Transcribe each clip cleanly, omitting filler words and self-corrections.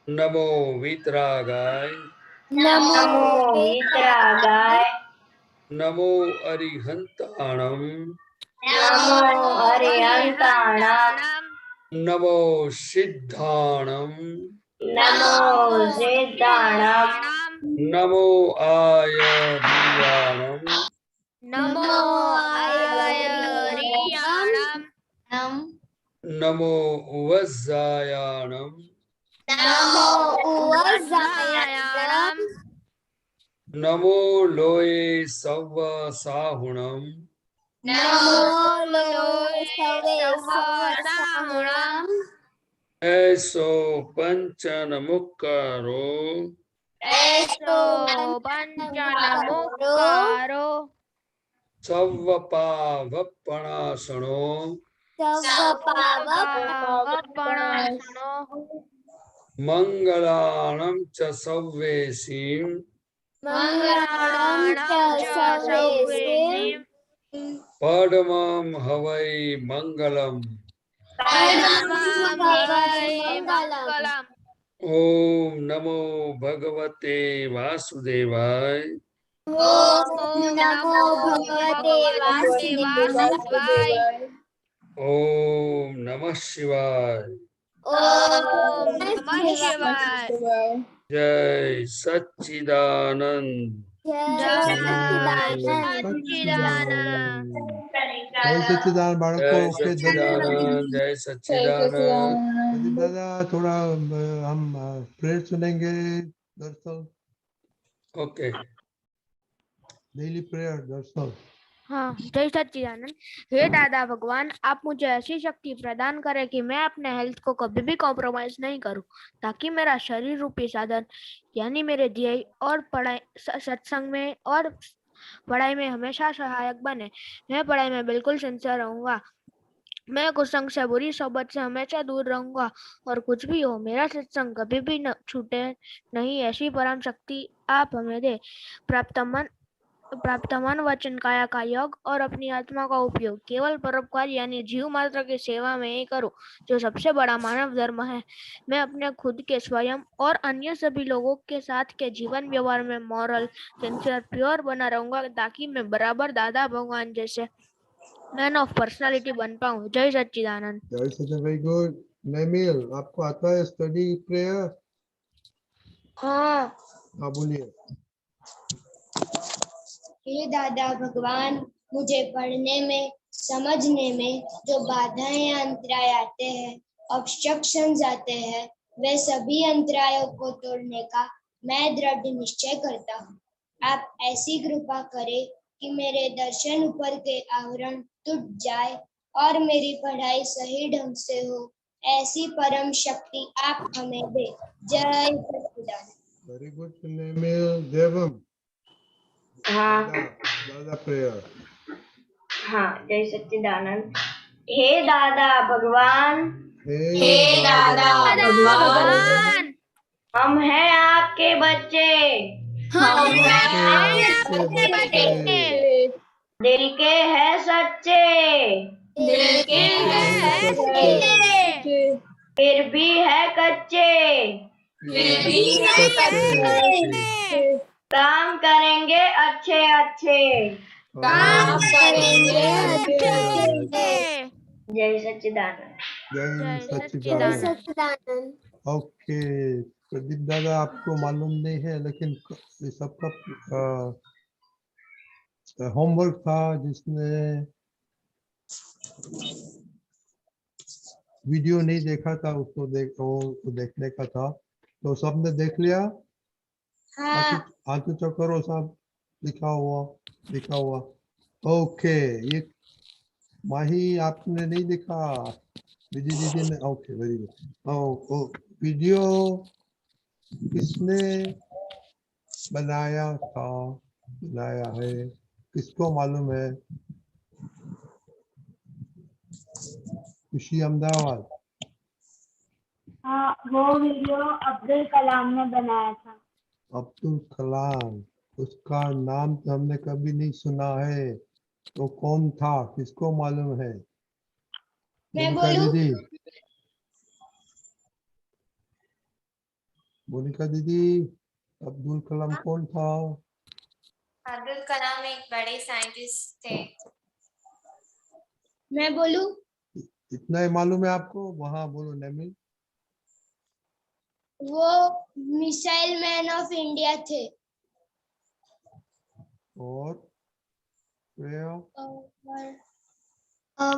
नमो वीतरागाय, नमो वीतरागाय, नमो अरिहंताणम, नमो अरिहंताणम, नमो सिद्धाणम, नमो सिद्धाणम, नमो आयरियाणम, नमो आयरियाणम, नमो उवज्जायाणम, नमो उवज्जायाणम, नमो लोये सव्वसाहुणम, नमो लोये सव्वसाहुणम, ऐसो पंचनमुक्कारो, ऐसो पंचनमुक्कारो, सव्वपावपणासनो, सव्वपावपणासनो, मंगलाणं च सव्वेसीं, मंगलाणं च सव्वेसीं, पद्मं हवै मंगलम्। पद्मं हवै मंगलम्। ओम नमो भगवते वासुदेवाय, ओम नमो भगवते वासुदेवाय, ओम नमः शिवाय, ओम नमः शिवाय, जय सच्चिदानंद, जय सच्चिदानंद, जय सच्चिदानंद बालको जय ओके सच्चिदानंद, जय सच्चिदानंद। प्रदीप दादा थोड़ा हम प्रेयर सुनेंगे दरअसल ओके, डेली प्रेयर दरअसल। हाँ, जय सच्चिदानंद। हे दादा भगवान, आप मुझे ऐसी शक्ति प्रदान करें कि मैं अपने हेल्थ को कभी भी कॉम्प्रोमाइज नहीं करूं, ताकि मेरा शरीर रूपी साधन यानी मेरे ध्येय और पढ़ाई सत्संग में और पढ़ाई में हमेशा सहायक बने। मैं पढ़ाई में बिल्कुल सिंसियर रहूंगा। मैं कुसंग से बुरी सोबत से हमेशा दूर रहूंगा, और कुछ भी हो मेरा सत्संग कभी भी न छूटे नहीं, ऐसी परम शक्ति आप हमें दे। प्राप्त मन वचन काया का योग और अपनी आत्मा का उपयोग केवल परोपकार यानी जीव मात्र की सेवा में ही करूं, जो सबसे बड़ा मानव धर्म है। मैं अपने खुद के, स्वयं और अन्य सभी लोगों के साथ के जीवन व्यवहार में मॉरल, सिंसियर, प्योर बना रहूंगा, ताकि मैं बराबर दादा भगवान जैसे मैन ऑफ पर्सनालिटी बन पाऊं। जय सच्चिदानंद। जय सच्चिदानंद, वेरी गुड। नैमिल आपको आता है स्टडी प्रेयर? हाँ। हाँ बोलिए। हे दादा भगवान, मुझे पढ़ने में, समझने में जो बाधाएं या अंतराय आते हैं, ऑब्स्ट्रक्शंस आते हैं, वे सभी अंतरायों को तोड़ने का मैं दृढ़ निश्चय करता हूँ। आप ऐसी कृपा करें कि मेरे दर्शन ऊपर के आवरण टूट जाए और मेरी पढ़ाई सही ढंग से हो, ऐसी परम शक्ति आप हमें दे। जय सच्चिदानंद। Very good नैमिल। देवम हाँ। दादा प्रेयर। हाँ, जय सच्चिदानंद। हे दादा भगवान, हे दादा भगवान, हम हैं आपके बच्चे, हम आपके बच्चे दिल के हैं सच्चे, दिल के हैं सच्चे, फिर भी है कच्चे, फिर भी है कच्चे, काम करेंगे अच्छे अच्छे। काम करेंगे अच्छे। जय सच्चिदानंद। जय जय सच्चिदानंद। सच्चिदानंद। ओके प्रदीप दादा, आपको मालूम नहीं है लेकिन ये सबका होमवर्क था, जिसने वीडियो नहीं देखा था उसको देखने का था, तो सबने देख लिया? हाँ। हाथ ऊंचा करो सब। लिखा हुआ। ओके, ये माही आपने नहीं देखा? विधि दीदी ने? Okay very good. वीडियो किसने बनाया है, किसको मालूम है? खुशी अहमदाबाद। हाँ, वो वीडियो अब्दुल कलाम ने बनाया था। अब्दुल कलाम, उसका नाम तो हमने कभी नहीं सुना है, तो कौन था, किसको मालूम है? मैं मोनिका बोलूं? दीदी। मोनिका दीदी, अब्दुल कलाम कौन था? अब्दुल कलाम एक बड़े साइंटिस्ट थे। मैं बोलूं? इतना ही मालूम है आपको? वहाँ बोलो नेमिल। वो मिसाइल मैन ऑफ इंडिया थे। और श्रेया?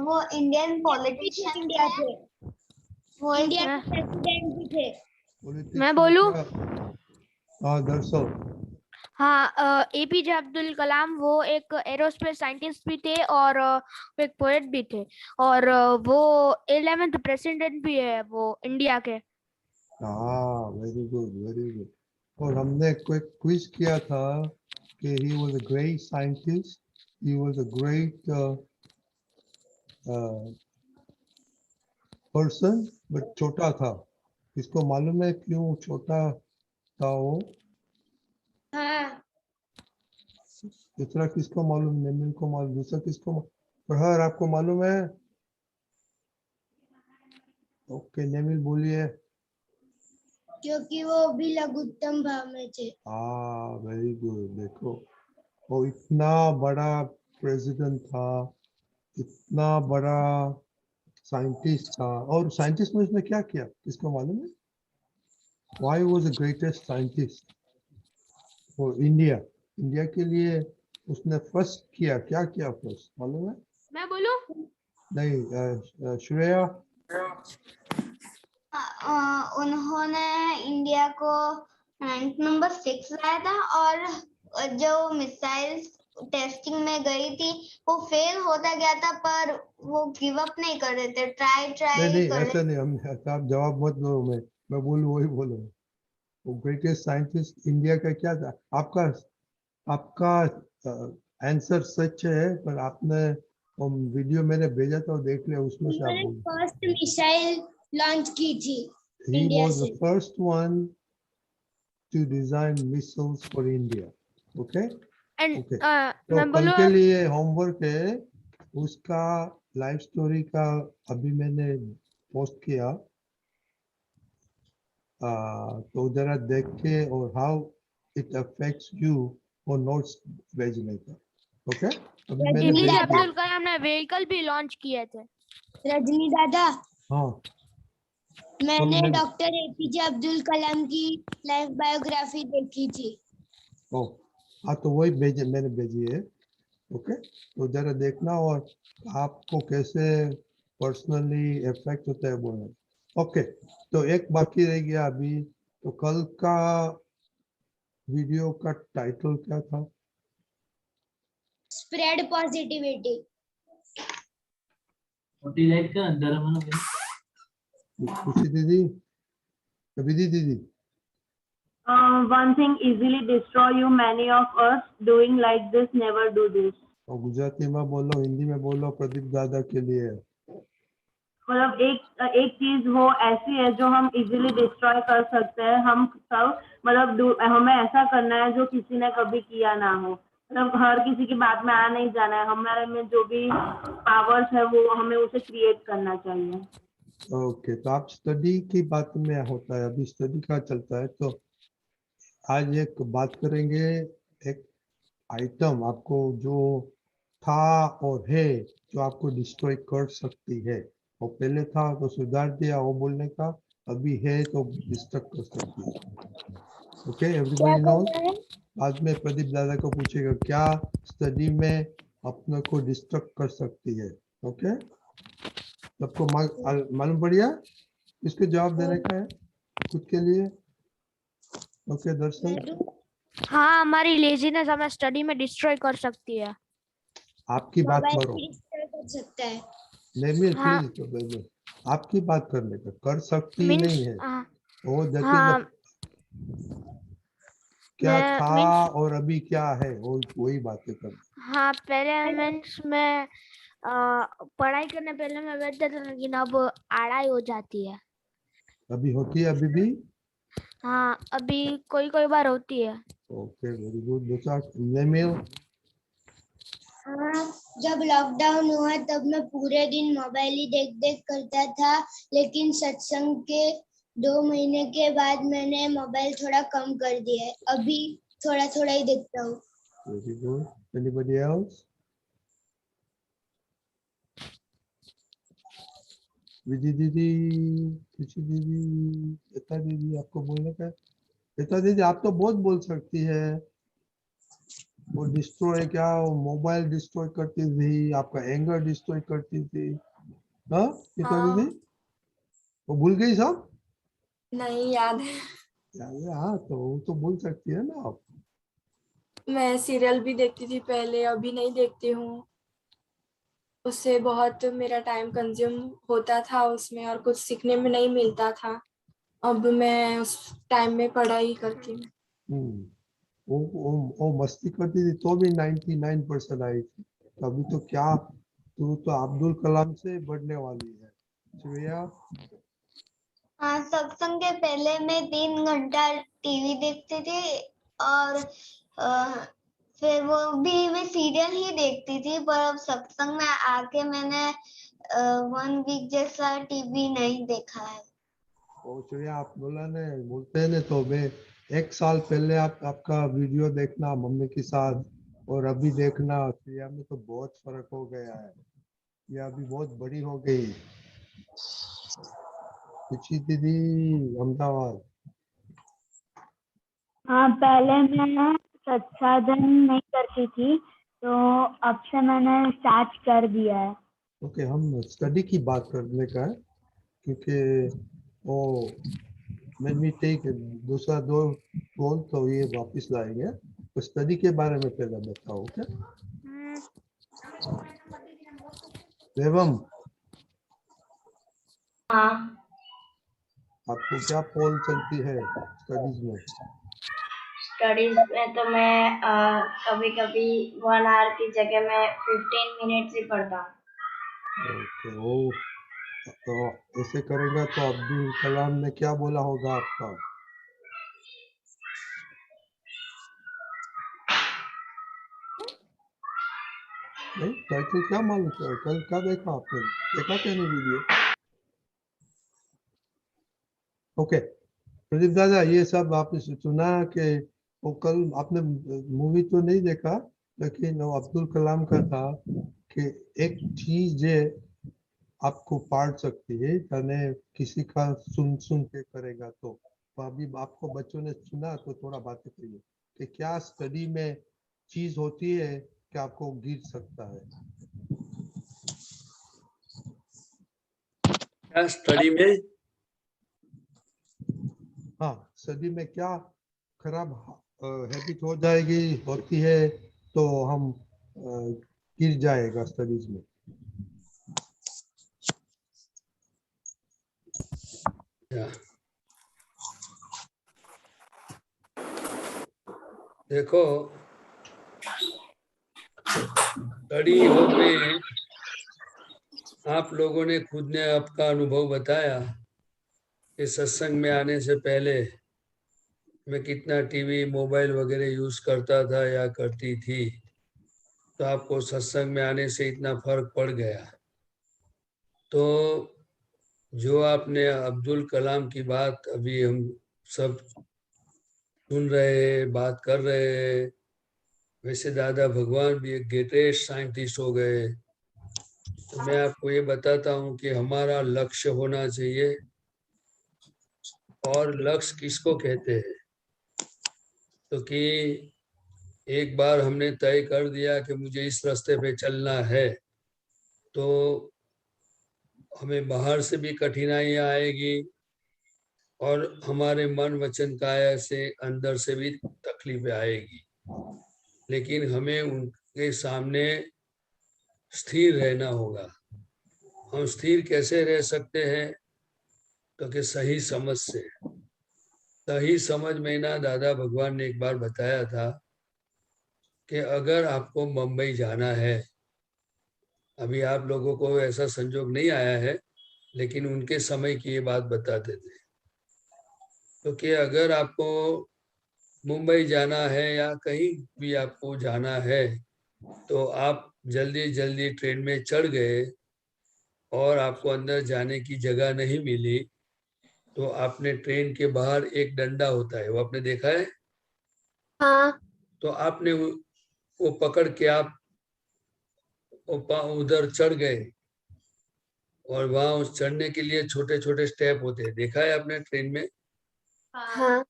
वो इंडियन पॉलिटिशियन इंडिया थे। वो इंडिया मैं- के प्रेसिडेंट भी थे। Politics मैं में बोलूं? क्या? हाँ दरअसल हाँ, एपीजे अब्दुल कलाम वो एक एरोस्पेस साइंटिस्ट भी थे और वो एक पोएट भी थे और वो 11th प्रेसिडेंट भी है वो इंडिया के। हाँ, वेरी गुड वेरी गुड। और हमने कोई क्विज किया था कि he was a great scientist, he was a great person, but छोटा था। इसको मालूम है क्यों छोटा था वो? हाँ, दूसरा किसको मालूम? नेमिल को मालूम? दूसरा किसको प्रहर आपको मालूम है? ओके नेमिल बोलिए। क्योंकि वो भी लघुत्तम भाव में थे। हाँ वेरी गुड। देखो वो इतना बड़ा प्रेसिडेंट था, इतना बड़ा साइंटिस्ट था। और साइंटिस्ट में उसने क्या किया किसको मालूम है? Why was the greatest scientist for India? India के लिए उसने फर्स्ट किया क्या किया? फर्स्ट मालूम है? मैं बोलूं? नहीं, श्रेया? उन्होंने इंडिया को रैंक नंबर 6 लाया था और जो मिसाइल्स टेस्टिंग में गई थी वो फेल होता गया था पर वो गिव अप नहीं कर रहे थे, नहीं ट्राई नहीं कर ऐसा नहीं। हम आप जवाब मत दो। मैं बोलूँ वही बोलो। वो ग्रेटेस्ट साइंटिस्ट इंडिया का क्या था? आपका आपका आंसर सच है, पर आपने वो वीडियो मैंने भेजा था वो देख लिया, उसमें से आप उन्होंने बोल। फर्स्ट मिसाइल लॉन्च की थी He इंडिया was the से। first one to design missiles for India. Okay? And Okay. तो मैं कल बोलूं? के लिए होमवर्क है उसका लाइफ स्टोरी का। अभी मैंने पोस्ट किया, तो जरा देख के और हाउ इट अफेक्ट्स यू और नोट्स भेजने का। ओके अभी मैंने रजनी भेज एपीजे दादा, दिया। अब्दुल कलाम ने व्हीकल भी लॉन्च किए थे। रजनी दादा, हाँ मैंने बोलो। डॉक्टर एपीजे अब्दुल कलाम की लाइफ बायोग्राफी देखी थी। ओ हाँ, तो वही भेजे मैंने भेजी है। ओके तो जरा देखना और आपको कैसे पर्सनली इफेक्ट होता है बोलना। ओके तो एक बाकी रह गया अभी। तो कल का वीडियो का टाइटल क्या था? Spread positivity. मोटिवेट का अंदर मन खुशी दीदी, कविता दीदी। one thing easily destroy you, many of us doing like this never do this। और गुजराती में बोलो, हिंदी में बोलो प्रदीप दादा के लिए। मतलब एक चीज वो ऐसी है जो हम इजीली डिस्ट्रॉय कर सकते हैं। हम सब मतलब हमें ऐसा करना है जो किसी ने कभी किया ना हो। मतलब हर किसी की बात में आना नहीं जाना है। हमारे में जो भी पावर्स है वो हमें उसे क्रिएट करना चाहिए। ओके तो आप स्टडी की बात में होता है, अभी स्टडी का चलता है। तो आज एक बात करेंगे, एक आइटम आपको जो था और है जो आपको डिस्ट्रॉय कर सकती है। वो पहले था तो सुधार दिया वो बोलने का, अभी है तो डिस्ट्रक्ट कर सकती है। Okay everybody knows. बाद में प्रदीप दादा को पूछेगा क्या स्टडी में अपने को डिस्ट्रक्ट कर सकती है। ओके सबको मालूम पड़ गया? इसके जवाब देने का है खुद के लिए। ओके दर्शन, हाँ, हमारी लेजीनेस हमें स्टडी में डिस्ट्रॉय कर सकती है। आपकी बात मोबाइल करो। भी डिस्ट्रॉय कर सकता है। नेमिल हाँ। प्लीज तो बेबी आपकी बात करने का, कर सकती मीन्स नहीं है वो दैट हाँ, क्या मैं था मीन्स और अभी क्या है वो वही बातें कर। हाँ, पहले मीन्स मैं पढ़ाई करने पहले मैं बैठ जाता था, लेकिन अब आड़ाई हो जाती है। अभी होती है अभी भी? हाँ, अभी कोई कोई बार होती है। Okay very good. दूसरा नेमिल। हाँ, जब लॉकडाउन हुआ तब मैं पूरे दिन मोबाइल ही देख देख करता था, लेकिन सत्संग के 2 महीने के बाद मैंने मोबाइल थोड़ा कम कर दिया है, अभी थोड़ा थोड़ा ही देखता हूँ। Very good. Anybody else? विधि दीदी, खुशी दीदी, श्वेता दीदी, आपको बोलने का है? श्वेता दीदी आप तो बहुत बोल सकती है। वो डिस्ट्रॉय क्या, मोबाइल डिस्ट्रॉय करती थी, आपका एंगर डिस्ट्रॉय करती थी, हाँ श्वेता दीदी? वो भूल गई सब? नहीं याद है। हाँ तो वो तो बोल सकती है ना आप। मैं सीरियल भी देखती थी पहले, अभी नहीं देखती हूँ। उससे बहुत मेरा टाइम कंज्यूम होता था उसमें और कुछ सीखने में नहीं मिलता था। अब मैं उस टाइम में पढ़ाई करती हूँ। वो मस्ती करती थी तो भी 99% आई थी। तो अभी तो क्या, तू तो अब्दुल कलाम से बढ़ने वाली है श्रेया। हाँ, सत्संग के पहले मैं 3 घंटा टीवी देखती थी और फिर वो भी मैं सीरियल ही देखती थी, पर अब सत्संग में आके मैंने 1 वीक जैसा टीवी नहीं देखा है। ओ श्रेया आप बोलते हैं ना, तो मैं 1 साल पहले आपका वीडियो देखना मम्मी के साथ और अभी देखना, श्रेया में तो बहुत फर्क हो गया है। ये अभी बहुत बड़ी हो गई। खुशी दीदी अहमदाबाद। हाँ, पहले मैं संसाधन नहीं करती थी, तो अब से मैंने स्टार्ट कर दिया है। ओके, हम स्टडी की बात करने का है, क्योंकि वो मैं टेक दूसरा 2 गोल तो ये वापस लाएंगे, तो स्टडी के बारे में पहले बताओ क्या देवम, हाँ, आपको क्या पोल चलती है स्टडीज में? स्टडीज में तो मैं कभी कभी 1 आवर की जगह मैं 15 मिनट्स ही पढ़ता हूँ। ओके, वो तो ऐसे करेगा तो अब्दुल कलाम ने क्या बोला होगा आपका? नहीं, टाइटल क्या मालूम, कल क्या देखा आपने, देखा क्या नहीं वीडियो? ओके प्रदीप दादा, ये सब आपने सुना कि वो कल आपने मूवी तो नहीं देखा, लेकिन वो अब्दुल कलाम का था कि एक चीज है आपको पाट सकती है, यानी किसी का सुन सुन के करेगा तो अभी आपको बच्चों ने सुना तो थोड़ा बातें करिए कि क्या स्टडी में चीज होती है कि आपको गिर सकता है। क्या स्टडी में? हाँ, स्टडी में क्या खराब हैबिट हो जाएगी, होती है, तो हम गिर जाएगा स्टडीज में। देखो, स्टडी हॉल में आप लोगों ने खुद ने आपका अनुभव बताया कि सत्संग में आने से पहले मैं कितना टीवी मोबाइल वगैरह यूज करता था या करती थी, तो आपको सत्संग में आने से इतना फर्क पड़ गया। तो जो आपने अब्दुल कलाम की बात अभी हम सब सुन रहे, बात कर रहे, वैसे दादा भगवान भी एक ग्रेटेस्ट साइंटिस्ट हो गए। तो मैं आपको ये बताता हूँ कि हमारा लक्ष्य होना चाहिए। और लक्ष्य किसको कहते हैं? तो कि एक बार हमने तय कर दिया कि मुझे इस रास्ते पे चलना है, तो हमें बाहर से भी कठिनाइयां आएगी और हमारे मन वचन काया से अंदर से भी तकलीफें आएगी, लेकिन हमें उनके सामने स्थिर रहना होगा। हम स्थिर कैसे रह सकते हैं? तो कि सही समझ से। सही समझ में ना दादा भगवान ने एक बार बताया था कि अगर आपको मुंबई जाना है, अभी आप लोगों को ऐसा संजोग नहीं आया है, लेकिन उनके समय की ये बात बताते थे, तो कि अगर आपको मुंबई जाना है या कहीं भी आपको जाना है, तो आप जल्दी जल्दी ट्रेन में चढ़ गए और आपको अंदर जाने की जगह नहीं मिली, तो आपने ट्रेन के बाहर एक डंडा होता है, वो आपने देखा है? हाँ। तो आपने वो पकड़ के आप उधर चढ़ गए, और वहां उस चढ़ने के लिए छोटे छोटे स्टेप होते हैं, देखा है आपने ट्रेन में? हाँ।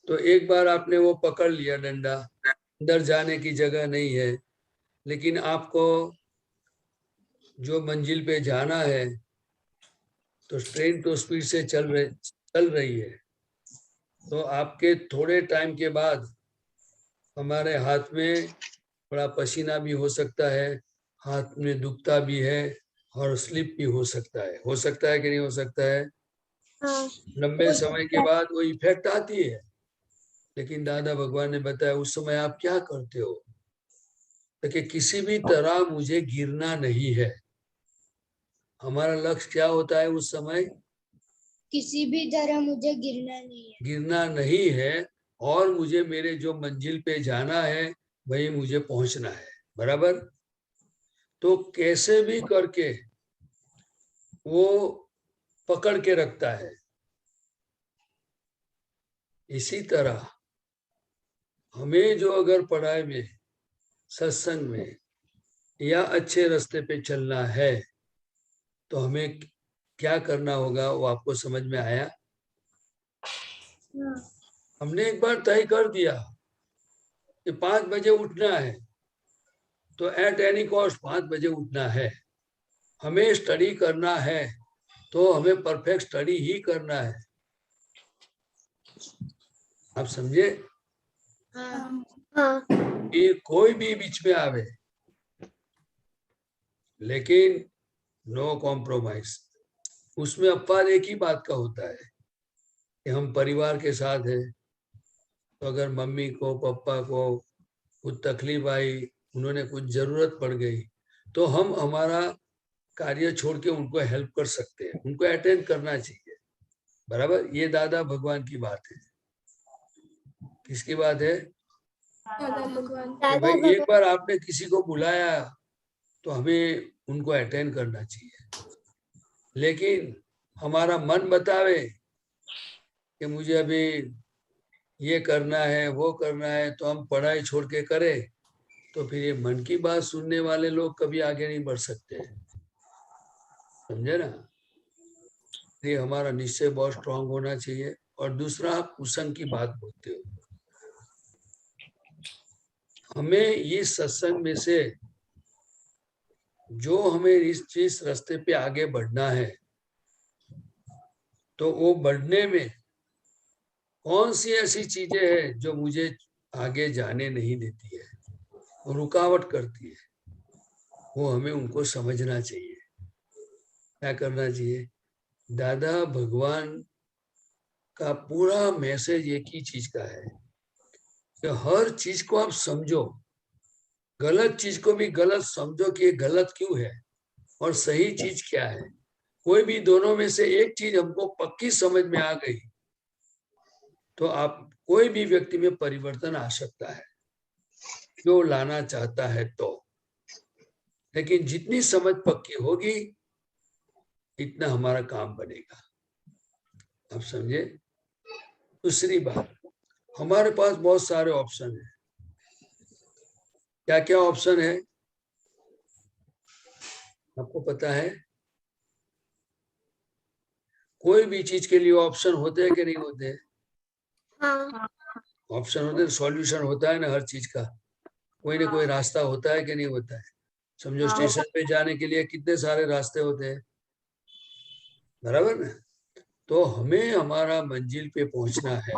तो एक बार आपने वो पकड़ लिया डंडा, अंदर जाने की जगह नहीं है, लेकिन आपको जो मंजिल पे जाना है, तो ट्रेन तो स्पीड से चल रही है, तो आपके थोड़े टाइम के बाद हमारे हाथ में बड़ा पसीना भी हो सकता है, हाथ में दुखता भी है, और स्लिप भी हो सकता है कि नहीं हो सकता है? हाँ। लंबे समय के बाद वो इफेक्ट आती है, लेकिन दादा भगवान ने बताया उस समय आप क्या करते हो, कि किसी भी तरह मुझे गिरना नहीं है। हमारा लक्ष्य क्या होता है उस समय? किसी भी तरह मुझे गिरना नहीं है, और मुझे मेरे जो मंजिल पे जाना है वही मुझे पहुंचना है, बराबर? तो कैसे भी करके वो पकड़ के रखता है। इसी तरह हमें जो अगर पढ़ाई में, सत्संग में या अच्छे रास्ते पे चलना है, तो हमें क्या करना होगा, वो आपको समझ में आया? हमने एक बार तय कर दिया कि 5 बजे उठना है, तो एट एनी कॉस्ट 5 बजे उठना है। हमें स्टडी करना है, तो हमें परफेक्ट स्टडी ही करना है। आप समझे? हाँ। कि कोई भी बीच में आवे, लेकिन नो कॉम्प्रोमाइज। उसमें अपवाद एक ही बात का होता है कि हम परिवार के साथ हैं, तो अगर मम्मी को, पापा को कुछ तकलीफ आई, उन्होंने कुछ जरूरत पड़ गई, तो हम हमारा कार्य छोड़ के उनको हेल्प कर सकते हैं, उनको अटेंड करना चाहिए, बराबर? ये दादा भगवान की बात है। किसकी बात है? दादा भगवान। कि भाई एक बार आपने किसी को बुलाया, तो हमें उनको अटेंड करना चाहिए। लेकिन हमारा मन बतावे कि मुझे अभी ये करना है, वो करना है, तो हम पढ़ाई छोड़ के करें, तो फिर ये मन की बात सुनने वाले लोग कभी आगे नहीं बढ़ सकते हैं। समझे ना? ये हमारा निश्चय बहुत स्ट्रांग होना चाहिए। और दूसरा, आप कुसंग की बात बोलते हो, हमें इस सत्संग में से जो हमें इस रास्ते पे आगे बढ़ना है, तो वो बढ़ने में कौन सी ऐसी चीजें हैं जो मुझे आगे जाने नहीं देती है, रुकावट करती है, वो हमें उनको समझना चाहिए। क्या करना चाहिए? दादा भगवान का पूरा मैसेज एक ही चीज का है कि हर चीज को आप समझो, गलत चीज को भी गलत समझो कि ये गलत क्यों है और सही चीज क्या है। कोई भी दोनों में से एक चीज हमको पक्की समझ में आ गई, तो आप कोई भी व्यक्ति में परिवर्तन आ सकता है, जो लाना चाहता है तो। लेकिन जितनी समझ पक्की होगी, इतना हमारा काम बनेगा। आप समझे? दूसरी बात, हमारे पास बहुत सारे ऑप्शन है। क्या क्या ऑप्शन है आपको पता है? कोई भी चीज के लिए ऑप्शन होते हैं कि नहीं होते हैं? हाँ। ऑप्शन होते हैं, सॉल्यूशन होता है ना हर चीज का, कोई ना कोई रास्ता होता है कि नहीं होता है? समझो स्टेशन पे जाने के लिए कितने सारे रास्ते होते हैं, बराबर ना? तो हमें हमारा मंजिल पे पहुंचना है,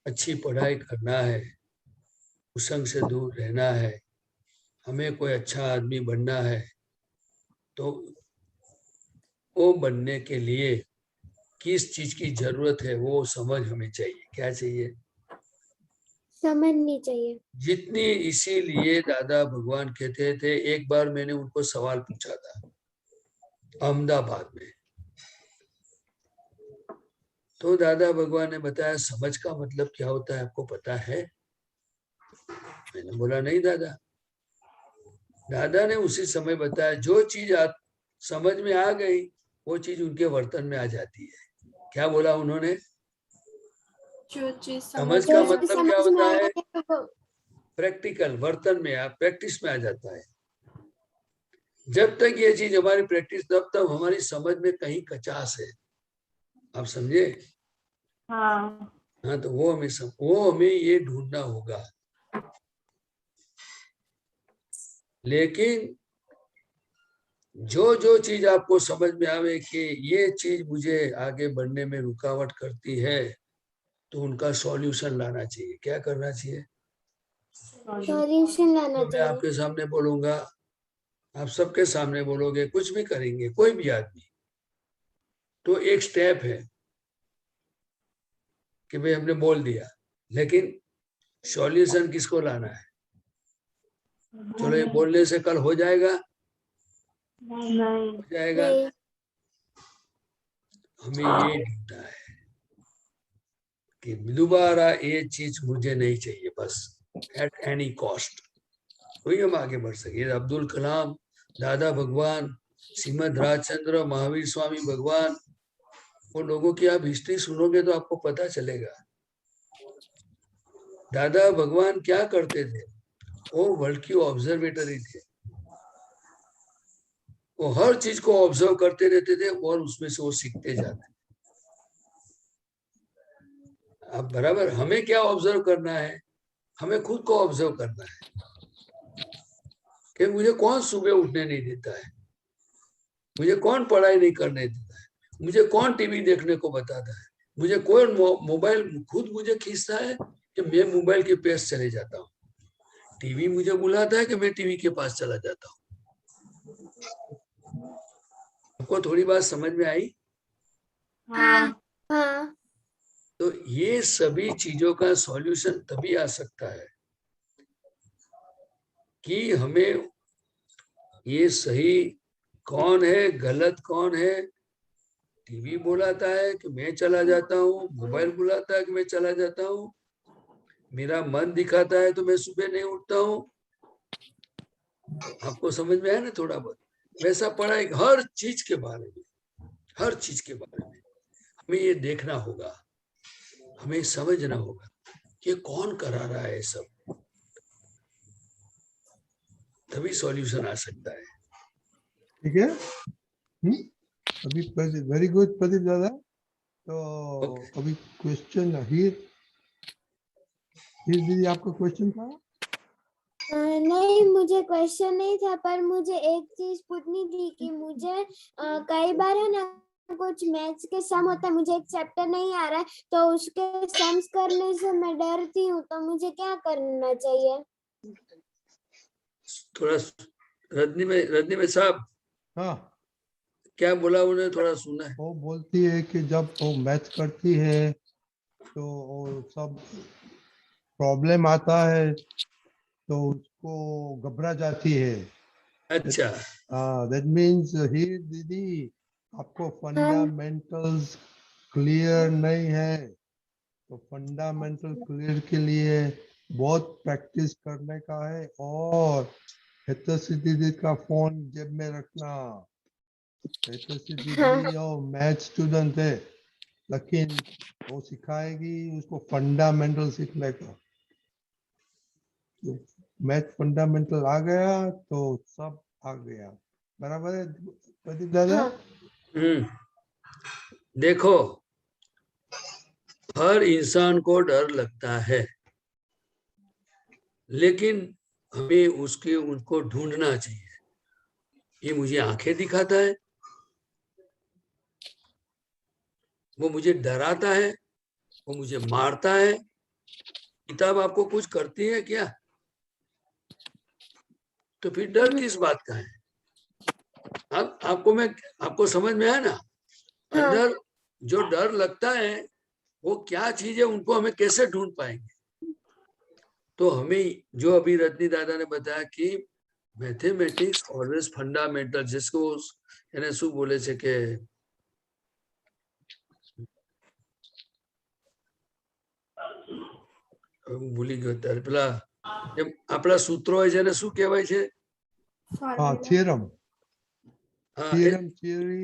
अच्छी पढ़ाई करना है, कुसंग से दूर रहना है, हमें कोई अच्छा आदमी बनना है, तो वो बनने के लिए किस चीज की जरूरत है वो समझ हमें चाहिए। क्या चाहिए? समझनी चाहिए। जितनी, इसीलिए दादा भगवान कहते थे, एक बार मैंने उनको सवाल पूछा था अहमदाबाद में, तो दादा भगवान ने बताया समझ का मतलब क्या होता है आपको पता है? मैंने बोला नहीं दादा। दादा ने उसी समय बताया, जो चीज आप समझ में आ गई वो चीज उनके वर्तन में आ जाती है। क्या बोला उन्होंने? जो चीज समझ समझ का में मतलब क्या समझ में होता आ है? रहा है वो प्रैक्टिकल, वर्तन में, आप प्रैक्टिस में आ जाता है। जब तक ये चीज हमारी प्रैक्टिस, तब तक हमारी समझ में कहीं कचास है। आप समझे? हाँ हाँ, तो वो हमें ये ढूंढना होगा। लेकिन जो चीज आपको समझ में आवे कि ये चीज मुझे आगे बढ़ने में रुकावट करती है, तो उनका सॉल्यूशन लाना चाहिए। क्या करना चाहिए? सॉल्यूशन लाना तो मैं चाहिए। आपके सामने बोलूंगा, आप सबके सामने बोलोगे, कुछ भी करेंगे कोई भी आदमी, तो एक स्टेप है कि भाई हमने बोल दिया, लेकिन सॉल्यूशन किसको लाना है? चलो ये बोलने से कल हो जाएगा? नहीं हो जाएगा? नहीं, हमें ये ढूंढना है कि दोबारा ये चीज मुझे नहीं चाहिए, बस एट एनी कॉस्ट, वही हम आगे बढ़ सके। अब्दुल कलाम, दादा भगवान, श्रीमद राजचंद्र, महावीर स्वामी भगवान, वो लोगों की आप हिस्ट्री सुनोगे तो आपको पता चलेगा। दादा भगवान क्या करते थे? वो वर्ल्ड की ऑब्जर्वेटरी थे। वो हर चीज को ऑब्जर्व करते रहते थे और उसमें से वो सीखते जाते। अब बराबर हमें क्या ऑब्जर्व करना है? हमें खुद को ऑब्जर्व करना है कि मुझे कौन सुबह उठने नहीं देता है, मुझे कौन पढ़ाई नहीं करने देता है, मुझे कौन टीवी देखने को बताता है, मुझे कौन मोबाइल खुद मुझे खींचता है कि मैं मोबाइल के पास चले जाता हूँ, टीवी मुझे बुलाता है कि मैं टीवी के पास चला जाता हूँ। आपको थोड़ी बात समझ में आई? हाँ हाँ, तो ये सभी चीजों का सॉल्यूशन तभी आ सकता है कि हमें ये सही कौन है, गलत कौन है। टीवी बुलाता है कि मैं चला जाता हूँ, मोबाइल बुलाता है कि मैं चला जाता हूँ, मेरा मन दिखाता है तो मैं सुबह नहीं उठता हूँ। आपको समझ में आया ना थोड़ा बहुत? वैसा पढ़ाई हर चीज के बारे में, हर चीज के बारे में हमें ये देखना होगा, हमें समझना होगा कि कौन करा रहा है सब, तभी सॉल्यूशन आ सकता है। ठीक है। अभी वेरी गुड प्रदीप दादा। तो Okay. अभी क्वेश्चन हीर दीदी, आपका क्वेश्चन था? नहीं, मुझे क्वेश्चन नहीं था, पर मुझे एक चीज पूछनी थी कि मुझे कई बार है ना कुछ मैथ्स के सम होता है, मुझे एक चैप्टर नहीं आ रहा है, तो उसके सम्स करने से मैं डरती हूँ, तो मुझे क्या करना चाहिए? थोड़ा रजनी में साहब हाँ, क्या बोला उन्हें थोड़ा सुना है? वो बोलती है कि जब वो मैथ्स करती है तो वो सब प्रॉब्लम आता है तो उसको घबरा जाती है। अच्छा, दैट मीन्स ही दीदी, आपको फंडामेंटल्स क्लियर नहीं है, तो फंडामेंटल क्लियर के लिए बहुत प्रैक्टिस करने का है, और हितैषी दीदी का फोन जेब में रखना। हितैषी दीदी और मैथ स्टूडेंट है, लेकिन वो सिखाएगी उसको फंडामेंटल सीखने का। मैथ फंडामेंटल आ गया तो सब आ गया। बराबर है प्रदीप दादा? देखो, हर इंसान को डर लगता है, लेकिन हमें उनको ढूंढना चाहिए। ये मुझे आंखें दिखाता है, वो मुझे डराता है, वो मुझे मारता है। किताब आपको कुछ करती है क्या? तो फिर डर किस बात का है? अब आपको समझ में आया ना? अंदर जो डर लगता है वो क्या चीज है, उनको हमें कैसे ढूंढ पाएंगे? तो हमें जो अभी रजनी दादा ने बताया कि मैथमेटिक्स ऑलवेज फंडामेंटल, जिसको એને શું બોલે છે કે હું ભૂલી ગયો ત્યારે પેલા એમ આપણા સૂત્રો હોય છે એને શું કહેવાય છે? हाँ, हाँ, थ्योरम, थियरी।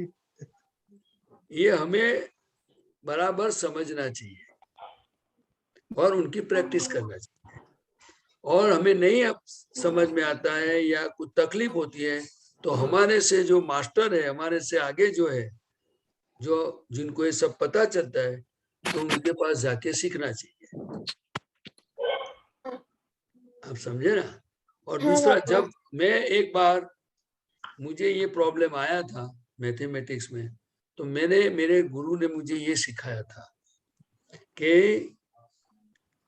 ये हमें बराबर समझना चाहिए और उनकी प्रैक्टिस करना चाहिए। और हमें नहीं अब समझ में आता है या कुछ तकलीफ होती है तो हमारे से जो मास्टर है, हमारे से आगे जो है, जो जिनको ये सब पता चलता है, तो उनके पास जाके सीखना चाहिए। आप समझे ना। और दूसरा, जब मैं एक बार मुझे ये प्रॉब्लम आया था मैथमेटिक्स में, तो मेरे गुरु ने मुझे ये सिखाया था कि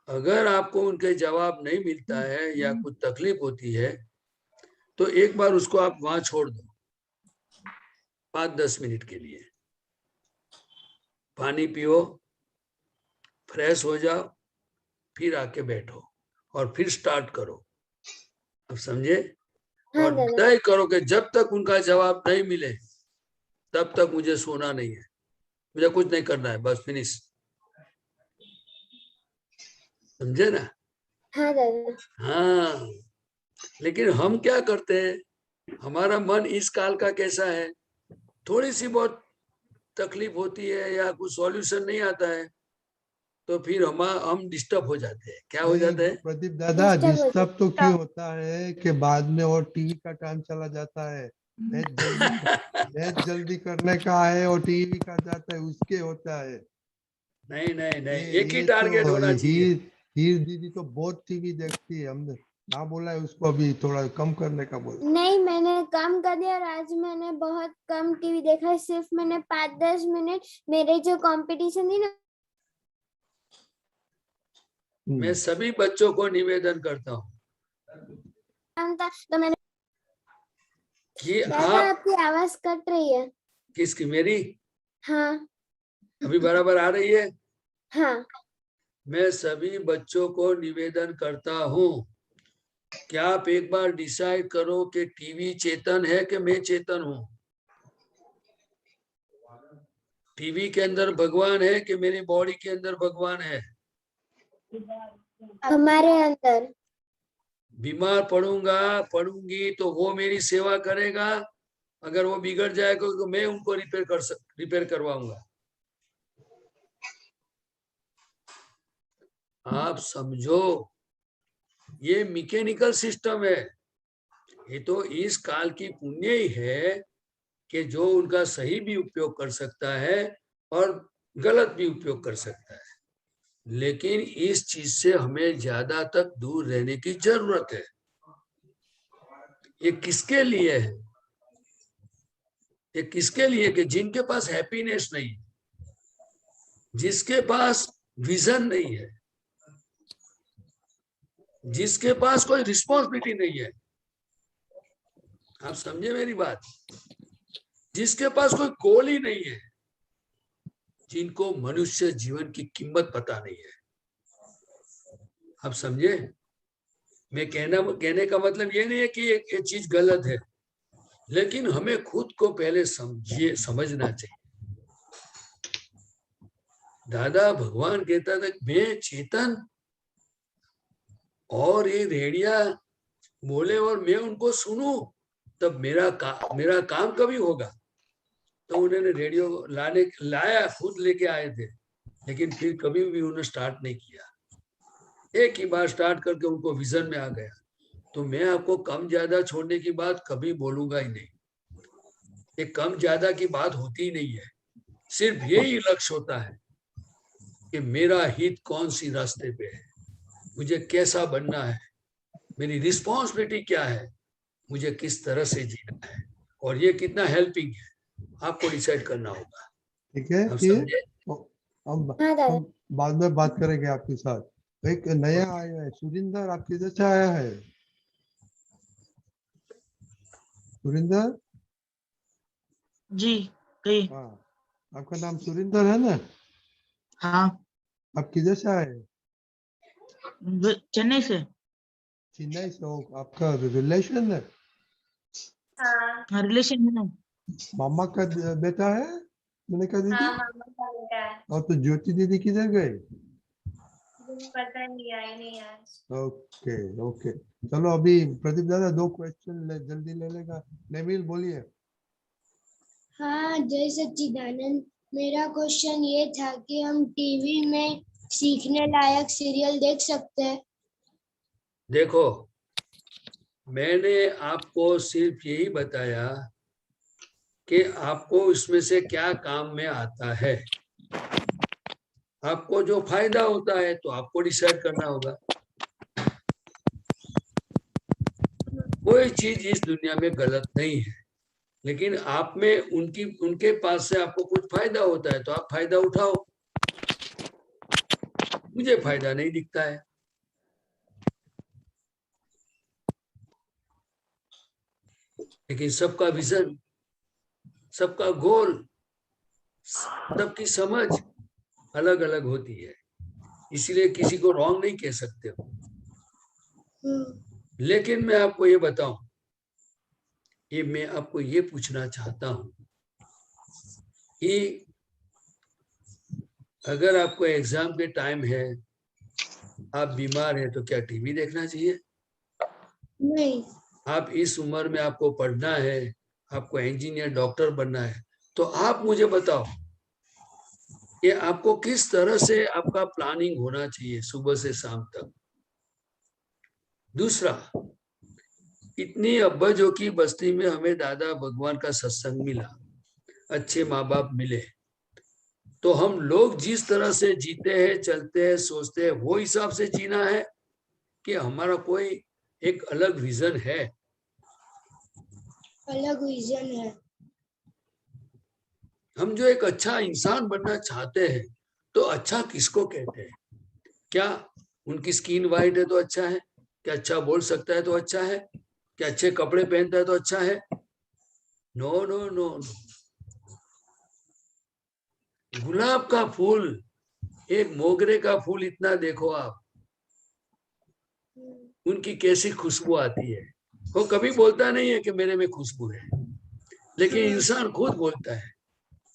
अगर आपको उनके जवाब नहीं मिलता है या कुछ तकलीफ होती है तो एक बार उसको आप वहां छोड़ दो 5-10 मिनट के लिए, पानी पियो, फ्रेश हो जाओ, फिर आके बैठो और फिर स्टार्ट करो। अब समझे। और तय करो कि जब तक उनका जवाब नहीं मिले तब तक मुझे सोना नहीं है, मुझे कुछ नहीं करना है, बस फिनिश। समझे ना। हाँ दादा। हाँ, लेकिन हम क्या करते हैं, हमारा मन इस काल का कैसा है, थोड़ी सी बहुत तकलीफ होती है या कुछ सॉल्यूशन नहीं आता है तो फिर हम डिस्टर्ब हो जाते हैं। क्या हो जाता है प्रदीप दादा, डिस्टर्ब तो क्यों होता है कि बाद में और टीवी का टाइम चला जाता है। मैच जल्दी करने का है और टीवी का जाता है, उसके होता है। नहीं नहीं नहीं, एक ही टारगेट होना चाहिए। हीर दीदी तो बहुत टीवी देखती है, हमने ना बोला है उसको अभी थोड़ा कम करने का बोला। नहीं, मैंने कम कर दिया और आज मैंने बहुत कम टीवी देखा है। सिर्फ मैंने 5-10 मिनट मेरे जो कंपटीशन थी ना, मैं सभी बच्चों को निवेदन करता हूँ तो मैंने कि दादा आपकी आवाज कट रही है। किसकी? मेरी? हाँ अभी बराबर आ रही है? हाँ। मैं सभी बच्चों को निवेदन करता हूँ कि आप एक बार डिसाइड करो कि टीवी चेतन है कि मैं चेतन हूँ। टीवी के अंदर भगवान है कि मेरी बॉडी के अंदर भगवान है? हमारे अंदर। बीमार पड़ूंगी तो वो मेरी सेवा करेगा, अगर वो बिगड़ जाएगा तो मैं उनको रिपेयर करवाऊंगा। आप समझो, ये मैकेनिकल सिस्टम है। ये तो इस काल की पुण्य ही है कि जो उनका सही भी उपयोग कर सकता है और गलत भी उपयोग कर सकता है, लेकिन इस चीज से हमें ज्यादा तक दूर रहने की जरूरत है। ये किसके लिए है? ये किसके लिए? कि जिनके पास हैप्पीनेस नहीं है, जिसके पास विजन नहीं है, जिसके पास कोई रिस्पॉन्सिबिलिटी नहीं है। आप समझे मेरी बात? जिसके पास कोई गोल ही नहीं है, जिनको मनुष्य जीवन की कीमत पता नहीं है। आप समझे? मैं कहने का मतलब ये नहीं है कि ये चीज गलत है, लेकिन हमें खुद को पहले समझना चाहिए। दादा भगवान कहता था मैं चेतन और ये रेडिया बोले और मैं उनको सुनूं, तब मेरा काम कभी होगा। तो उन्होंने रेडियो लाया, खुद लेके आए थे, लेकिन फिर कभी भी उन्होंने स्टार्ट नहीं किया। एक ही बार स्टार्ट करके उनको विजन में आ गया। तो मैं आपको कम ज्यादा छोड़ने की बात कभी बोलूंगा ही नहीं। ये कम ज्यादा की बात होती ही नहीं है। सिर्फ यही लक्ष्य होता है कि मेरा हित कौन सी रास्ते पे है, मुझे कैसा बनना है, मेरी रिस्पॉन्सिबिलिटी क्या है, मुझे किस तरह से जीना है, और ये कितना हेल्पिंग है, आपको डिसाइड करना होगा। ठीक है, हम बाद में बात करेंगे आपके साथ। एक नया आया है सुरिंदर, आप किधर से आया है सुरिंदर? जी कही। हाँ, आपका नाम सुरिंदर है ना? हाँ। आप किधर से आए? चेन्नई से। चेन्नई से हो? आपका रिलेशन है? हाँ रिलेशन है ना। मामा का बेटा है? मैंने कहा दीदी। हाँ मामा का बेटा है। और तो ज्योति दीदी किधर गए? पता नहीं, आई नहीं आज। ओके ओके, चलो अभी प्रदीप दादा 2 क्वेश्चन जल्दी ले लेगा। नवील बोलिए। हाँ, जय सच्चिदानंद। मेरा क्वेश्चन ये था कि हम टीवी में सीखने लायक सीरियल देख सकते हैं? देखो, मैंने आपको सिर्फ यही बताया कि आपको इसमें से क्या काम में आता है। आपको जो फायदा होता है तो आपको डिसाइड करना होगा। कोई चीज इस दुनिया में गलत नहीं है, लेकिन आप में उनके पास से आपको कुछ फायदा होता है तो आप फायदा उठाओ। मुझे फायदा नहीं दिखता है। लेकिन सबका विजन, सबका गोल, सबकी समझ अलग अलग होती है, इसलिए किसी को रॉन्ग नहीं कह सकते हो। लेकिन मैं आपको ये बताऊं, मैं आपको ये पूछना चाहता हूं कि अगर आपको एग्जाम के टाइम है, आप बीमार हैं, तो क्या टीवी देखना चाहिए? नहीं। आप इस उम्र में आपको पढ़ना है, आपको इंजीनियर डॉक्टर बनना है, तो आप मुझे बताओ कि आपको किस तरह से आपका प्लानिंग होना चाहिए सुबह से शाम तक। दूसरा, इतनी अब्बजों की बस्ती में हमें दादा भगवान का सत्संग मिला, अच्छे माँ बाप मिले, तो हम लोग जिस तरह से जीते हैं, चलते हैं, सोचते हैं, वो हिसाब से जीना है कि हमारा कोई एक अलग विजन है? अलग विजन है। हम जो एक अच्छा इंसान बनना चाहते हैं, तो अच्छा किसको कहते हैं? क्या उनकी स्किन वाइट है तो अच्छा है? क्या अच्छा बोल सकता है तो अच्छा है? क्या अच्छे कपड़े पहनता है तो अच्छा है? No no no no. गुलाब का फूल, एक मोगरे का फूल, इतना देखो आप, उनकी कैसी खुशबू आती है। वो कभी बोलता नहीं है कि मेरे में खुशबू है, लेकिन इंसान खुद बोलता है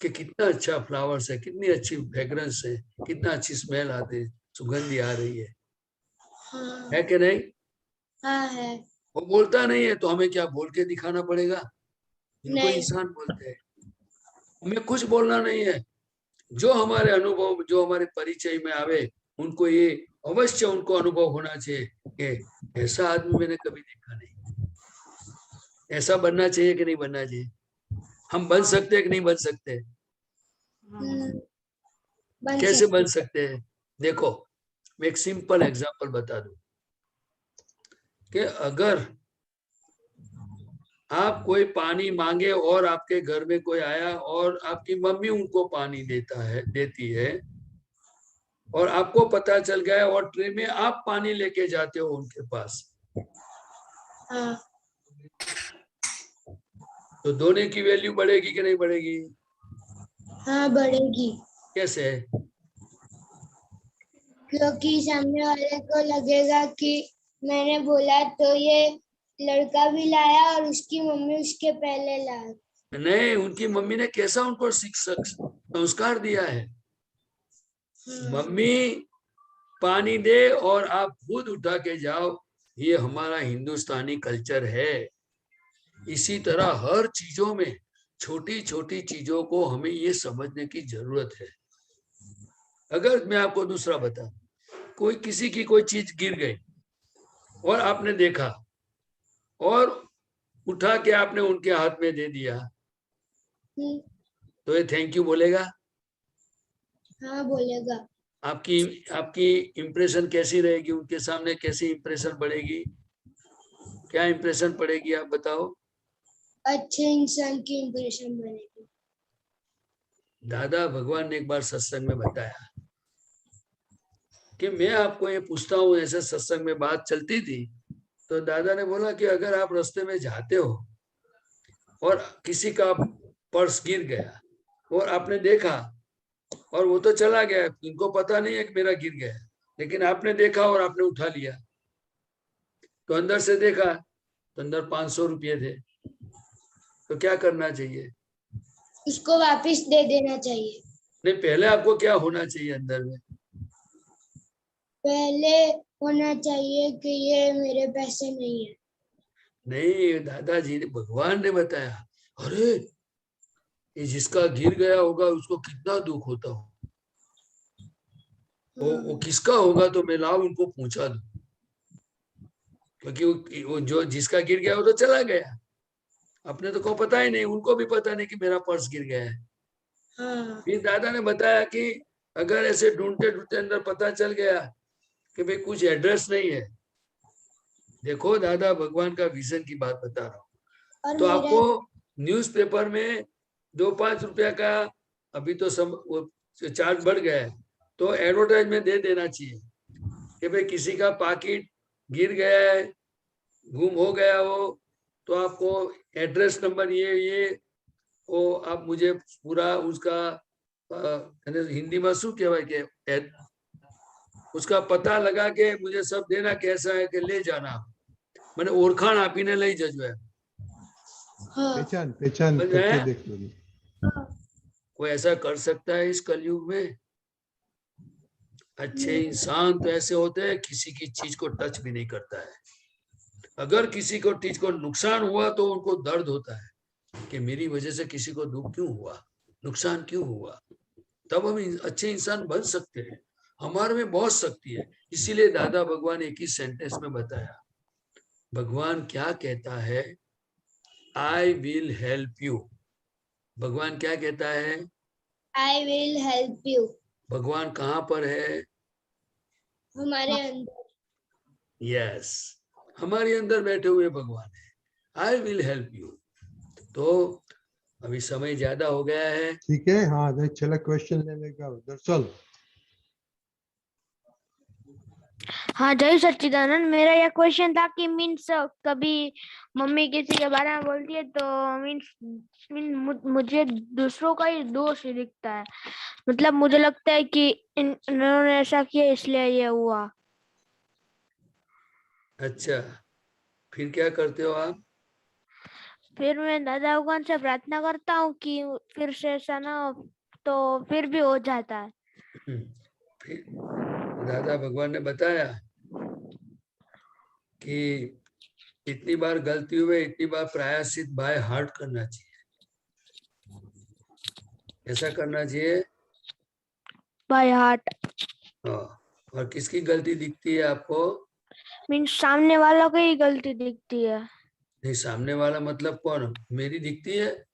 कि कितना अच्छा फ्लावर्स है, कितनी अच्छी फ्रेग्रेंस है, कितना अच्छी स्मेल आती है, सुगंधी आ रही है। हाँ। है कि नहीं? हाँ है। वो बोलता नहीं है तो हमें क्या बोल के दिखाना पड़ेगा? इनको नहीं। इंसान बोलते हैं। हमें कुछ बोलना नहीं है। जो हमारे अनुभव, जो हमारे परिचय में आवे, उनको ये अवश्य उनको अनुभव होना चाहिए कि ऐसा आदमी मैंने कभी देखा नहीं। ऐसा बनना चाहिए कि नहीं बनना चाहिए? हम बन सकते हैं कि नहीं बन सकते? बन कैसे सकते। बन सकते हैं? देखो, मैं एक सिंपल एग्जांपल बता दूं कि अगर आप कोई पानी मांगे और आपके घर में कोई आया और आपकी मम्मी उनको पानी देती है, और आपको पता चल गया और ट्रे में आप पानी लेके जाते हो उनके पास, हाँ। तो दोनों की वैल्यू बढ़ेगी कि नहीं बढ़ेगी? हाँ बढ़ेगी। कैसे? क्योंकि सामने वाले को लगेगा कि मैंने बोला तो ये लड़का भी लाया और उसकी मम्मी उसके पहले ला। नहीं, उनकी मम्मी ने कैसा उनको संस्कार दिया है। मम्मी पानी दे और आप खुद उठा के जाओ, ये हमारा हिंदुस्तानी कल्चर है। इसी तरह हर चीजों में, छोटी छोटी चीजों को हमें ये समझने की जरूरत है। अगर मैं आपको दूसरा बता, कोई किसी की कोई चीज गिर गई और आपने देखा और उठा के आपने उनके हाथ में दे दिया, तो ये थैंक यू बोलेगा? हाँ बोलेगा। आपकी आपकी इंप्रेशन कैसी रहेगी उनके सामने? कैसी इंप्रेशन बढ़ेगी? क्या इंप्रेशन पड़ेगी, आप बताओ? अच्छे इंसान की इंप्रेशन बनेगी। दादा भगवान ने एक बार सत्संग में बताया कि मैं आपको ये पूछता हूँ, ऐसे सत्संग में बात चलती थी, तो दादा ने बोला कि अगर आप रास्ते में जाते हो और किसी का पर्स गिर गया और आपने देखा और वो तो चला गया, इनको पता नहीं है कि मेरा गिर गया, लेकिन आपने देखा और आपने उठा लिया, तो अंदर से देखा तो अंदर 500 रुपये थे, तो क्या करना चाहिए? उसको वापस दे देना चाहिए। नहीं, पहले आपको क्या होना चाहिए अंदर में? पहले होना चाहिए कि ये मेरे पैसे नहीं है। नहीं, दादाजी ने, भगवान ने बताया, अरे कि जिसका गिर गया होगा उसको कितना दुख होता हो। वो किसका होगा तो मैं लाओ उनको पूछा दूं, क्योंकि वो जो जिसका गिर गया वो तो चला गया, अपने तो को पता ही नहीं, उनको भी पता नहीं कि मेरा पर्स गिर गया है। फिर दादा ने बताया कि अगर ऐसे ढूंढते ढूंढते अंदर पता चल गया कि भाई कुछ एड्रेस नहीं है, देखो दादा भगवान का विजन की बात बता रहा हूँ, तो आपको न्यूज़पेपर में 2-5 रुपया का अभी तो वो चार्ज बढ़ गया है, तो एडवर्टाइजमेंट दे देना चाहिए कि भाई किसी का पाकिट गिर गया है, गुम हो गया हो, तो आपको एड्रेस नंबर ये वो आप मुझे पूरा उसका हिंदी में शू कहवाय के उसका पता लगा के मुझे सब देना, कैसा है कि ले जाना, मैंने ओरखाण आपीने लई जजो है। पहचान करके देख लो। कोई ऐसा कर सकता है इस कलयुग में? अच्छे इंसान तो ऐसे होते हैं किसी की चीज को टच भी नहीं करता है। अगर किसी को चीज को नुकसान हुआ तो उनको दर्द होता है कि मेरी वजह से किसी को दुख क्यों हुआ, नुकसान क्यों हुआ, तब हम अच्छे इंसान बन सकते हैं। हमारे में बहुत शक्ति है, इसीलिए दादा भगवान एक ही सेंटेंस में बताया। भगवान क्या कहता है? I will help you. भगवान क्या कहता है? I will help you. भगवान कहाँ पर है? हमारे अंदर। यस, हमारे अंदर बैठे हुए भगवान है। I will help you. तो अभी समय ज्यादा हो गया है, ठीक है। हाँ, चला क्वेश्चन ले लेगा दरअसल। हाँ जय सच्चिदानंद, मेरा यह क्वेश्चन था कि मीन्स कभी मम्मी किसी के बारे में बोलती है तो मीन्स मुझे दूसरों का ही दोष ही दिखता है, मतलब मुझे लगता है कि इन्होंने ऐसा किया इसलिए ये हुआ। अच्छा, फिर क्या करते हो आप? फिर मैं दादा भगवान से प्रार्थना करता हूँ कि फिर से ऐसा ना हो, तो फिर भी हो जाता है। फिर दादा भगवान ने बताया कि इतनी बार गलती हुए इतनी बार प्रायश्चित बाय हार्ट करना चाहिए। ऐसा करना चाहिए बाय हार्ट। हाँ। और किसकी गलती दिखती है आपको? मीन्स सामने वालों की ही गलती दिखती है। नहीं, सामने वाला मतलब कौन? मेरी दिखती है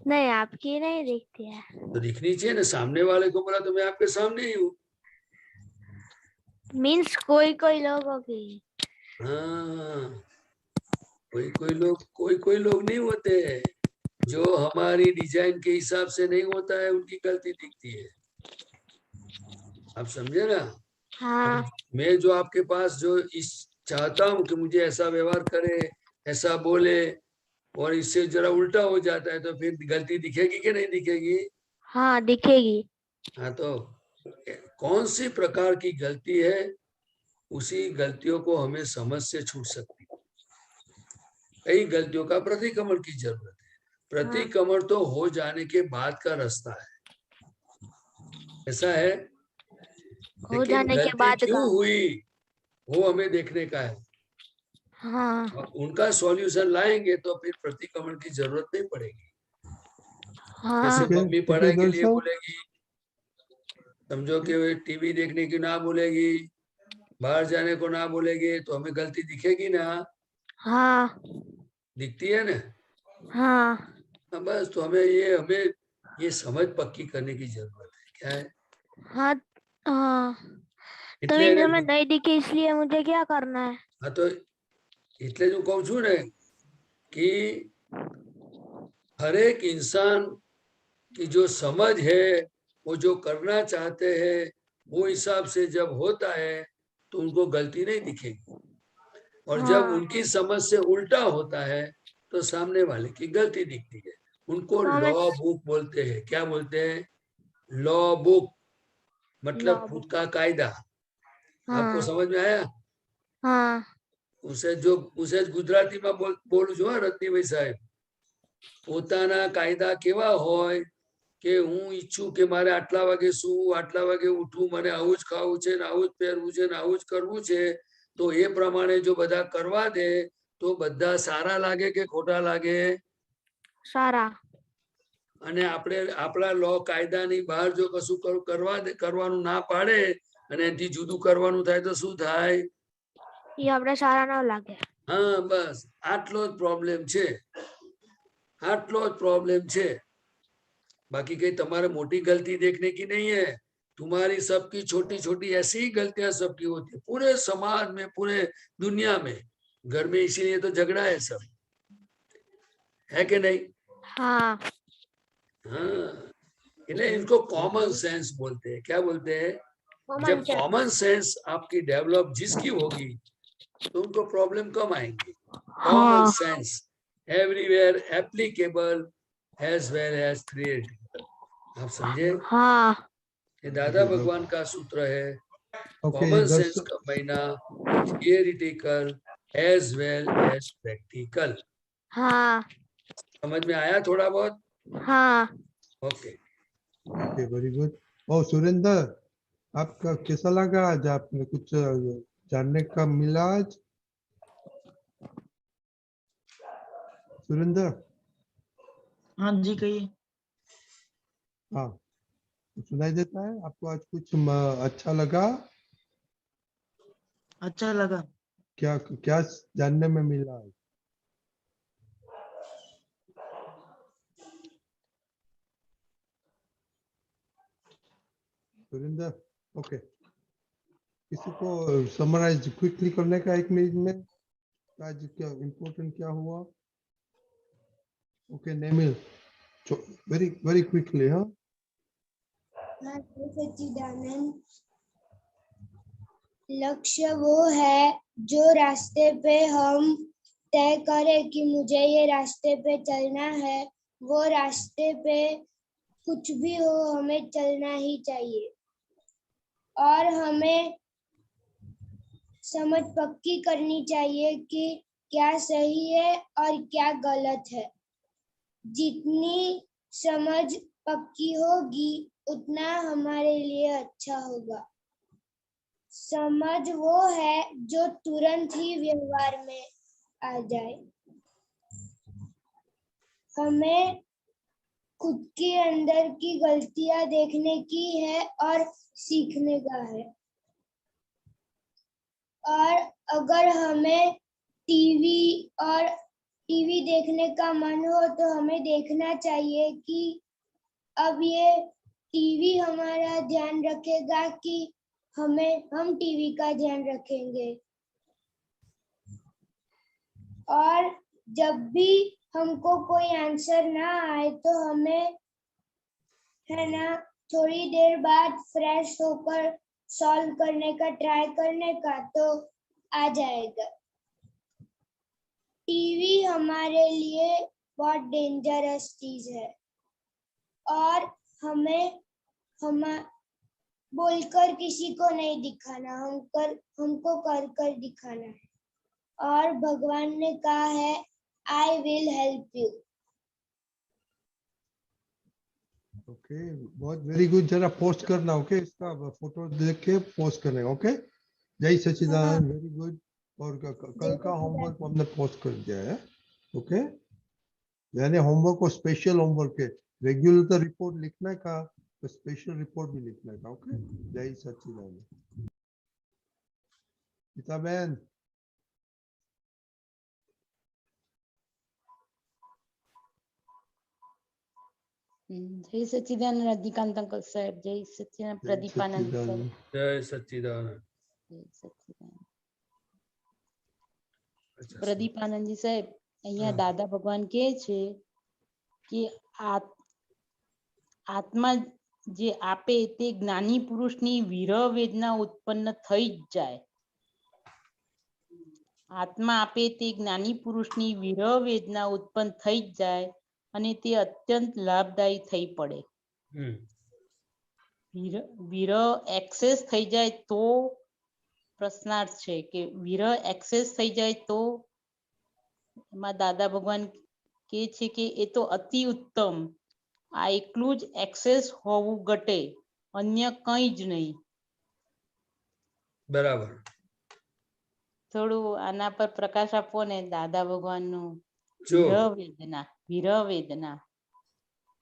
नहीं, आपकी नहीं दिखती है। तो दिखनी चाहिए ना, सामने वाले को बोला तो मैं आपके सामने ही हूँ। मीन्स कोई कोई लोगों की। हाँ, कोई लोग नहीं होते हैं जो हमारी डिजाइन के हिसाब से नहीं होता है, उनकी गलती दिखती है। आप समझे ना? हाँ। मैं जो आपके पास जो इस चाहता हूँ कि मुझे ऐसा व्यवहार करे, ऐसा बोले, और इससे जरा उल्टा हो जाता है, तो फिर गलती दिखेगी कि नहीं दिखेगी? हाँ दिखेगी। हाँ, तो कौन सी प्रकार की गलती है, उसी गलतियों को हमें समझ से छूट सकती है। कई गलतियों का प्रतिक्रमण की जरूरत है। प्रतिक्रमण तो हो जाने के बाद का रास्ता है, ऐसा है, हो लेकिन जाने के गलती बाद क्यों का। हुई वो हमें देखने का है। हाँ। और उनका सॉल्यूशन लाएंगे तो फिर प्रतिक्रमण की जरूरत नहीं पड़ेगी। जैसे हाँ। मम्मी ठीक है पढ़ाई के लिए दरअसल। बोलेगी, समझो कि वे टीवी देखने की ना बोलेगी, बाहर जाने को ना बोलेगी, तो हमें गलती दिखेगी ना? हाँ। दिखती है ना? हाँ। बस, तो हमें ये समझ पक्की करने की जरूरत है। क्या है? हाँ। हाँ, तो એટલે मीन्स એને हमें नहीं दिखी इसलिए मुझे क्या करना है? हाँ, तो એટલે જ હું કહું છું ને कि हर एक इंसान की जो समझ है, वो जो करना चाहते हैं, वो हिसाब से जब होता है तो उनको गलती नहीं दिखेगी। और जब हाँ, उनकी समझ से उल्टा होता है तो सामने वाले की गलती दिखती है। उनको तो हमें लॉ बुक बोलते हैं। क्या बोलते हैं? लॉ बुक मतलब लॉ। खुद का कायदा। आपको हाँ। समझ में आया? हाँ। उसे गुजराती में बोलूं છું રત્નીભાઈ સાહેબ, પોતાના કાયદા કેવા હોય કે હું ઈચ્છું કે મારે આટલા વાગે સૂવું, આટલા વાગે ઉઠવું, મને આવું જ ખાવું છે ને આવું જ પહેરવું છે ને આવું જ કરવું છે, તો એ પ્રમાણે જો બધા કરવા દે તો બધા સારા લાગે કે ખોટા લાગે? સારા. અને આપણે આપણા લો કાયદાની બહાર જો કશું કરવાનું ના પાડે અને એનાથી જુદું કરવાનું થાય તો શું થાય? એ આપણે સારા ન લાગે. હા, બસ આટલો જ પ્રોબ્લેમ છે, આટલો જ પ્રોબ્લેम છે. बाकी कहीं तुम्हारे मोटी गलती देखने की नहीं है, तुम्हारी सबकी छोटी छोटी ऐसी ही गलतियां सबकी होती है पूरे समाज में, पूरे दुनिया में, घर में, इसीलिए तो झगड़ा है सब, है कि नहीं? हाँ. हाँ, इसलिए इनको कॉमन सेंस बोलते हैं। क्या बोलते हैं? जब कॉमन सेंस आपकी डेवलप जिसकी होगी तो उनको प्रॉब्लम कम आएंगे। Common sense everywhere applicable as well as creatable. आप समझे? हाँ. ये दादा भगवान का सूत्र है। ओके कॉमन सेंस का महीना theoretical as well as practical. हाँ. समझ में आया थोड़ा बहुत? हाँ. Okay okay, very good. ओ सुरेंद्र, आपका कैसा लगा आज? आपने कुछ जानने का मिला आज? सुरेंद्र? हाँ जी कहिए। हाँ, सुनाई देता है आपको? आज कुछ अच्छा लगा? अच्छा लगा। क्या क्या जानने में मिला? सुरेंद्र? ओके, किसी को समराइज क्विकली करने का 1 मिनट में आज क्या इम्पोर्टेंट क्या हुआ? Okay Nemil, very very quickly. हाँ, सच्चिदानंद, लक्ष्य वो है जो रास्ते पे हम तय करें कि मुझे ये रास्ते पे चलना है, वो रास्ते पे कुछ भी हो हमें चलना ही चाहिए और हमें समझ पक्की करनी चाहिए कि क्या सही है और क्या गलत है। जितनी समझ पक्की होगी उतना हमारे लिए अच्छा होगा। समझ वो है जो तुरंत ही व्यवहार में आ जाए। हमें खुद के अंदर की गलतियां देखने की है और सीखने का है। और अगर हमें टीवी देखने का मन हो तो हमें देखना चाहिए कि अब ये टीवी हमारा ध्यान रखेगा कि हम टीवी का ध्यान रखेंगे। और जब भी हमको कोई आंसर ना आए तो हमें है ना थोड़ी देर बाद फ्रेश होकर सॉल्व करने का ट्राई करने का, तो आ जाएगा। टीवी हमारे लिए बहुत डेंजरस चीज है और हमें बोलकर किसी को नहीं दिखाना, हमको कर दिखाना है। और भगवान ने कहा है I will help you. Okay, बहुत वेरी गुड। जरा पोस्ट करना, ओके? इसका फोटो देख के पोस्ट करना, ओके? जय सच्चिदानंद, वेरी गुड। और कल का होमवर्क हमने पोस्ट कर दिया है, ओके? यानी होमवर्क को स्पेशल होमवर्क है, रेगुलर तो रिपोर्ट लिखने का, तो स्पेशल रिपोर्ट भी लिखने का, ओके? जय सच्चिदानंद। गीताबेन, जय सच्चिदानंद रजनीकांत अंकल साहब, जय सच्चिदानंद प्रदीपानंद सर, जय सच्चिदानंद। जय सच्चिदानंद પ્રદીપાનંદજી સાહેબ, અહીંયા દાદા ભગવાન કહે છે કે આત્મા જે આપે તે જ્ઞાની પુરુષની વિરહ વેદના ઉત્પન્ન થઈ જ જાય. આત્મા આપે તે જ્ઞાની પુરુષની વિરહ વેદના ઉત્પન્ન થઈ જ જાય અને તે અત્યંત લાભદાયી થઈ પડે. વિરહ એક્સેસ થઈ જાય તો પ્રશ્નાર્થ છે કે વિરહ એક્સેસ થઈ જાય તો એમાં દાદા ભગવાન કહે છે કે એ તો અતિ ઉત્તમ, આ એકલું જ એક્સેસ હોવું ઘટે, અન્ય કંઈ જ નહીં. બરાબર. થોડું આના પર પ્રકાશ આપો ને દાદા ભગવાનનું વિરહ વેદના. વિરહ વેદના.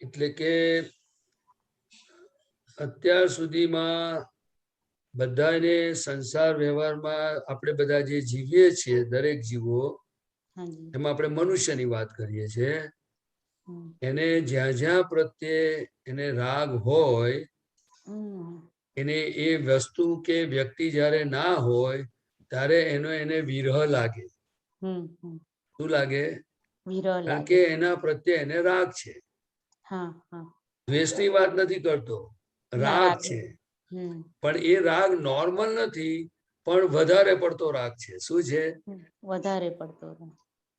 એટલે કે અત્યાર સુધીમાં બધાને સંસાર વ્યવહારમાં આપણે બધા જે જીવીએ છીએ, દરેક જીવો, હાજી. એમાં આપણે મનુષ્યની વાત કરીએ છીએ, હમ. એને જ્યાં જ્યાં પ્રત્યે એને રાગ હોય, હમ. એને એ વસ્તુ કે વ્યક્તિ જ્યારે ના હોય ત્યારે એને વિરહ લાગે. હમ. હમ. શું લાગે? વિરહ કારણ લાગે. કે એના પ્રત્યે એને રાગ છે. હા હા. દ્વેષની વાત નથી કરતો, ના, રાગ રાગ. છે. હમ. પણ એ રાગ નોર્મલ નથી, પણ વધારે પડતો રાગ છે. શું છે? વધારે પડતો.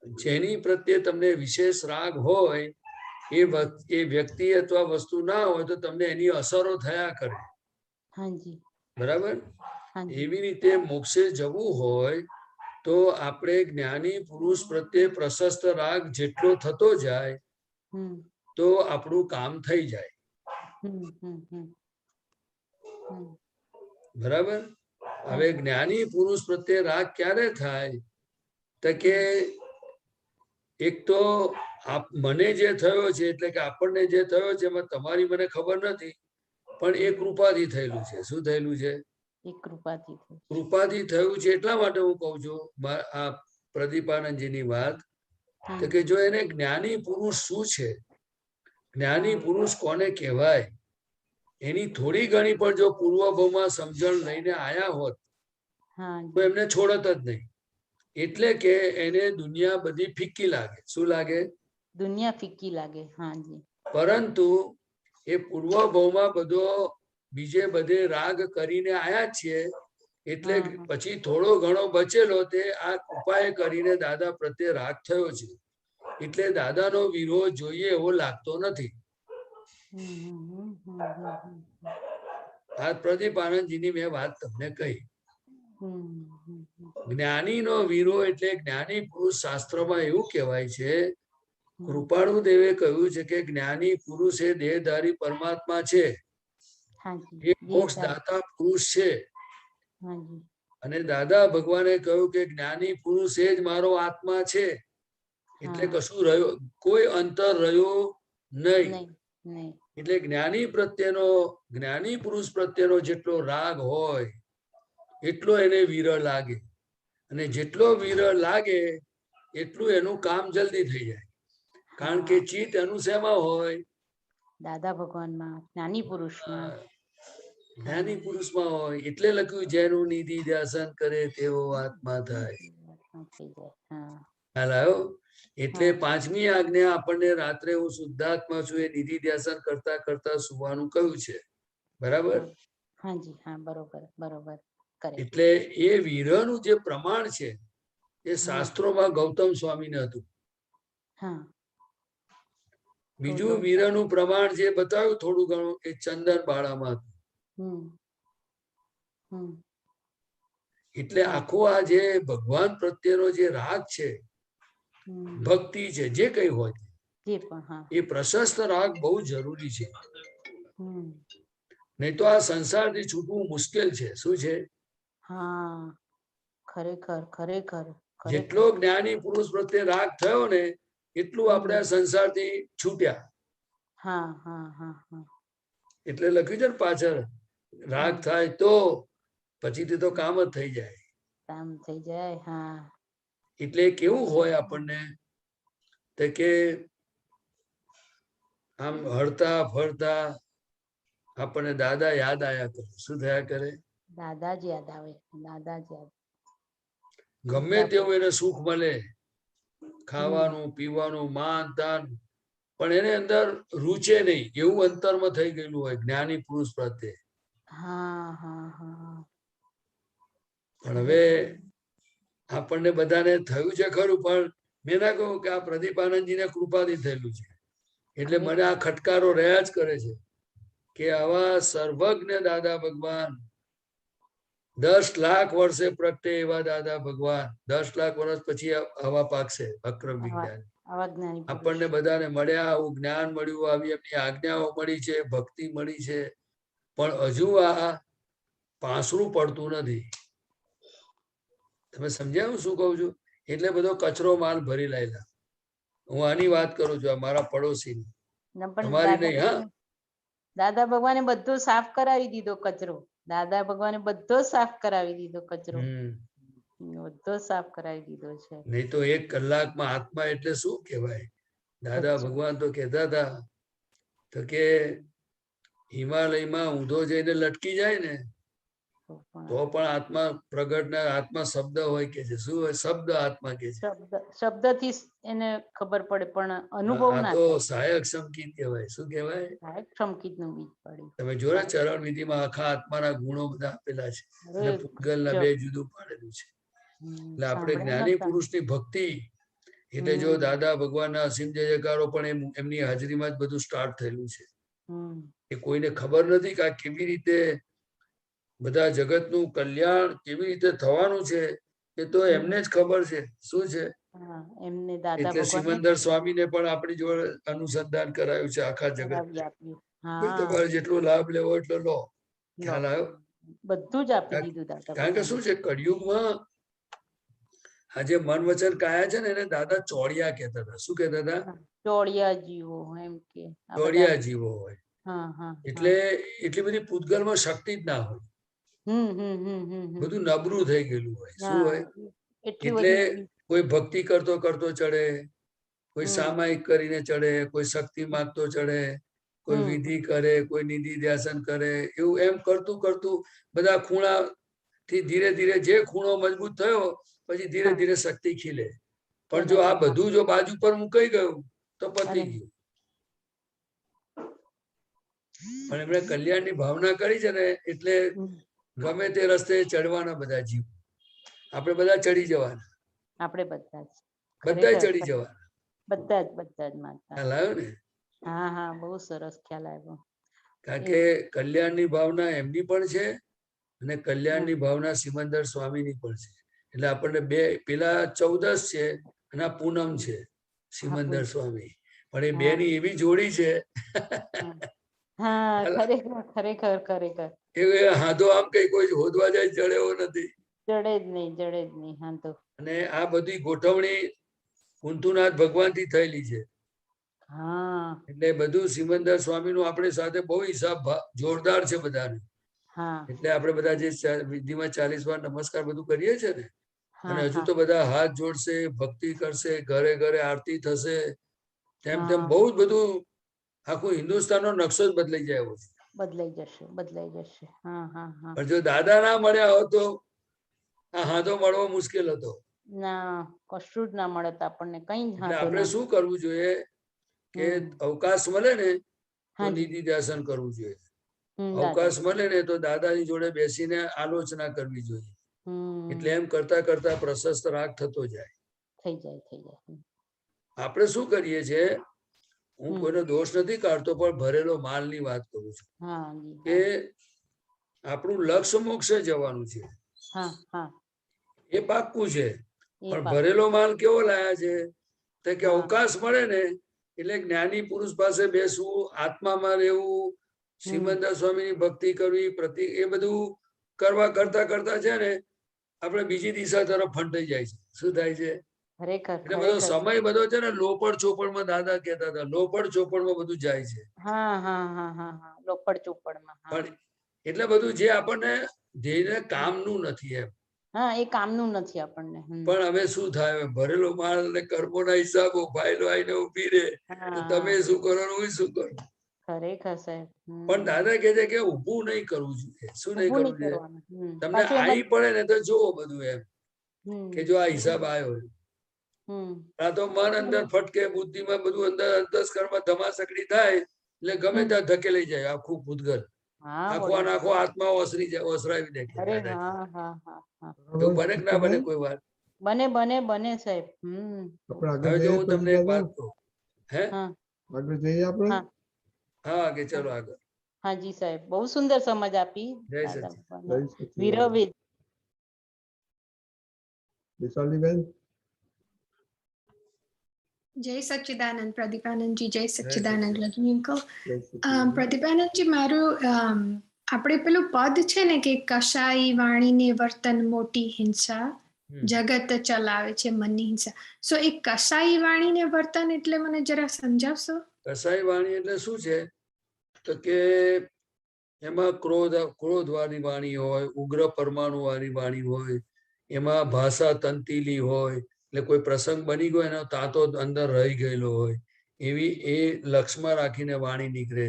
જેની પ્રત્યે તમને વિશેષ રાગ હોય એ વ્યક્તિ અથવા વસ્તુ ના હોય તો તમને એની અસરો થયા કરે. હાજી. બરાબર? હાજી. એવી રીતે મોક્ષે જવું હોય તો આપણે જ્ઞાની પુરુષ પ્રત્યે પ્રશસ્ત રાગ જેટલો થતો જાય હમ. તો આપણું કામ થઈ જાય. હમ. હમ. હમ. હમ. બરાબર? હવે જ્ઞાની પુરુષ પ્રત્યે રાગ ક્યારે થાય? તો કે એક તો મને જે થયો છે, એટલે કે આપણને જે થયો છે એમાં તમારી મને ખબર નથી, પણ એ કૃપાથી થયેલું છે. શું થયેલું છે? એ કૃપાથી. કૃપાથી થયું છે. એટલા માટે હું કહું છું આ પ્રદીપાનંદજીની વાત, તો કે જો એને જ્ઞાની પુરુષ શું છે, જ્ઞાની પુરુષ કોને કહેવાય, એની થોડી ઘણી પણ જો પૂર્વભાવમાં સમજણ લઈને આયા હોત તો એમને છોડત જ નહીં. એટલે કે એને દુનિયા બધી ફિક્કી લાગે. શું લાગે? દુનિયા ફિક્કી લાગે. હાજી. પરંતુ એ પૂર્વભાવમાં બધો બીજે બધે રાગ કરીને આયા છીએ, એટલે પછી થોડો ઘણો બચેલો તે આ કૃપાએ કરીને દાદા પ્રત્યે રાગ થયો છે. એટલે દાદાનો વિરોહ જોઈએ એવો લાગતો નથી. આ પ્રદીપ આનંદજીની મેં વાત તમને કહી. જ્ઞાનીનો વિરોહ એટલે જ્ઞાની પુરુષ શાસ્ત્રમાં એવું કહેવાય છે, કૃપાળુ દેવે કહ્યું છે કે જ્ઞાની પુરુષ એ દેહધારી પરમાત્મા છે, એ મોક્ષ દાતા પુરુષ છે. અને દાદા ભગવાને કહ્યું કે જ્ઞાની પુરુષ એ જ મારો આત્મા છે. એટલે કશું રહ્યું, કોઈ અંતર રહ્યો નહીં. એટલે જ્ઞાની પુરુષ પ્રત્યેનો જેટલો રાગ હોય એટલો એને વિરહ લાગે, અને જેટલો વિરહ લાગે એટલું એનું કામ જલ્દી થઈ જાય. કારણ કે ચિત્ત એનું શેમાં હોય? દાદા ભગવાનમાં, જ્ઞાની પુરુષમાં. જ્ઞાની પુરુષમાં હોય એટલે લખ્યું જેનું નિધિ ધ્યાસન કરે તેવો આત્મા થાય. ખ્યાલ આવ્યો? એટલે પાંચમી આજ્ઞા આપણને રાત્રે હું શુદ્ધાત્મા છું એ નિધિ ધ્યાસન કરતા કરતા સુવાનું કહ્યું છે. બરાબર? હાજી. હા, બરોબર બરોબર. એટલે એ વિરહનું જે પ્રમાણ છે એ શાસ્ત્રોમાં ગૌતમ સ્વામીને હતું. બીજું વિરહનું પ્રમાણ જે બતાવ્યું થોડું ઘણું એ ચંદન બાળામાં હતું. એટલે આખો આ જે ભગવાન પ્રત્યેનો જે રાગ છે, ભક્તિ છે, જે કઈ હોય એ પ્રશસ્ત રાગ બહુ જરૂરી છે. નહીં તો આ સંસારથી છૂટવું મુશ્કેલ છે. શું છે? ખરેખર ખરેખર. જેટલો જ્ઞાની પુરુષ પ્રત્યે રાગ થયો ને એટલું આપણે આ સંસારથી છૂટ્યા. એટલે લખ્યું છે ને પાછળ, રાગ થાય તો પછીથી તો કામ જ થઈ જાય. કામ થઈ જાય. હા. એટલે કેવું હોય આપણને કે આમ હરતા ફરતા આપણને દાદા યાદ આયા કરે. શું થયા કરે? દાદા જ યાદ આવે. દાદા જ યાદ. ગમે તેવું એને સુખ મળે, ખાવાનું પીવાનું માન તાન, પણ એને અંદર રૂચે નહીં એવું અંતરમાં થઈ ગયેલું હોય જ્ઞાની પુરુષ પ્રત્યે. પણ હવે આપણને બધાને થયું છે ખરું, પણ મેં ના કહું કે આ પ્રદીપાનંદજીને કૃપાથી થયેલું છે. એટલે મને આ ખટકારો રહ્યા જ કરે છે કે આવા સર્વજ્ઞ દાદા ભગવાન, 10 લાખ વર્ષે પ્રગટે એવા દાદા ભગવાન 10 લાખ વર્ષ પછી હવા પાકશે. અક્રમ વિજ્ઞાન આપણને બધાને મળ્યા, આવું જ્ઞાન મળ્યું, આવી એમની આજ્ઞાઓ મળી છે, ભક્તિ મળી છે, પણ હજુ આ પાંસરું પડતું નથી. તમે સમજ્યા હું શું કહું છું? એટલે બધો કચરો માલ ભરી લાયેલા. હું આની વાત કરું છું, આ મારા પડોશીની, ન પણ તમારી નહીં. હા, દાદા ભગવાને બધો સાફ કરાવી દીધો કચરો. દાદા ભગવાને બધો સાફ કરાવી દીધો કચરો. બધો સાફ કરાવી દીધો છે. નહીં તો 1 કલાકમાં આત્મા એટલે શું કહેવાય? દાદા ભગવાન તો કહેતા હતા તો કે હિમાલયમાં ઊંધો જઈને લટકી જાય ને તો પણ આત્મા પ્રગટ ના આત્મા શબ્દ હોય કે છે. શું હોય? શબ્દ આત્મા કે છે. શબ્દથી એને ખબર પડે પણ અનુભવ આ ના તો થાય. સહાયક સંકેત કહેવાય. શું કહેવાય? સહાયક સંકેત નું બીજ પડી. તમે જોયા ચરણ વિધિમાં આખા આત્માના ગુણો બધા આપેલા છે અને પૂતગલના 2 જુદું પાડેલું છે. એટલે આપણે જ્ઞાની પુરુષની ભક્તિ એટલે જો દાદા ભગવાનના અસીમ જય જયકારો પણ એમની હાજરીમાં જ બધું સ્ટાર્ટ થયેલું છે. એ કોઈને ખબર નથી કે આ કેવી રીતે બધા જગતનું કલ્યાણ કેવી રીતે થવાનું છે, એ તો એમને જ ખબર છે. શું છે? એમને દાદા એટલે સિમંદર સ્વામીને પણ આપણી જોડે અનુસંધાન કરાયું છે આખા જગત. તમારે જેટલો લાભ લેવો એટલો લો. ખ્યાલ આવ્યો? બધું જ આપી દીધું દાદા. કારણ કે શું છે, કળિયુગમાં આજે મન વચન કાયા છે ને એને દાદા ચોડિયા કહેતા હતા. શું કહેતા હતા? ચોડિયા જીવો એમ કે. ચોડિયા જીવો હોય. એટલે એટલી બધી પૂતગલમાં શક્તિ જ ના હોય. બધું નબળું થઈ ગયેલું હોય. શું હોય? એટલે કોઈ ભક્તિ કરતો કરતો ચડે, કોઈ સામાયિક કરીને ચડે, કોઈ શક્તિ માંગતો ચડે, કોઈ વિધિ કરે, કોઈ નિધિ ધ્યાસન કરે. એવું એમ કરતું કરતું બધા ખૂણા થી ધીરે ધીરે જે ખૂણો મજબૂત થયો પછી ધીરે ધીરે શક્તિ ખીલે. પણ જો આ બધું જો બાજુ પર મુકાઈ ગયું તો પતી ગયું. પણ એમણે કલ્યાણની ભાવના કરી છે ને એટલે ગમે તે રસ્તે ચડવાના બધા જીવ. આપણે બધા ચડી જવાના. આપણે બધા ચડી જવાના. બધા જ માતા. ખ્યાલ આવ્યો ને? હા હા, બહુ સરસ ખ્યાલ આવ્યો. કારણ કે કલ્યાણની ભાવના એમની પણ છે અને કલ્યાણની ભાવના સિમંદર સ્વામીની પણ છે. એટલે આપણને બે પેલા 14 છે અને આ પૂનમ છે સિમંદર સ્વામી. પણ એ બે ની એવી જોડી છે. હા, ખરેખર ખરેખર. એ હાથો આમ કઈ કોઈ હોદવા જાય જડે એવો નથી. જડે જ નહીં હા તો. અને આ બધી ગોઠવણી કુંતુનાથ ભગવાન થી થયેલી છે. એટલે બધું સિમંદર સ્વામી નું આપણી સાથે બહુ હિસાબ જોરદાર છે બધાને. એટલે આપણે બધા જે વિધિમાં 40 વાર નમસ્કાર બધું કરીએ છીએ ને, અને હજુ તો બધા હાથ જોડશે, ભક્તિ કરશે, ઘરે ઘરે આરતી થશે, તેમ તેમ બહુ જ બધું આખું હિન્દુસ્તાનનો નકશો જ બદલાઈ જાય એવો છે. બદલાઈ જશે. પણ જો દાદા ના મળ્યા હોત તો આ હાથો મળવો મુશ્કેલ હતો. ના, કશું જ ના મળત આપણને કઈ. આપણે શું કરવું જોઈએ કે અવકાશ મળે ને તો નિધિ ધ્યાસન કરવું જોઈએ. અવકાશ મળે ને તો દાદાની જોડે બેસીને આલોચના કરવી જોઈએ. એટલે એમ કરતા કરતા પ્રશસ્ત રાગ થતો જાય. થઈ જાય. આપણે શું કરીએ છીએ, હું કોઈનો દોષ નથી કાઢતો પણ ભરેલો માલ ની વાત કરું છું કે આપણું લક્ષ્ય મોક્ષે જવાનું છે. એ પાક્કું છે. પણ ભરેલો માલ કેવો લાયા છે તો કે અવકાશ મળે ને એટલે જ્ઞાની પુરુષ પાસે બેસવું, આત્મામાં રહેવું, સિમંદર સ્વામીની ભક્તિ કરવી, પ્રતિ એ બધું કરવા કરતા કરતા છે ને આપણે બીજી દિશા તરફ ફંટાઈ જાય છે. શું થાય છે? એટલે બધો સમય બધો છે ને લોપડ ચોપડમાં દાદા કહેતા હતા, લોપડ ચોપડમાં બધું જાય છે. લોપડ ચોપડમાં. પણ એટલે બધું જે આપણને ધ્યેયને કામનું નથી એમ. એ કામનું નથી આપણને. પણ હવે શું થાય, ભરેલો માલ ને કર્મોના હિસાબો ફાઇલો આવીને ઉભી રહે તો તમે શું કરો હું શું કરું. ખરેખર સાહેબ. પણ દાદા કહે છે કે ઊભું નહીં કરવું જોઈએ. શું નહીં કરવું જોઈએ? તમને આવી પડે ને તો જોવો બધું એમ કે જો આ હિસાબ આવ્યો. આ તો મન અંદર ફટકે, બુદ્ધિમાં બધું અંદર અંતસ્કરમાં ધમાસકડી થાય એટલે ગમે ત્યાં ધકેલાઈ જાય આખું ભૂતગલ. આખો આત્મા ઓસરાવી દે. એવું બને કે ના બને કોઈ વાર? બને સાહેબ. હવે જો હું તમને એક વાત કહું. આગળ જઈએ આપણે. હા કે ચલો આગળ. હાજી સાહેબ, બહુ સુંદર સમજ આપી. જય સચિદાનંદ. વિરવિદ વિશાલીબેન. જય સચ્ચિદાનંદ પ્રદીપાનંદજી. જય સચ્ચિદાનંદ રજની અંકલ. પ્રદીપાનંદજી, મારું આપણે પેલું પદ છે ને કે કશાઈ વાણીને વર્તન મોટી હિંસા, જગત ચલાવે છે મનની હિંસા. સો એ કસાઈ વાણીને વર્તન એટલે મને જરા સમજાવશો? કસાઈ વાણી એટલે શું છે તો કે એમાં ક્રોધ વાળી વાણી હોય, ઉગ્ર પરમાણુ વાળી વાણી હોય, એમાં ભાષા તંતીલી હોય, એટલે કોઈ પ્રસંગ બની ગયો એનો તાતો અંદર રહી ગયેલો હોય એવી એ લક્ષમાં રાખીને વાણી નીકળે.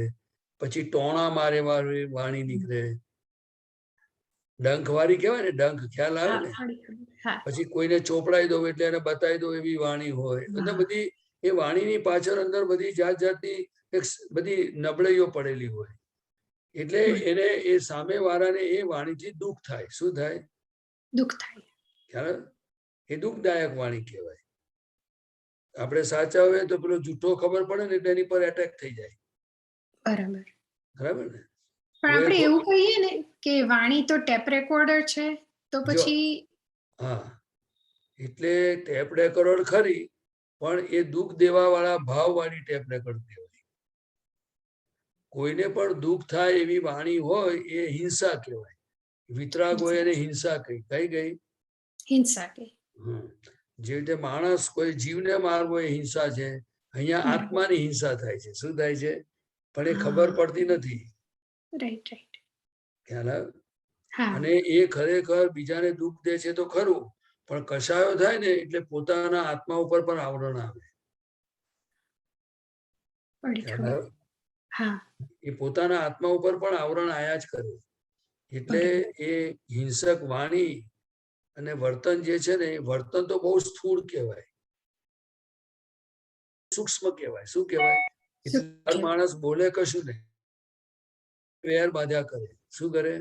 પછી ટોણા મારે વાળી વાણી નીકળે. ડંખ વાળી કહેવાય ને, ડંખ ખ્યાલ આવે ને. પછી કોઈને ચોપડાઈ દો એટલે એને બતાવી દો એવી વાણી હોય. એટલે બધી એ વાણીની પાછળ અંદર બધી જાત જાતની બધી નબળાઈઓ પડેલી હોય. એટલે એને એ સામે વાળાને એ વાણીથી દુઃખ થાય. શું થાય? દુઃખ થાય. ખ્યાલ? એ દુઃખદાયક વાણી કહેવાય. આપણે સાચા હોય તો પેલો જૂઠો ખબર પડે ને એટલે એની પર એટેક થઈ જાય. બરાબર. બરાબર ને? પણ આપણે એવું કહીએ ને કે વાણી તો ટેપ રેકોર્ડર છે, તો પછી હા, એટલે ટેપ રેકોર્ડર ખરી, પણ એ દુઃખ દેવા વાળા ભાવ વાળી ટેપ રેકોર્ડ કહેવાય. કોઈને પણ દુઃખ થાય એવી વાણી હોય એ હિંસા કહેવાય. વિતરાગ હોય એને હિંસા કઈ ગઈ? હિંસા કઈ. જે રીતે માણસ કોઈ જીવને મારવો એ હિંસા છે, અહીંયા આત્માની હિંસા થાય છે. શું થાય છે? પણ એ ખબર પડતી નથી. Right right. ખ્યાલ આવે? અને એ ખરેખર બીજાને દુઃખ દે છે તો ખરું, પણ કશાયો થાય ને એટલે પોતાના આત્મા ઉપર પણ આવરણ આવે. એ પોતાના આત્મા ઉપર પણ આવરણ આયા જ કરે. એટલે એ હિંસક વાણી અને વર્તન જે છે ને, એ વર્તન તો બહુ સ્થૂળ કહેવાય, સૂક્ષ્મ કહેવાય. શું કહેવાય? હર માણસ બોલે કશું નહીં, વેર બાંધ્યા કરે. શું કરે?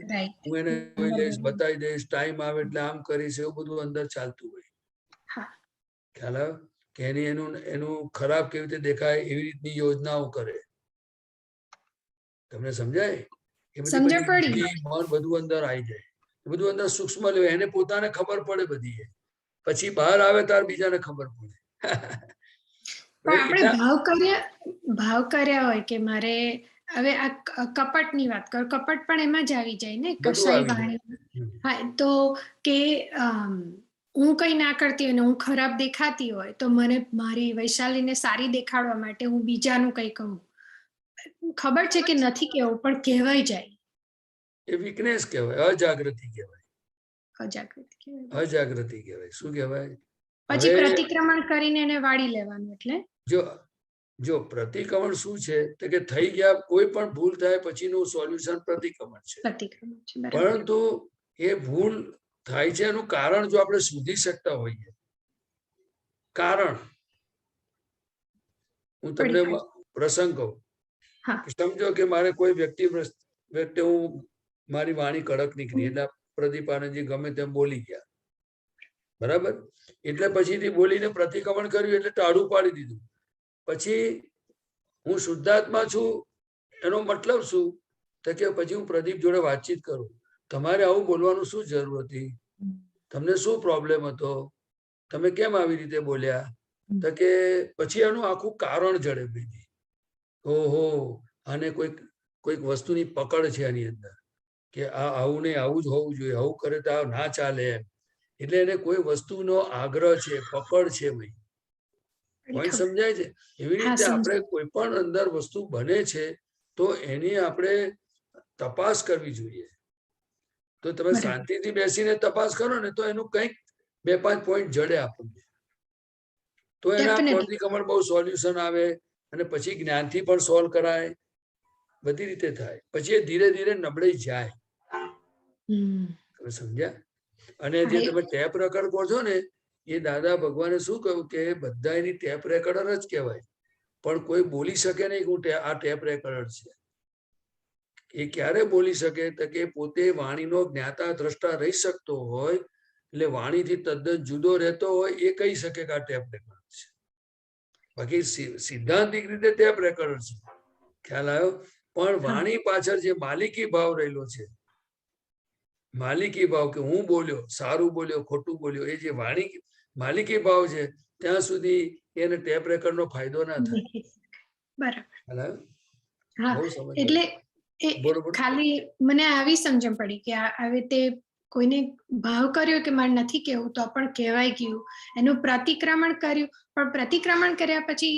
હું એને જોઈ લઈશ, બતાવી દઈશ, ટાઈમ આવે એટલે આમ કરીશ, એવું બધું અંદર ચાલતું હોય. ખ્યાલ આવે? કે એનું ખરાબ કેવી રીતે દેખાય એવી રીતની યોજનાઓ કરે. તમને સમજાય? એ બધી મન બધું અંદર આવી જાય. બધું અંદર સૂક્ષ્મ લેવાય. એને પોતાને ખબર પડે બધી. પછી બહાર આવે ત્યારે બીજાને ખબર પડે. આપણે ભાવ કર્યા હોય કે મારે હવે આ કપટની વાત કરો, કપટ પણ એમાં જ આવી જાય ને, કસાઈ વાણી. હા, તો કે હું કઈ ના કરતી હોય ને હું ખરાબ દેખાતી હોય તો મને મારી વૈશાલીને સારી દેખાડવા માટે હું બીજાનું કઈ કહું. ખબર છે કે નથી કેવું, પણ કહેવાય જાય. એ વીકનેસ કહેવાય, અજાગૃતિ કહેવાય. અજાગૃતિ કહેવાય. શું કહેવાય? પછી પ્રતિક્રમણ કરીને એને વાળી લેવાનું. એટલે જો પ્રતિક્રમણ શું છે તો કે થઈ ગયા કોઈ પણ ભૂલ થાય પછીનું સોલ્યુશન પ્રતિક્રમણ છે. પરંતુ એ ભૂલ થાય છે એનું કારણ જો આપણે શોધી શકતા હોઈએ. કારણ હું તમને પ્રસંગ કહું. સમજો કે મારે કોઈ વ્યક્તિ હું મારી વાણી કડક નીકળી એટલે પ્રદીપ આનંદજી ગમે તેમ બોલી ગયા. બરાબર? એટલે પછીથી બોલીને પ્રતિક્રમણ કર્યું એટલે ટાળું પાડી દીધું. પછી હું શુદ્ધાત્મા છું એનો મતલબ શું? તો કે પછી હું પ્રદીપ જોડે વાતચીત કરું. તમારે આવું બોલવાનું શું જરૂર હતી? તમને શું પ્રોબ્લેમ હતો? તમે કેમ આવી રીતે બોલ્યા? તો કે પછી એનું આખું કારણ જડે બીજી. ઓહો, આને કોઈક વસ્તુની પકડ છે આની અંદર, કે આ આવું નહીં, આવું જ હોવું જોઈએ, આવું કરે તો આ ના ચાલે એમ. એટલે એને કોઈ વસ્તુનો આગ્રહ છે, પકડ છે. ભાઈ પોઈન્ટ સમજાય છે? એવી રીતે આપણે કોઈ પણ અંદર વસ્તુ બને છે તો એની આપણે તપાસ કરવી જોઈએ. તો તમે શાંતિથી બેસીને તપાસ કરો ને તો એનું કંઈક 2-5 પોઈન્ટ જડે આપણને. તો એના પ્રતિક્રમણ બહુ સોલ્યુશન આવે અને પછી જ્ઞાનથી પણ સોલ્વ કરાય. બધી રીતે થાય. પછી એ ધીરે ધીરે નબળાઈ જાય. તમે સમજ્યા? અને જે તમે ટેપ રેકર્ડ કહો છો ને, એ દાદા ભગવાને શું કહ્યું કે બધા એની ટેપ રેકર્ડર જ કહેવાય, પણ કોઈ બોલી શકે નહીં હું આ ટેપ રેકર્ડર છે. એ ક્યારે બોલી શકે? તો કે પોતે વાણીનો જ્ઞાતા દ્રષ્ટા રહી શકતો હોય, એટલે વાણીથી તદ્દન જુદો રહેતો હોય એ કહી શકે કે આ ટેપ રેકર્ડર છે. બાકી સિદ્ધાંતિક રીતે ટેપ રેકર્ડર છે. ખ્યાલ આવ્યો? પણ વાણી પાછળ જે માલિકી ભાવ રહેલો છે, માલિકી ભાવ કે હું બોલ્યો, સારું બોલ્યો, ખોટું બોલ્યો, એ જે વાણી માલિકી ભાવ છે ત્યાં સુધી એને ટેપ રેકર્ડ નો ફાયદો ના થાય. બરાબર. હા, એટલે ખાલી મને આવી સમજણ પડી કે આવી રીતે કોઈને ભાવ કર્યો કે મારે નથી કેવું તો પણ કહેવાય ગયું, એનું પ્રતિક્રમણ કર્યું, પણ પ્રતિક્રમણ કર્યા પછી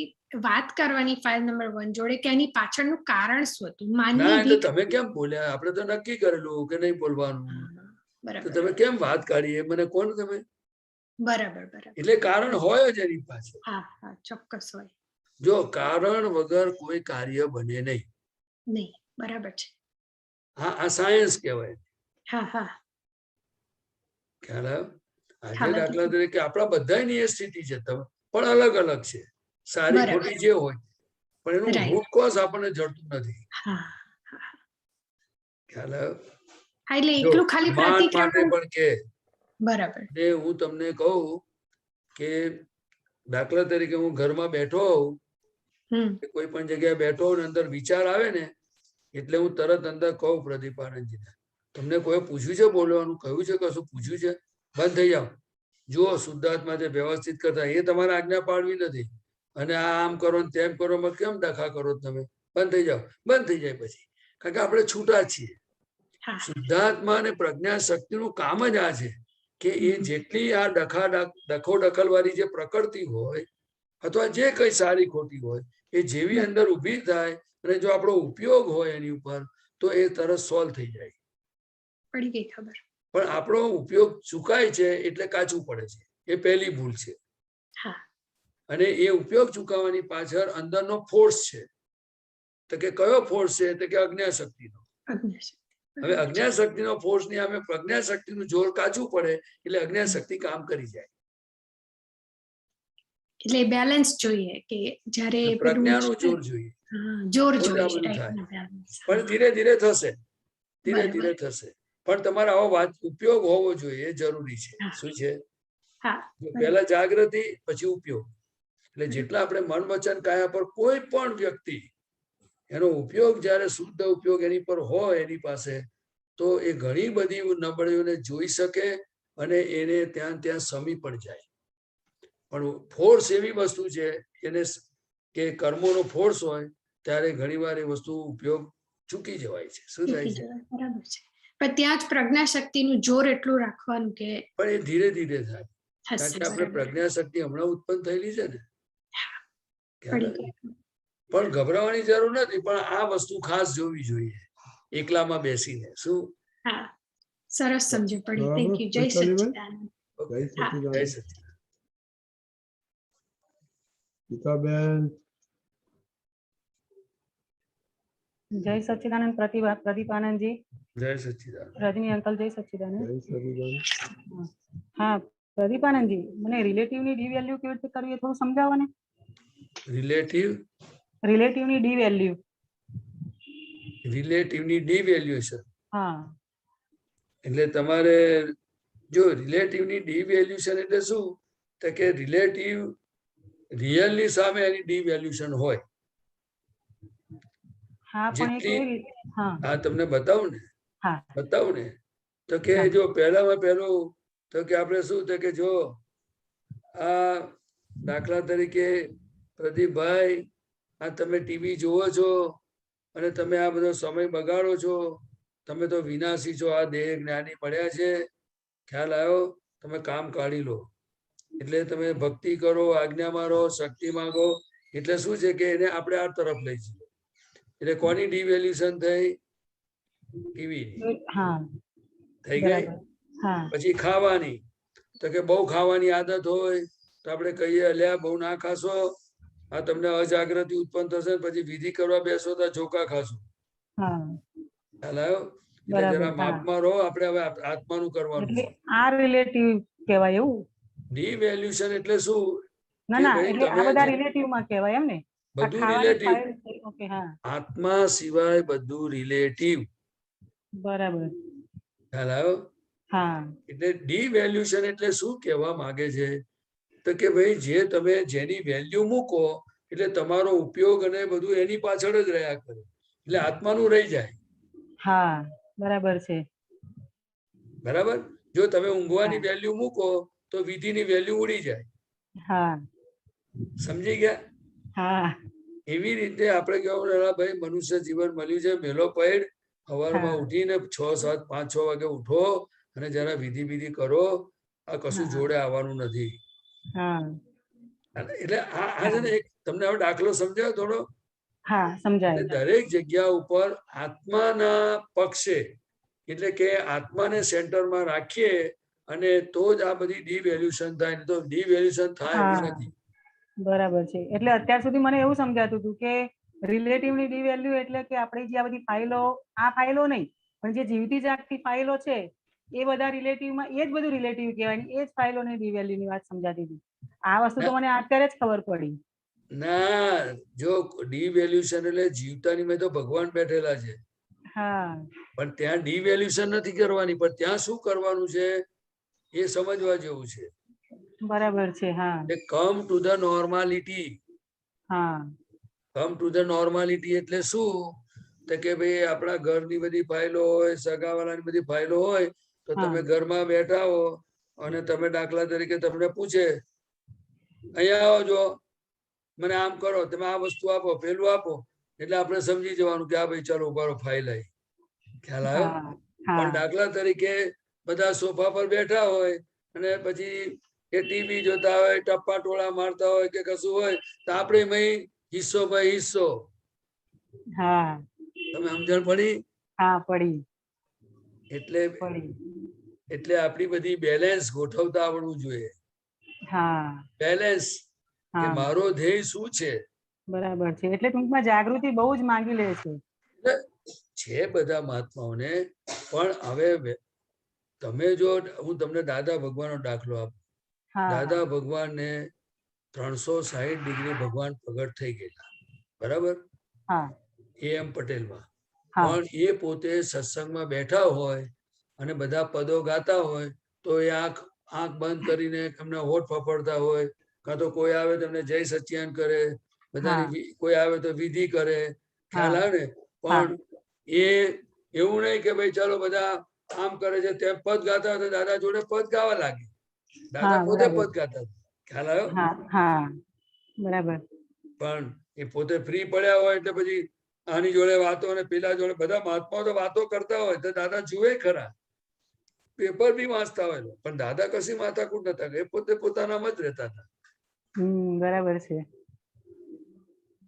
વાત કરવાની ફાઇલ નંબર 1 જોડે કે એની પાછળનું કારણ શું હતું. ના માનની એટલે ભીખ. તમે કેમ બોલ્યા? આપણે તો નક્કી કરેલું કે નહીં બોલવાનું. તો બરાબર તમે કેમ વાત કાઢી એ મને કોણ તમે? બરાબર બરાબર. એટલે કારણ હોય જ એની પાછળ. હા હા ચોક્કસ હોય. જો કારણ વગર કોઈ કાર્ય બને નહીં. નહીં બરાબર છે. હા આ સાયન્સ કહેવાય. હા હા ખ્યાલ આવ્યો? આજે હા, દાખલા તરીકે આપણા બધાની એ સ્થિતિ છે, પણ અલગ અલગ છે. સારી બરાબર. ખોટી જે હોય પણ એનું Right. રૂટ કોઝ આપણને જડતું નથી. હા ખ્યાલ આવ્યો? હા, એટલે જો, એકલું ખાલી માન માટે પ્રતિક્રમણ. પણ કે બરાબર. ને હું તમને કહું કે દાખલા તરીકે હું ઘરમાં બેઠો હોઉં હમ કે કોઈ પણ જગ્યાએ બેઠો હોઉં ને અંદર વિચાર આવે ને એટલે હું તરત અંદર કહું પ્રદીપ આનંદજીને, તમને કોઈ પૂછ્યું છે બોલવાનું, કહ્યું છે કશું પૂછ્યું છે? બંધ થઈ જાઓ. જુઓ શુદ્ધાત્મા જે વ્યવસ્થિત કરતા એ તમારે આજ્ઞા પાડવી નથી. અને આ આમ કરો ને તેમ કરો, કેમ ડખા કરો તમે? બંધ થઈ જાઓ. બંધ થઈ જાય પછી, કારણ કે આપણે છૂટા છીએ. હા શુદ્ધાત્મા અને પ્રજ્ઞા શક્તિનું કામ જ આ છે કે એ જેટલી આ ડખો દખલ વાળી જે પ્રકૃતિ હોય અથવા જે કઈ સારી ખોટી હોય એ જેવી અંદર ઊભી થાય અને જો આપણો ઉપયોગ હોય એની ઉપર તો એ તરત સોલ્વ થઈ જાય. પડી ગઈ ખબર. પણ આપણો ઉપયોગ ચૂકાય છે એટલે કાચું પડે છે. એ પહેલી ભૂલ છે. હા અને એ ઉપયોગ ચૂકવવાની પાછળ અંદરનો ફોર્સ છે. તો કે કયો ફોર્સ છે? તો કે અજ્ઞાશક્તિનો. અજ્ઞાશક્તિ. હવે અજ્ઞાશક્તિનો ફોર્સ ની સામે પ્રજ્ઞાશક્તિનું જોર કાચું પડે એટલે અજ્ઞાશક્તિ કામ કરી જાય. એટલે બેલેન્સ જોઈએ કે જ્યારે પ્રજ્ઞાનું જોર જોઈએ. જોર તો જ આ જોઈએ. બધું થાય. balance. પણ ધીરે ધીરે થશે. ધીરે બરાબર. ધીરે થશે. પણ તમારે આવો વાત ઉપયોગ હોવો જોઈએ, એ જરૂરી છે. હા. શું છે? હા પહેલા જાગૃતિ પછી ઉપયોગ. એટલે જેટલા આપણે મન વચન કાયા પર કોઈ પણ વ્યક્તિ એનો ઉપયોગ જ્યારે શુદ્ધ ઉપયોગ એની પર હોય એની પાસે, તો એ ઘણી બધી નબળીઓને જોઈ શકે અને એને ત્યાં સમી પણ જાય. પણ ફોર્સ એવી વસ્તુ છે એને કે કર્મોનો ફોર્સ હોય ત્યારે ઘણીવાર એ વસ્તુ ઉપયોગ ચૂકી જવાય છે. શું થાય છે? બરાબર છે. પણ ત્યાં જ પ્રજ્ઞા શક્તિનું જોર એટલું રાખવાનું કે પણ એ ધીરે ધીરે થાય. કારણ થશે. કે આપણે બરાબર. પ્રજ્ઞા શક્તિ હમણાં ઉત્પન્ન થયેલી છે ને. પડી ગઈ. પણ ગભરાવાની જરૂર નથી, પણ આ વસ્તુ ખાસ જોવી જોઈએ એકલામાં બેસીને. શું? હા સરસ સમજ પડી. બરાબર. Thank you. જય વૈશાલીબેન? સચ્ચિદાનંદ. ઓકે. જય હા. જય સચિદાનંદ. સચિદાનંદ. ગીતાબેન? જય સચ્ચિદાનંદ પ્રદીપ આનંદજી. જય સચિદાનંદ. રજની અંકલ જય સચ્ચિદાનંદ. જય સચિદાનંદ. હા પ્રદીપ આનંદજી, મને રિલેટિવની ડી વેલ્યુ કેવી રીતે કરવી એ થોડું સમજાવો ને. રિલેટિવની ડી વેલ્યુ. રિલેટિવની ડિવેલ્યુએશન. હા એટલે તમારે જો રિલેટિવની ડિવેલ્યુએશન એટલે શું? તો કે રિલેટિવ રિયલની સામે એની ડિવેલ્યુએશન હોય. હા પણ એ કેવી રીતે? હા હા તમને બતાવું ને. હા બતાવું ને. તો કે જો પહેલામાં પહેલું તો કે આપણે શું તો કે જો આ દાખલા તરીકે પ્રદીપભાઈ, આ તમે ટીવી જુઓ છો અને તમે આ બધો સમય બગાડો છો, તમે તો વિનાશી છો, આ દેહ જ્ઞાની પડ્યા છે, ખ્યાલ આવ્યો? તમે કામ કાઢી લો. એટલે તમે ભક્તિ કરો, આજ્ઞામાં રહો, શક્તિ માંગો. એટલે શું છે કે એને આપણે આ તરફ લઈ જઈએ. એટલે કોની ડિવેલ્યુશન થઈ? ટીવીની. હા થઈ ગઈ. હા પછી ખાવાની, તો કે બહુ ખાવાની આદત હોય તો આપણે કહીએ અલ્યા બહુ ના ખાશો, આ તમને અજાગૃતિ ઉત્પન્ન થશે, પછી વિધિ કરવા બેસો તો ચોખા ખાશો. હા ખ્યાલ આવ્યો? એટલે જરા માપમાં રહો. આપણે હવે આત્માનું કરવાનું છે. આ રિલેટિવ કહેવાય એવું? ડિવેલ્યુશન એટલે શું? ના ના, એટલે આ બધા રિલેટિવ માં કહેવાય એમ ને? બધું રિલેટિવ. ઓકે હા આત્મા સિવાય બધું રિલેટિવ. બરાબર. ખ્યાલ આવ્યો? હા એટલે ડિવેલ્યુશન એટલે શું કહેવા માંગે છે? તો કે ભાઈ જે તમે જેની વેલ્યુ મૂકો એટલે તમારો ઉપયોગ અને બધું એની પાછળ જ રહ્યા કરે. એટલે આત્માનું રહી જાય. હા બરાબર છે. બરાબર. જો તમે ઊંઘવાની વેલ્યુ મૂકો તો વિધિની વેલ્યુ ઉડી જાય. હા સમજી ગયા? હા એવી રીતે આપણે કહેવાય ભાઈ મનુષ્ય જીવન મળ્યું છે, મેલો પૈડ સવારમાં ઉઠીને 6, 7, 5, 6 વાગે ઉઠો અને જરા વિધિ કરો, આ કશું જોડે આવવાનું નથી. હા એટલે આ છે ને એક તમને હવે દાખલો સમજાયો થોડો. હા સમજાય. દરેક જગ્યા ઉપર આત્માના પક્ષે એટલે કે આત્માને સેન્ટરમાં રાખીએ અને તો જ આ બધી ડિવેલ્યુશન થાય, તો ડિવેલ્યુશન થાય એવી નથી. બરાબર છે. એટલે અત્યાર સુધી મને એવું સમજાતું હતું કે રિલેટિવની ડિવેલ્યુ એટલે કે આપણે જે આ બધી ફાઇલો, આ ફાઇલો નહીં પણ જે જીવતી જાગતી ફાઇલો છે એ બધા રિલેટિવમાં એ જ બધું રિલેટિવ કહેવાય, એ જ ફાઇલોની ડિવેલ્યુની વાત સમજાતી હતી. આ વસ્તુ તો મને અત્યારે જ ખબર પડી. ના, જો ડિવેલ્યુશન એટલે જીવતાની મેં તો ભગવાન બેઠેલા છે. હા. પણ ત્યાં ડિવેલ્યુશન નથી કરવાની, પણ ત્યાં શું કરવાનું છે એ સમજવા જેવું છે. બરાબર છે. હા. Come to the normality. હા. કમ ટુ ધ નોર્માલિટી એટલે શું? તો કે ભાઈ આપણા ઘરની બધી ફાઇલો હોય, સગાવાળાની બધી ફાઇલો હોય, તો તમે ઘરમાં બેઠા હો અને તમે દાખલા તરીકે તમને પૂછે અહીંયા આવજો, મને આમ કરો, તમે આ વસ્તુ આપો, પેલું આપો, એટલે આપણે સમજી જવાનું કે આ ભાઈ ચાલો ઉભારો ફાઇલ આવી. ખ્યાલ આવ્યો? પણ દાખલા તરીકે બધા સોફા પર બેઠા હોય અને પછી એ ટીવી જોતા હોય, ટપ્પા ટોળા મારતા હોય કે કશું હોય, તો આપણે હિસ્સો ભાઈ હિસ્સો. હા. તમે સમજણ પડી? હા પડી. એટલે આપણી બધી બેલેન્સ ગોઠવતા આવડવું જોઈએ. હા. બેલેન્સ કે મારો ધ્યેય શું છે. બરાબર છે. એટલે ટૂંકમાં જાગૃતિ બહુ જ માંગી લે છે બધા મહાત્માઓને. પણ હવે તમે જો હું તમને દાદા ભગવાનનો દાખલો આપું. દાદા ભગવાનને 360 ડિગ્રી ભગવાન પ્રગટ થઈ ગયેલા, બરાબર? એમ પટેલમાં. પણ એ પોતે સત્સંગમાં બેઠા હોય અને બધા પદો ગાતા હોય તો એ આંખ બંધ કરીને એમને હોઠ ફફડતા હોય, કાં તો કોઈ આવે તો એમને જય સચ્ચિદાનંદ કરે, બધાની કોઈ આવે તો વિધિ કરે. ખ્યાલ આવે ને? પણ એ એવું નહીં કે ભાઈ ચાલો બધા આમ કરે છે તેમ પદ ગાતા હતા, દાદા જોડે પદ ગાવા લાગે. દાદા પોતે પદ ગાતા. ખ્યાલ આવ્યો? બરાબર. પણ એ પોતે ફ્રી પડ્યા હોય એટલે પછી આની જોડે વાતો અને પેલા જોડે બધા મહાત્માઓ તો વાતો કરતા હોય તો દાદા જુએ ખરા, પેપર બી વાંચતા હોય, પણ દાદા કશી માથાકૂટ નતા, એ પોતે પોતાનામાં જ રહેતા હતા. બરાબર છે.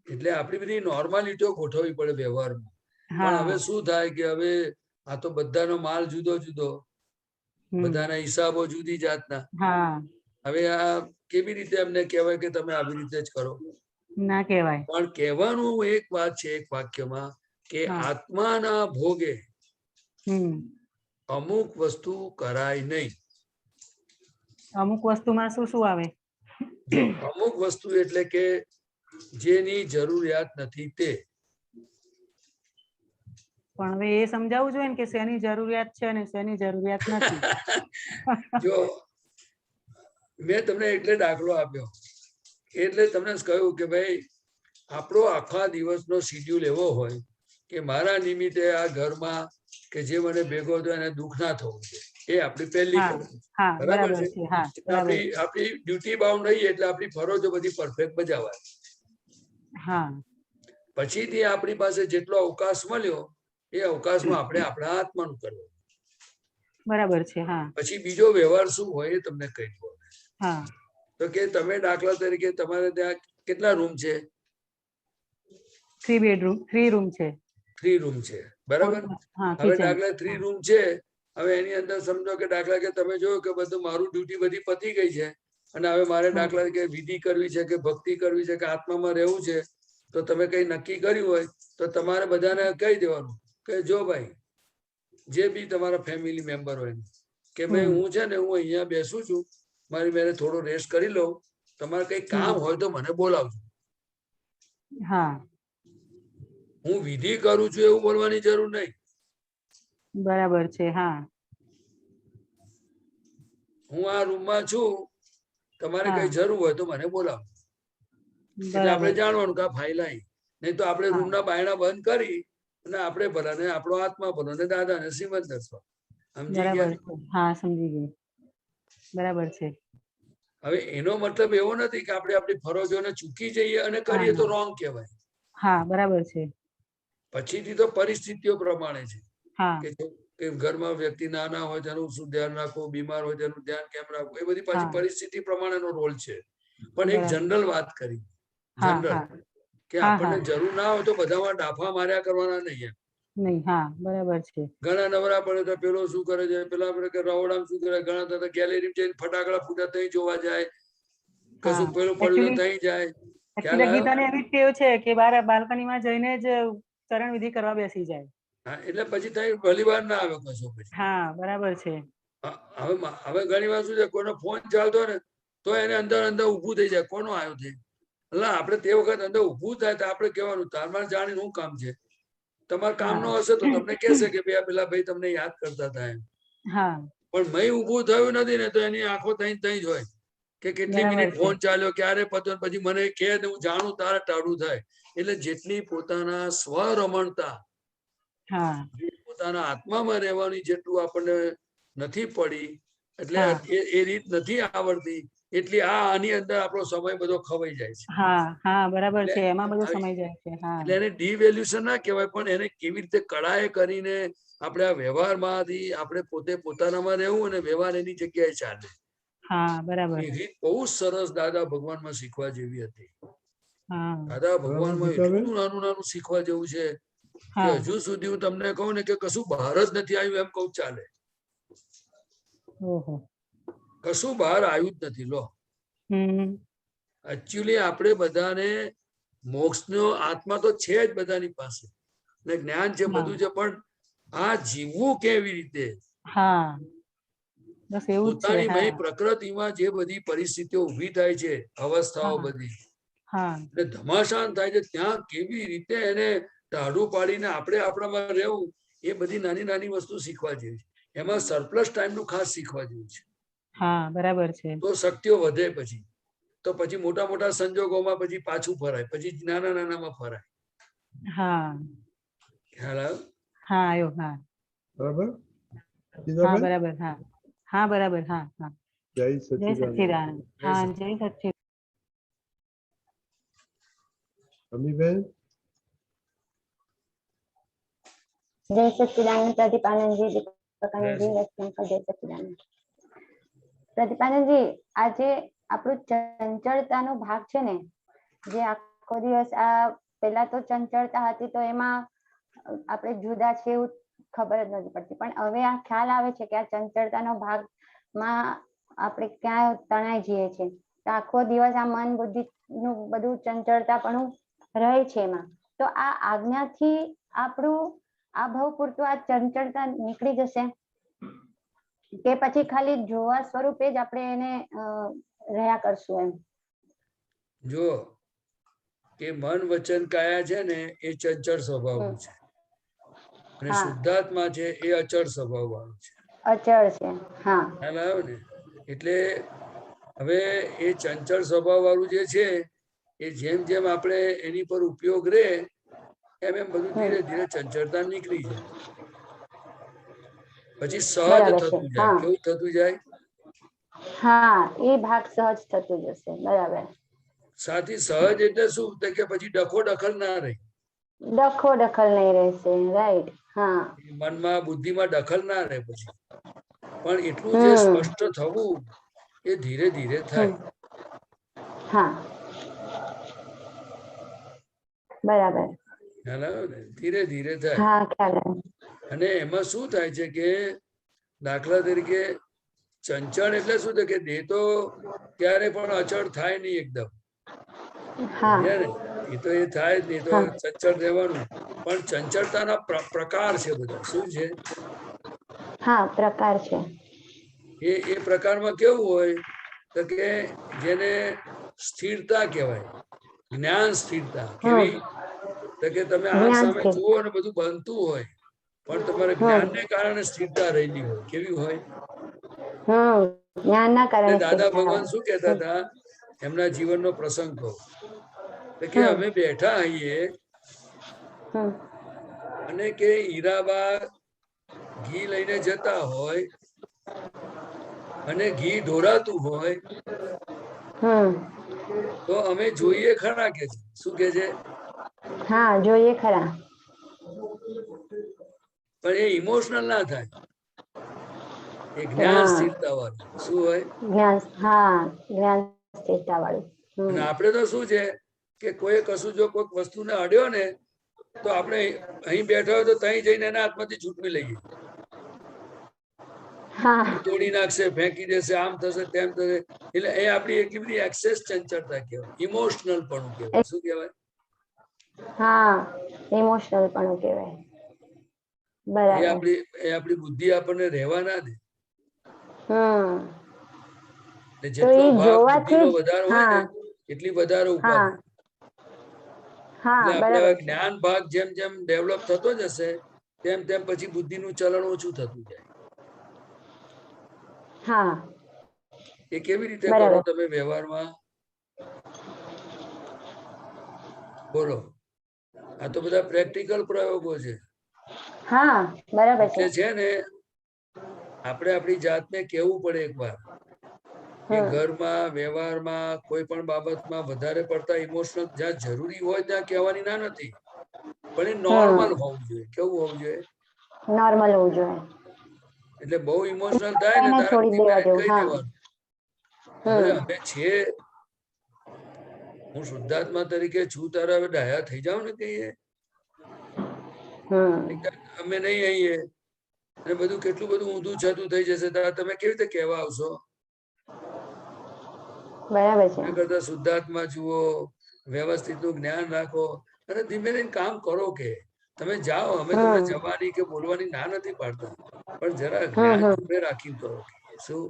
એટલે આપણી બધી નોર્માલિટીઓ ગોઠવવી પડે વ્યવહારમાં. પણ હવે શું થાય કે હવે આ તો બધાનો માલ જુદો જુદો, બધાના હિસાબો જુદી જાતના. હવે આ કેવી રીતે એમને કહેવાય કે તમે આવી રીતે જ કરો? ના કહેવાય. પણ કહેવાનું એક વાત છે એક વાક્યમાં કે આત્માના ભોગે અમુક વસ્તુ કરાય નહીં. અમુક વસ્તુમાં શું શું આવે? જો અમુક વસ્તુ એટલે કે જેની જરૂરિયાત નથી તે. પણ હવે એ સમજાવવું જોઈએ ને કે શેની જરૂરિયાત છે અને શેની જરૂરિયાત નથી. જો મેં તમને એટલે દાખલો આપ્યો, એટલે તમને કહ્યું કે ભાઈ આપણો આખા દિવસનો શિડ્યુલ એવો હોય કે મારા નિમિત્તે આ ઘરમાં કે જે મને ભેગો થયો એને દુઃખ ના થવું જોઈએ. એ આપણી પહેલી બરાબર છે. આપણી ડ્યુટી બાઉન્ડ રહીએ એટલે આપણી ફરજો બધી પરફેક્ટ બજાવાય. પછીથી આપણી પાસે જેટલો અવકાશ મળ્યો એ અવકાશમાં આપણે આપણા આત્માનું કરવું. બરાબર છે. પછી બીજો વ્યવહાર શું હોય એ તમને કહી દઉં. તો કે તમે દાખલા તરીકે તમારે ત્યાં કેટલા રૂમ છે? 3 રૂમ છે. 3 રૂમ છે, બરાબર? હવે દાખલા 3 રૂમ છે. હવે એની અંદર સમજો કે દાખલા કે તમે જોયું કે બધું મારું ડ્યુટી બધી પતી ગઈ છે અને હવે મારે દાખલા કે વિધિ કરવી છે કે ભક્તિ કરવી છે કે આત્મામાં રહેવું છે, તો તમે કઈ નક્કી કર્યું હોય તો તમારે બધાને કહી દેવાનું કે જો ભાઈ જે બી તમારા ફેમિલી મેમ્બર હોય કે ભાઈ હું છે ને હું અહીંયા બેસું છું, મારી મેરે થોડો રેસ્ટ કરી લઉં, તમારે કઈ કામ હોય તો મને બોલાવજો. હું વિધિ કરું છું એવું બોલવાની જરૂર નહીં. બરાબર છે. હું આ રૂમમાં છું, તમારે કઈ જરૂર હોય તો મને બોલાવો. એટલે આપણે જાણવાનું કે આ ફાઇલ આવી. નહીં તો આપણે રૂમના બાયણા બંધ કરી અને આપણે ભલા ને આપણો આત્મા ભલો ને દાદા ને શ્રીમદ દર્શવા. સમજી ગયા? સમજી ગઈ. બરાબર છે. હવે એનો મતલબ એવો નથી કે આપણે આપણી ફરજોને ચૂકી જઈએ અને કરીએ તો રોંગ કહેવાય. બરાબર છે. પછીથી તો પરિસ્થિતિઓ પ્રમાણે છે કે કે ઘરમાં વ્યક્તિ નાના હોય તેનું શું ધ્યાન રાખવું, બીમાર હોય તેનું ધ્યાન કેમ રાખવું, એ બધી પાછી પરિસ્થિતિ પ્રમાણેનો રોલ છે. પણ એક જનરલ વાત કરી, જનરલ કે આપણને જરૂર ના હોય તો બધામાં ડાફા માર્યા કરવાના નહીં. નહીં, હા બરાબર છે. ઘણા નવરા પડે તો પેલો શું કરે છે, પેલા રવડામ શું કરે, ઘણા થતા ગેલેરી જઈને ફટાકડા ફૂટા ત્યાં જોવા જાય, કશું પેલું પડ્યું ત્યાં જાય. ગીતાને એવી ટેવ છે કે બાર બાલ્કનીમાં જઈને જ ચરણ વિધિ કરવા બેસી જાય. હા, એટલે પછી ત્યાં ભલી વાર ના આવે કશો પછી. હા બરાબર છે. હવે ઘણી વાર શું છે, કોઈનો ફોન ચાલતો ને તો એને અંદર અંદર ઊભું થઈ જાય, કોનો આવ્યો છે. એટલે આપણે તે વખત અંદર ઊભું થાય તો આપણે કહેવાનું, તારમાં જાણીને શું કામ છે, તમારા કામ નો હશે તો તમને કહેશે કે પેલા ભાઈ તમને યાદ કરતા હતા એમ. પણ મય ઊભું થયું નથી ને તો એની આંખો તઈ જ હોય કે કેટલી મિનિટ ફોન ચાલ્યો, ક્યારે પત્યો, પછી મને કહે હું જાણું તારે ટાળું થાય. એટલે જેટલી પોતાના સ્વરમણતા, પોતાના આત્મામાં રહેવાની જેટલું આપણને નથી પડી, એટલે એ રીત નથી આવડતી, એટલી આની અંદર આપણો સમય બધો ખવાઈ જાય છે. હા બરાબર છે, એમાં બધો સમય જાય છે. એટલે એને ડિવેલ્યુશન ના કહેવાય, પણ એને કેવી રીતે કળાએ કરીને આપણે આ વ્યવહારમાંથી આપણે પોતે પોતાનામાં રહેવું અને વ્યવહાર એની જગ્યાએ ચાલે. હા બરાબર. એ રીત બહુ સરસ દાદા ભગવાનમાં શીખવા જેવી હતી. દાદા ભગવાનમાં એટલું નાનું નાનું શીખવા જેવું છે કે હજુ સુધી હું તમને કહું ને કે કશું બહાર જ નથી આવ્યું એમ કહું ચાલે. કશું બહાર આવ્યું જ નથી. લો એકચ્યુઅલી આપણે બધાને મોક્ષનો આત્મા તો છે જ બધાની પાસે, ને જ્ઞાન છે, બધું છે, પણ આ જીવવું કેવી રીતે, પોતાની પ્રકૃતિમાં જે બધી પરિસ્થિતિઓ ઉભી થાય છે, અવસ્થાઓ બધી ધમાશાન થાય છે, ત્યાં કેવી રીતે એને ટાઢું પાડીને આપણે આપણામાં રહેવું, એ બધી નાની નાની વસ્તુ શીખવા જેવી છે. એમાં સરપ્લસ ટાઈમ નું ખાસ શીખવા જેવું છે. બરાબર છે. તો શક્તિઓ વધે, પછી મોટા મોટા સંજોગોમાં પછી પાછું ફરાય, પછી નાના નાનામાં ફરાય. ખ્યાલ આવ્યો? આવ્યો. બરાબર. બરાબર. બરાબર. જય સચ્ચિદાનંદ. જય સચ્ચિદાનંદ. અમીબેન. જય સચ્ચિદાનંદ પ્રદીપાનંદજી, દીપકાનંદજી, જય સચ્ચિદાનંદ. પ્રદીપાનંદજી, આજે આપણું ચંચળતાનો ભાગ છે ને, જે આખો દિવસ આ પેલા તો ચંચળતા હતી તો એમાં આપણે જુદા છે એવું ખબર જ નથી પડતી, પણ હવે આ ખ્યાલ આવે છે કે આ ચંચળતાનો ભાગમાં આપણે ક્યાં તણાઈ જઈએ છીએ. તો આખો દિવસ આ મન બુદ્ધિ નું બધું ચંચળતા પણ રહે છે એમાં. તો આ આજ્ઞાથી આપણું આ ભાવ પૂરતું આ ચંચળતા નીકળી જશે કે પછી ખાલી જોવા સ્વરૂપે જ આપણે એને રહ્યા કરશું એમ? જો કે મન વચન કાયા છે ને એ ચંચળ સ્વભાવનું છે, અને શુદ્ધાત્મા છે એ અચળ સ્વભાવ વાળું છે. અચળ છે. ખ્યાલ આવ્યો ને? એટલે હવે એ ચંચળ સ્વભાવ વાળું જે છે એ જેમ જેમ આપણે એની પર ઉપયોગ રે એમ એમ બધું ધીરે ધીરે ચંચળતા નીકળી જાય, પછી સહજ થતું જાય. કેવું થતું જાય? એ ભાગ સહજ થતું જશે. બરાબર. સાથી સહજ એટલે શું કે પછી ડખો દખલ ના રહે. ડખો દખલ નહીં રહેશે. રાઈટ. મનમાં બુદ્ધિમાં દખલ ના રહે પછી, પણ એટલું જે સ્પષ્ટ થવું એ ધીરે ધીરે થાય. બરાબર. ખ્યાલ આવ્યો ને? ધીરે ધીરે થાય. અને એમાં શું થાય છે કે દાખલા તરીકે ચંચળ એટલે શું થાય કે દેહ તો ક્યારે પણ અચળ થાય નહીં એકદમ. એ તો એ થાય જ નહીં, તો ચંચળ રહેવાનું. પણ ચંચળતાના પ્રકાર છે બધા. શું છે? પ્રકાર છે. એ પ્રકારમાં કેવું હોય તો કે જેને સ્થિરતા કહેવાય, જ્ઞાન સ્થિરતા. કેવી? તો કે તમે આ સામે જુઓ ને બધું બનતું હોય, પણ તમારે જ્ઞાનને કારણે સ્થિરતા રહેલી હોય. કેવી હોય? દાદા ભગવાન શું કહેતા હતા? એમના જીવનનો પ્રસંગ કહો કે અમે બેઠા આવીએ અને કે હીરાબા ઘી લઈને જતા હોય અને ઘી ઢોરાતું હોય તો અમે જોઈએ ખરા કે છે. શું કે છે? જોઈએ ખરા. પણ એ ઇમોશનલ ના થાય, એ જ્ઞાન સ્થિરતા વાળું. શું હોય? જ્ઞાન, હા, જ્ઞાન સ્થિરતા વાળું. અને આપણે તો શું છે કે કોઈ કશું જો કોઈક વસ્તુને અડ્યો ને તો આપણે અહીં બેઠા હોય તો ત્યાં જઈને એના હાથમાંથી છૂટવી લઈએ. તોડી નાખશે, ફેંકી દેશે, આમ થશે, તેમ થશે. એટલે એ આપણી એટલી બધી એક્સેસ ચંચળતા કહેવાય, ઇમોશનલ પણ કહેવાય. શું કહેવાય? હા, ઇમોશનલ પણ કહેવાય. બરાબર. એ આપણી બુદ્ધિ આપણને રહેવા ના દે. જેટલો ભાગ બુદ્ધિનો વધારે હોય ને એટલી વધારે ઉપાધિ. એટલે આપણે જ્ઞાન ભાગ જેમ જેમ ડેવલપ થતો જશે તેમ તેમ પછી બુદ્ધિનું ચલણ ઓછું થતું જાય. એ કેવી રીતે કરો તમે વ્યવહારમાં? બોલો. આ તો બધા પ્રેક્ટિકલ પ્રયોગો છે. હા, બરાબર છે. છે ને આપણે આપણી જાતને કેવું પડે એકવાર કે ઘરમાં વ્યવહારમાં કોઈ પણ બાબતમાં વધારે પડતા ઇમોશનલ જ્યાં જરૂરી હોય ત્યાં કહેવાની ના નથી, પણ એ નોર્મલ હોવું જોઈએ. કેવું હોવું જોઈએ? નોર્મલ હોવું જોઈએ. એટલે બહુ ઇમોશનલ થાય ને તારે કહી દેવાનું, હવે અમે છીએ, હું શુદ્ધાત્મા તરીકે છું, તારે હવે ડાયા થઈ જાવ ને કહીએ અમે નહીં આવીએ અને બધું કેટલું બધું ઊંધું છતું થઈ જશે, તારે તમે કેવી રીતે કહેવા આવશો? બરાબર છે. કરતા શુદ્ધાત્મા જુઓ, વ્યવસ્થિત નું જ્ઞાન રાખો અને ધીમે ધીમે કામ કરો. કે તમે જાઓ, અમે તમને જવાની કે બોલવાની ના નથી પાડતા, પણ જરા જ્ઞાન જોડે રાખીને કરો. શું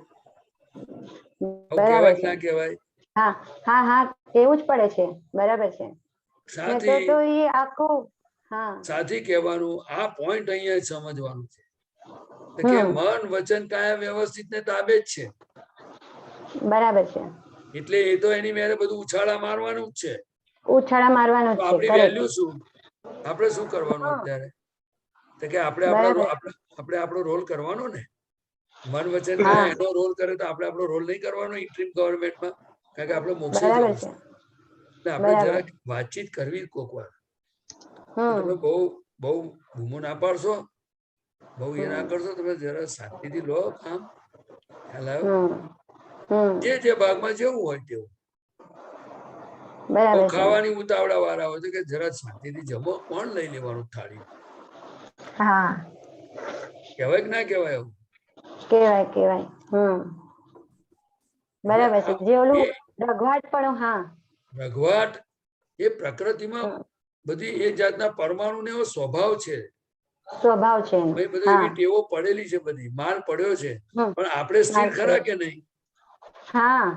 કહેવાય કે ના કહેવાય? હા હા હા, એવું જ પડે છે. બરાબર છે. સાથી કહેવાનું. આ પોઈન્ટ અહીંયા સમજવાનું છે કે મન વચન કાયા વ્યવસ્થિત ને તાબે જ છે. બરાબર છે. એટલે એ તો એની મેરે બધું ઉછાળા મારવાનું જ છે. ઉછાળા મારવાનું જ છે. આપણી વેલ્યુ શું? આપણે શું કરવાનું અત્યારે? તો કે આપણે આપણો રોલ કરવાનો ને. મન વચન કાયા એનો રોલ કરે તો આપણે આપણો રોલ નહીં કરવાનો ઇન્ટ્રીમ ગવર્મેન્ટમાં, કારણ કે આપણે મોક્ષે જવું છે. એટલે આપણે જરાક વાતચીત કરવી કોક વાર. તમે બહુ બૂમો ના પાડશો, બહુ એ ના કરશો, તમે જરા શાંતિથી લો કામ. ખ્યાલ આવ્યો? જે ભાગમાં જેવું હોય તેવું. ખાવાની ઉતાવળા વાળા હોય તો કે જરા શાંતિથી જમો, કોણ લઈ લેવાનું થાળી? કહેવાય કે ના કહેવાય? એવું કહેવાય કહેવાય. બરાબર છે. જે ઓલું રઘવાટ પણ, રઘવાટ એ પ્રકૃતિમાં બધી એ જાતના પરમાણુ ને એવો સ્વભાવ છે. સ્વભાવ છે. બધી એવી ટેવો પડેલી છે, બધી માલ પડ્યો છે, પણ આપણે સ્થિર ખરા કે નહીં? હા,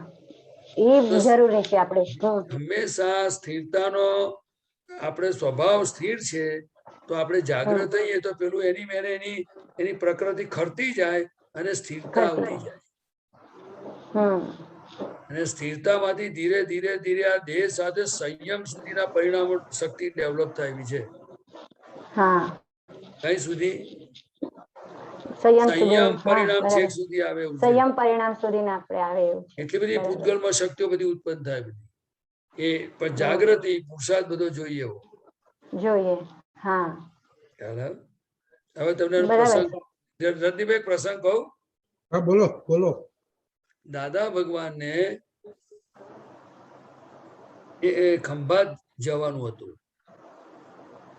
એ જરૂરી છે. આપણે હંમેશા સ્થિરતાનો આપણે સ્વભાવ સ્થિર છે તો આપણે જાગૃત થઈએ તો પેલું એની મેરે એની પ્રકૃતિ ખરતી જાય અને સ્થિરતા આવતી જાય. અને સ્થિરતામાંથી ધીરે ધીરે ધીરે આ દેહ સાથે સંયમ સુધીના પરિણામો શક્તિ ડેવલપ થાય છે. કઈ સુધી? સંયમ પરિણામ છેક સુધી આવે એવું છે. સંયમ પરિણામ સુધી આપણે આવે એવું. એટલી બધી ભૂતગલમાં શક્તિઓ બધી ઉત્પન્ન થાય બધી. એ પણ જાગૃતિ પુરુષાર્થ બધો જોઈએ. જોઈએ. હા. હવે તમને પ્રસંગ રતિભાઈ પ્રસંગ કહું? હા, બોલો બોલો. દાદા ભગવાનને એ ખંભાત જવાનું હતું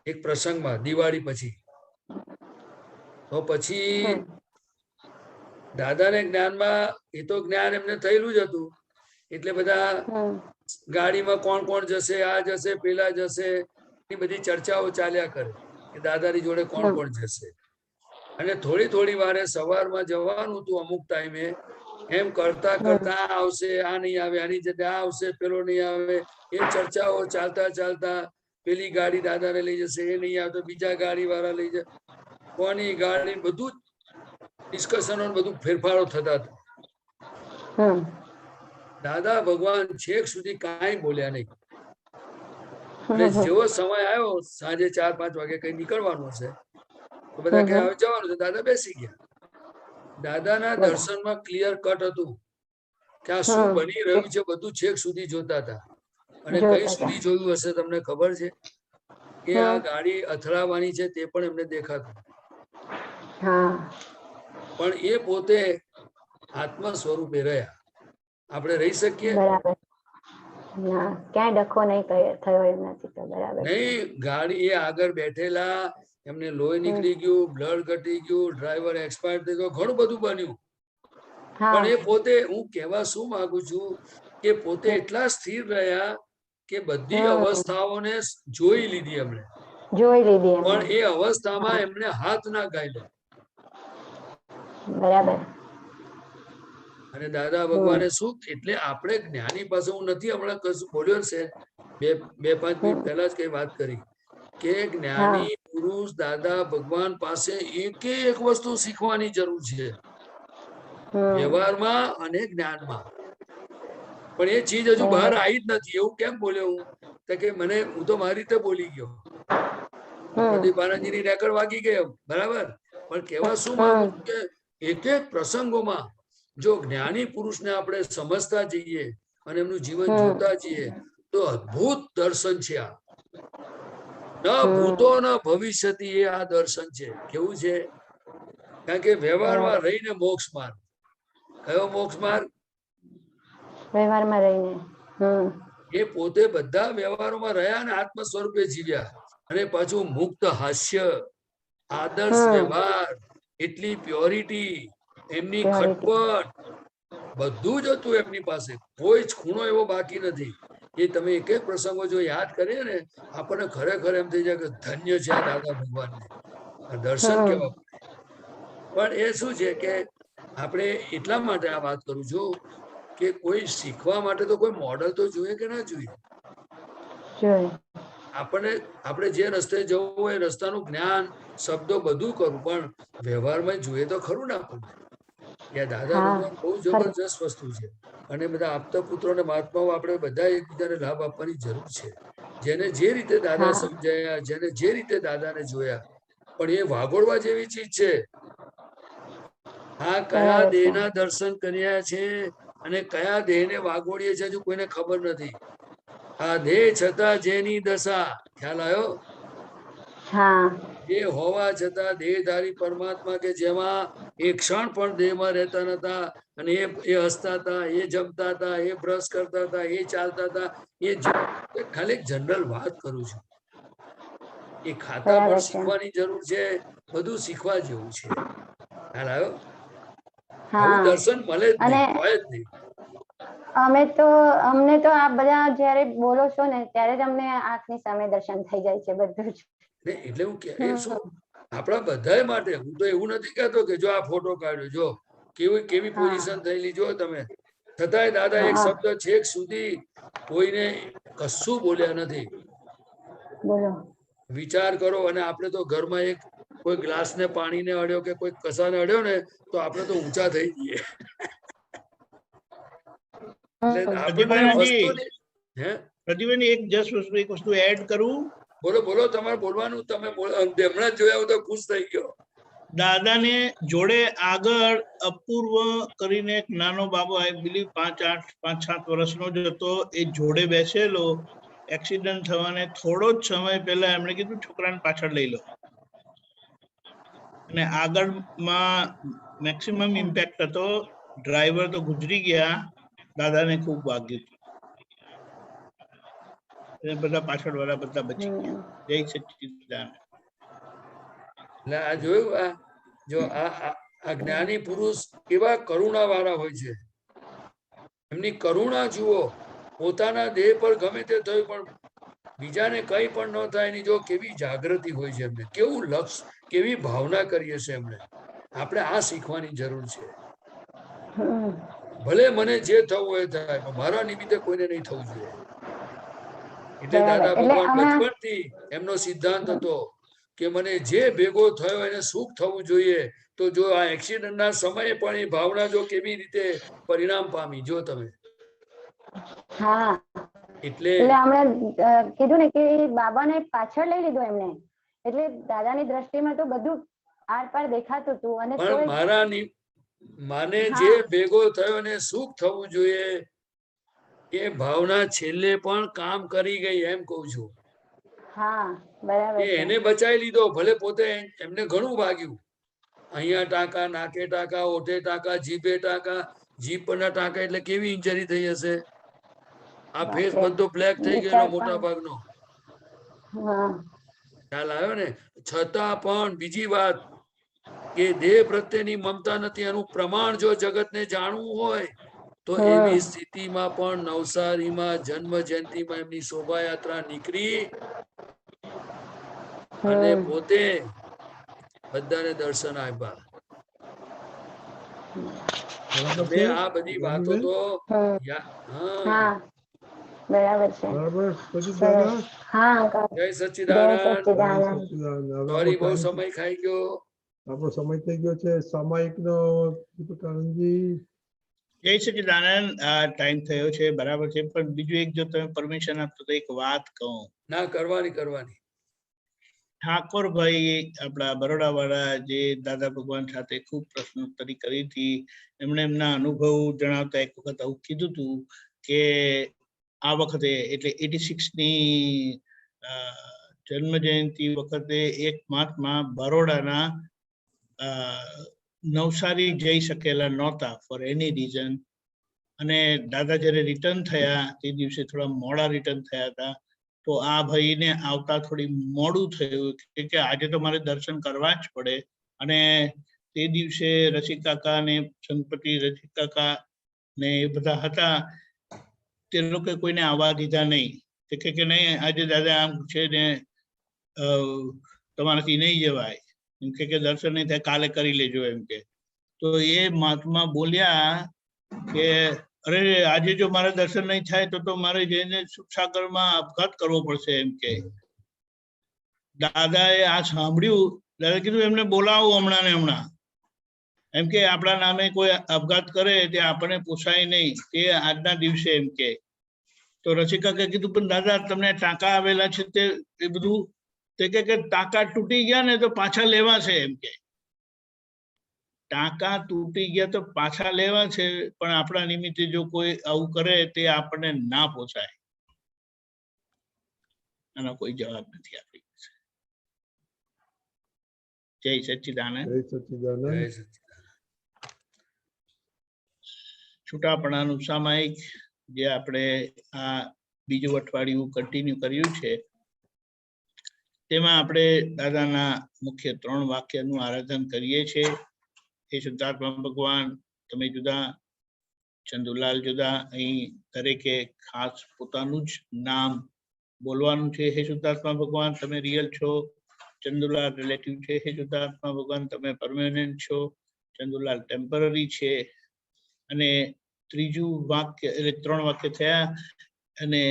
એક પ્રસંગમાં દિવાળી પછી. તો પછી દાદાને જ્ઞાનમાં એ તો જ્ઞાન એમને થયેલું જ હતું, એટલે બધા ગાડીમાં કોણ કોણ જશે, આ જશે, પેલા જશે, એ બધી ચર્ચાઓ ચાલ્યા કરે કે દાદાની જોડે કોણ કોણ જશે. અને થોડી થોડી વારે સવારમાં જવાનું હતું અમુક ટાઈમે, એમ કરતા કરતા આ આવશે, આ નહીં આવે, આની જગ્યાએ આ આવશે, પેલો નહીં આવે, એ ચર્ચાઓ ચાલતા ચાલતા પેલી ગાડી દાદાને લઈ જશે, એ નહીં આવે તો બીજા ગાડી વાળા લઈ જશે, કોની ગાડી, બધું ડિસ્કશનો બધું ફેરફારો થતા હતા. દાદા ભગવાન છેક સુધી કાંઈ બોલ્યા નહીં. એટલે જેવો સમય આવ્યો સાંજે 4-5 વાગે કઈ નીકળવાનું હશે તો બધા કે હવે જવાનું છે, દાદા બેસી ગયા. દાદાના દર્શનમાં ક્લિયર કટ હતું કે આ શું બની રહ્યું છે બધું છેક સુધી જોતા હતા. અને કઈ સુધી જોયું હશે તમને ખબર છે? કે આ ગાડી અથડાવાની છે તે પણ એમને દેખાતું. હા પણ એ પોતે આત્મ સ્વરૂપે રહ્યા. આપણે રહી શકીએ બરાબર. ના ક્યાંય ડખો નહીં થયો એમ નથી તો બરાબર. નહીં. ગાડી એ આગળ બેઠેલા એમને લોહી નીકળી ગયું, બ્લડ ઘટી ગયું, ડ્રાઈવર એક્સપાયર થઈ ગયો, ઘણું બધું બન્યું. પણ એ પોતે, હું કહેવા શું માંગુ છું કે પોતે એટલા સ્થિર રહ્યા કે બધી અવસ્થાઓને જોઈ લીધી એમણે. પણ એ અવસ્થામાં એમને હાથ ના ગાયલો. બરાબર. અને દાદા ભગવાને શું, એટલે આપણે જ્ઞાની પાસે, હું નથી હમણાં કશું બોલ્યો છે, બે 5 મિનિટ પહેલા જ કઈ વાત કરી કે જ્ઞાની પુરુષ દાદા ભગવાન પાસે એક વસ્તુ શીખવાની જરૂર છે, વ્યવહારમાં અને જ્ઞાનમાં. પણ એ ચીજ હજુ બહાર આવી જ નથી. એવું કેમ બોલ્યો હું? તો કે મને, હું તો મારી રીતે બોલી ગયો, પ્રદીપ આનંદજીની રેકર્ડ વાગી ગયો, બરાબર. પણ કહેવા શું માંગુ છું કે એક પ્રસંગોમાં જો જ્ઞાની પુરુષને આપણે સમજતા જઈએ અને એમનું જીવન જોતા જઈએ તો અદ્ભુત દર્શન છે આ. ન ભૂતો ન ભવિષ્યથી, એ આ દર્શન છે. કેવું છે? કારણ કે વ્યવહારમાં રહીને મોક્ષ માર્ગ. કયો મોક્ષ માર્ગ? વ્યવહારમાં રહીને. એ પોતે બધા વ્યવહારોમાં રહ્યા અને આત્મ સ્વરૂપે જીવ્યા. અને પાછું મુક્ત હાસ્ય, આદર્શ વ્યવહાર, એટલી પ્યોરિટી, એમની ખટપટ, બધું જ હતું એમની પાસે. કોઈ જ ખૂણો એવો બાકી નથી. એ તમે એક એક પ્રસંગો જો યાદ કરીએ ને, આપણને ખરેખર એમ થઈ જાય કે ધન્ય છે આ દાદા ભગવાનને, દર્શન કેવા. પણ એ શું છે કે આપણે એટલા માટે આ વાત કરું છું કે કોઈ શીખવા માટે તો કોઈ મોડલ તો જોઈએ કે ના જોઈએ? આપણે જે રસ્તે જવું હોય રસ્તાનું જ્ઞાન, શબ્દો બધું કરું, પણ વ્યવહારમાં જોઈએ તો ખરું ને આપણને. દાદા ભગવાન બહુ જબરજસ્ત વસ્તુ છે. અને બધા આપતા પુત્રો અને મહાત્માઓ આપણે બધા એકબીજાને લાભ આપવાની જરૂર છે. જેને જે રીતે દાદા સમજાયા, જેને જે રીતે દાદાને જોયા, પણ એ વાગોળવા જેવી ચીજ છે. આ કયા દેહના દર્શન કર્યા છે અને કયા દેહને વાગોળીએ છે હજુ કોઈને ખબર નથી. આ દેહ છતાં જેની દશા, ખ્યાલ આવ્યો? દેહ હોવા છતાં દેહધારી પરમાત્મા કે જેમાં એક ક્ષણ પણ દેહમાં રહેતા નતા, અને એ હસતા હતા, એ જમતા હતા, એ બ્રશ કરતા હતા, એ ચાલતા હતા. એ ખાલી જનરલ વાત કરું છું. એ ખાતા પણ શીખવાની જરૂર છે. બધું શીખવા જેવું છે. ખ્યાલ આવ્યો? આવું દર્શન મળે જ નહીં, હોય જ નહીં. અમને તો આ બધા જયારે બોલો છો ને ત્યારે જ અમને આંખની સામે દર્શન થઈ જાય છે બધું જ. એટલે હું કે શું આપણા બધા માટે, હું તો એવું નથી કહેતો કે જો આ ફોટો કાઢ્યો, જો કેવી પોઝિશન થયેલી, જો તમે. છતાંય દાદા એક શબ્દ છેક સુધી કોઈને કશું બોલ્યા નથી. વિચાર કરો. અને આપણે તો ઘરમાં એક કોઈ ગ્લાસને પાણીને અડ્યો કે કોઈ કસાને અડ્યો ને તો આપણે તો ઊંચા થઈ જઈએ. એક વસ્તુ એડ કરું. બોલો બોલો, તમારે બોલવાનું. તમે હમણાં જોયા હું તો ખુશ થઈ ગયો. દાદાને જોડે આગળ અપૂર્વ કરીને એક નાનો બાબો, આઈ બિલીવ 5-7 વર્ષનો જ હતો. એ જોડે બેસેલો. એક્સિડન્ટ થવાને થોડો જ સમય પહેલા એમણે કીધું છોકરાને પાછળ લઈ લો. અને આગળમાં મેક્સિમમ ઇમ્પેક્ટ હતો. ડ્રાઈવર તો ગુજરી ગયા, દાદાને ખૂબ વાગ્યું હતું. બધા પાછળ વાળા બધા બચી ગયા. જય સચ્ચિદાનંદ. એટલે આ જોયું, જો આ જ્ઞાની પુરુષ કેવા કરુણા વાળા હોય છે. એમની કરુણા જુઓ. પોતાના દેહ પર ગમે તે થયું પણ બીજાને કઈ પણ ન થાય એની જો કેવી જાગૃતિ હોય છે એમને, કેવું લક્ષ્ય, કેવી ભાવના કરીએ છે એમને. આપણે આ શીખવાની જરૂર છે. ભલે મને જે થવું એ થાય, પણ મારા નિમિત્તે કોઈને નહીં થવું જોઈએ. એટલે દાદા ભગવાન બચપનથી એમનો સિદ્ધાંત હતો કે મને જે ભેગો થયો એને સુખ થવું જોઈએ. તો જો આ એક્સિડન્ટના સમયે પણ એ ભાવના જો કેવી રીતે પરિણામ પામી, જો તમે. એટલે હમણાં કીધું ને કે બાબાને પાછળ લઈ લીધો એમને. એટલે દાદાની દ્રષ્ટિમાં તો બધું આર પાર દેખાતું હતું. અને માને જે ભેગો થયો એને સુખ થવું જોઈએ એ ભાવના છેલ્લે પણ કામ કરી ગઈ, એમ કઉ છું. હા બરાબર. એને બચાવી લીધો. ભલે પોતે એમને ઘણું વાગ્યું, અહીંયા ટાંકા, નાકે ટાંકા, ઓઠે ટાંકા, જીભે ટાંકા, જીભ પરના ટાંકા એટલે કેવી ઇન્જરી થઈ હશે? આ ફેસ બધો બ્લેક થઈ ગયેલો મોટા ભાગનો. ખ્યાલ આવ્યો ને? છતાં પણ બીજી વાત કે દેહ પ્રત્યેની મમતા નથી, એનું પ્રમાણ જો જગતને જાણવું હોય તો એવી સ્થિતિમાં પણ નવસારીમાં જન્મ જયંતિમાં એમની શોભાયાત્રા નીકળી અને પોતે બધાને દર્શન આપ્યા. તમે આ બધી વાતો તો જય સચ્ચિદાનંદ. સોરી બહુ સમય ખાઈ ગયો. આપણો સમય થઈ ગયો છે સામાયિક નો. જય સચ્ચિદાનંદ. આ ટાઈમ થયો છે બરાબર છે, પણ બીજું એક જો તમે પરમિશન આપતો તો એક વાત કહું. ના, કરવાની. ઠાકોરભાઈ આપણા બરોડા વાળા જે દાદા ભગવાન સાથે ખૂબ પ્રશ્નોત્તરી કરી હતી, એમણે એમના અનુભવ જણાવતા એક વખત આવું કીધું હતું કે આ વખતે એટલે 86ની જન્મ જયંતિ વખતે 1 માર્ચમાં બરોડાના નવસારી જઈ શકેલા નહોતા ફોર એની રીઝન, અને દાદા જ્યારે રિટર્ન થયા તે દિવસે થોડા મોડા રિટર્ન થયા હતા. તો આ ભાઈને આવતા થોડી મોડું થયું કે આજે તો મારે દર્શન કરવા જ પડે, અને તે દિવસે રસિક કાકા ને સંપતિ રસિક કાકા ને એ બધા હતા, તે લોકો કોઈને આવવા દીધા નહીં. તે કે નહીં આજે દાદા આમ છે ને તમારાથી નહીં જવાય, એમ કે દર્શન નહીં થાય, કાલે કરી લેજો એમ કે. તો એ મહાત્મા બોલ્યા કે અરે આજે જો મારે દર્શન નહીં થાય તો મારે જઈને સુખસાગરમાં આપઘાત કરવો પડશે એમ કે. દાદાએ આ સાંભળ્યું, દાદા કીધું એમને બોલાવો હમણાં ને હમણાં, એમ કે આપણા નામે કોઈ આપઘાત કરે તે આપણને પોસાય નહીં, તે આજના દિવસે એમ કે. તો રસિક કાકાએ કીધું પણ દાદા તમને ટાંકા આવેલા છે તે એ બધું, તે કે ટાંકા તૂટી ગયા ને તો પાછા લેવાશે એમ કે. ટાંકા તૂટી ગયા તો પાછા લેવા છે, પણ આપણા નિમિત્તે જો કોઈ આવું કરે તે આપણને ના પોસાય. આનો કોઈ જવાબ નથી આપણી પાસે. જય સચ્ચિદાનંદ. છૂટાપણાનું સામાયિક જે આપણે આ બીજું અઠવાડિયું કન્ટિન્યુ કર્યું છે, તેમાં આપણે દાદાના મુખ્ય 3 વાક્યનું આરાધન કરીએ છીએ. હે શુદ્ધાત્મા ભગવાન, તમે જુદા, ચંદુલાલ જુદા. અહીં દરેકે ખાસ પોતાનું જ નામ બોલવાનું છે. હે શુદ્ધાત્મા ભગવાન, તમે રિયલ છો. ચંદુલાલ રિલેટિવ છે. હે શુદ્ધાત્મા ભગવાન, તમે પરમેનન્ટ છો. ચંદુલાલ ટેમ્પરરી છે. અને ત્રીજું વાક્ય એટલે 3 વાક્ય થયા, અને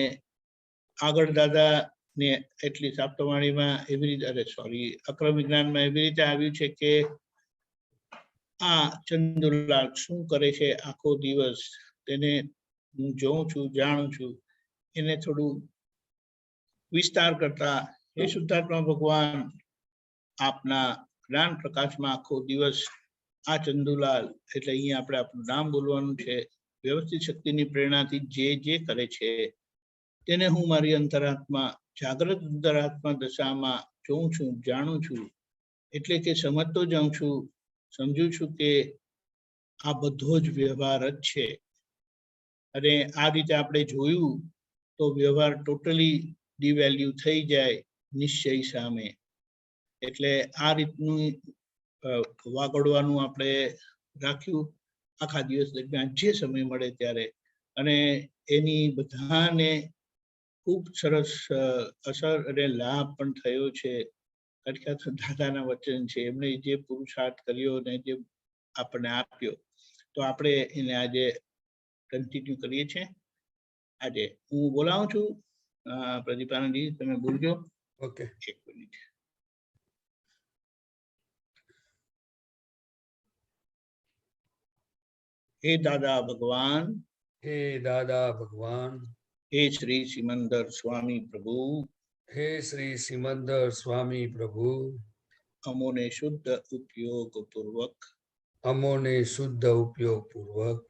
આગળ દાદા ને એટલી સાપ્તવાણીમાં એવી રીતે અક્રમ વિજ્ઞાનમાં એવી રીતે આવ્યું છે કે આ ચંદુલાલ શું કરે છે આખો દિવસ, તેને હું જોઉં છું, જાણું છું. એને થોડું વિસ્તાર કરતા, હે શુદ્ધાત્મા ભગવાન, આપના જ્ઞાન પ્રકાશમાં આખો દિવસ આ ચંદુલાલ એટલે અહીંયા આપણે આપણું નામ બોલવાનું છે, વ્યવસ્થિત શક્તિની પ્રેરણાથી જે કરે છે તેને હું મારી અંતરાત્મા જાગ્રત અંતરાત્મા દશામાં જોઉં છું, જાણું છું. એટલે કે સમજતો જાઉં છું, સમજુ છું કે આ બધો જ વ્યવહાર જ છે. અને આ રીતે આપણે જોયું તો વ્યવહાર ટોટલી ડિવેલ્યુ થઈ જાય નિશ્ચય સામે. એટલે આ રીતનું વાગડવાનું આપણે રાખ્યું આખા દિવસ દરમિયાન જે સમય મળે ત્યારે, અને એની બધાને ખૂબ સરસ અસર અને લાભ પણ થયો છે. દાદાના વચન છે, એમણે જે પુરુષાર્થ કર્યો ને જે આપણને આપ્યો, તો આપણે એને આજે કન્ટિન્યુ કરીએ છીએ. આજે હું બોલાવું છું, પ્રદીપાનંદજી તમે બોલજો. Okay, 1 minute. હે દાદા ભગવાન, હે દાદા ભગવાન, હે શ્રી સિમંદર સ્વામી પ્રભુ, હે શ્રી સિમંદર સ્વામી પ્રભુ, અમોને શુદ્ધ ઉપયોગ પૂર્વક, અમોને શુદ્ધ ઉપયોગ પૂર્વક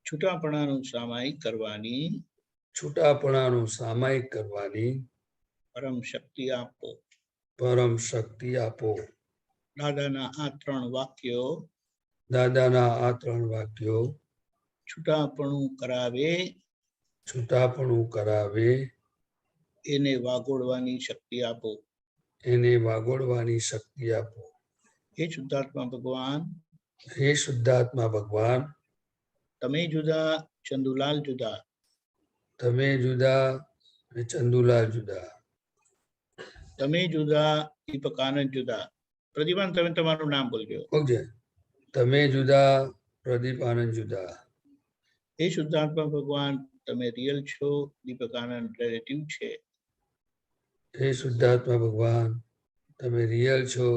છૂટાપણાનું સામાયિક કરવાની, છૂટાપણાનું સામાયિક કરવાની પરમ શક્તિ આપો, પરમ શક્તિ આપો. દાદાના આ 3 વાક્યો દાદાના આ 3 વાક્યો છૂટાપણું કરાવે છૂટાપણું કરાવે એને વાગોળવાની શક્તિ આપો. એને વાગોળવાની શક્તિ આપો. હે શુદ્ધાત્મા ભગવાન, હે શુદ્ધાત્મા ભગવાન, તમે જુદા, ચંદુલાલ જુદા. તમે જુદા અને ચંદુલાલ જુદા. તમે જુદા, દીપક આનંદ જુદા. પ્રદીપાન, તમે તમારું નામ બોલજો. ઓકે. તમે જુદા, પ્રદીપ આનંદ જુદા. હે શુદ્ધાત્મા ભગવાન, તમે રિયલ છો, દીપક આનંદ રિલેટિવ છે. હે શુદ્ધાત્મા ભગવાન, તમે રિયલ છો,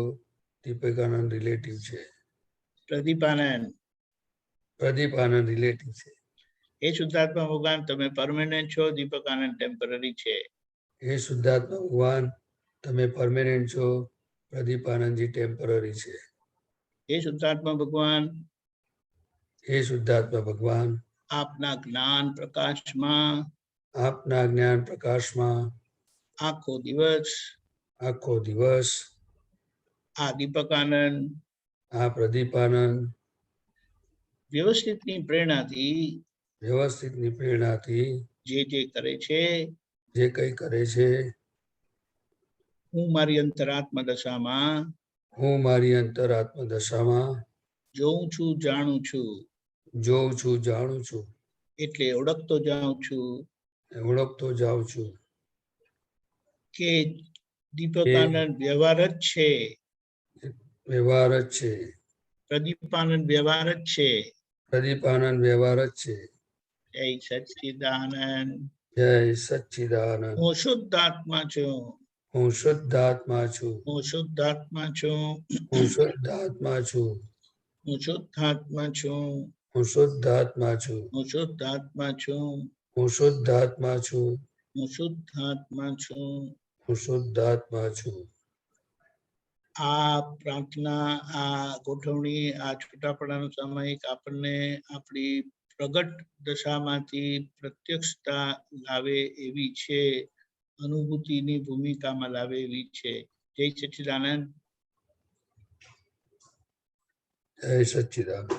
દીપક આનંદ રિલેટિવ છે. પ્રદીપ આનંદ રિલેટિવ છે. હે શુદ્ધાત્મા ભગવાન, તમે પરમેનન્ટ છો, દીપક આનંદ ટેમ્પરરી છે. હે શુદ્ધાત્મા ભગવાન, તમે પરમેનન્ટ છો, પ્રદીપ આનંદજી ટેમ્પરરી છે. હે શુદ્ધાત્મા ભગવાન, હે શુદ્ધાત્મા ભગવાન, આપના જ્ઞાન પ્રકાશમાં આપના જ્ઞાન પ્રકાશમાં આખો દિવસ આ દીપક આનંદ, આ પ્રદીપ આનંદ વ્યવસ્થિતની પ્રેરણાથી જે કરે છે, જે કંઈ કરે છે, હું મારી અંતરાત્મા દશામાં જોઉં છું, જાણું છું, એટલે ઓળખતો જાઉં છું કે દીપક આનંદ વ્યવહાર જ છે, પ્રદીપ આનંદ વ્યવહાર જ છે. જય સચ્ચિદાનંદ. હું શુદ્ધાત્મા છું. હું શુદ્ધાત્મા છું. હું શુદ્ધાત્મા છું. હું શુદ્ધાત્મા છું. હું શુદ્ધાત્મા છું. હું શુદ્ધાત્મા છું. હું શુદ્ધાત્મા છું. હું શુદ્ધાત્મા છું. હું શુદ્ધાત્મા છું. હું શુદ્ધાત્મા છું. આ પ્રાર્થના, આ ગોઠવણી, આ છૂટાપડાનો સામાયિક આપણને આપણી પ્રગટ દશામાંથી પ્રત્યક્ષતા લાવે એવી છે, અનુભૂતિની ભૂમિકામાં લાવે એવી છે. જય સચ્ચિદાનંદ. જય સચ્ચિદાનંદ.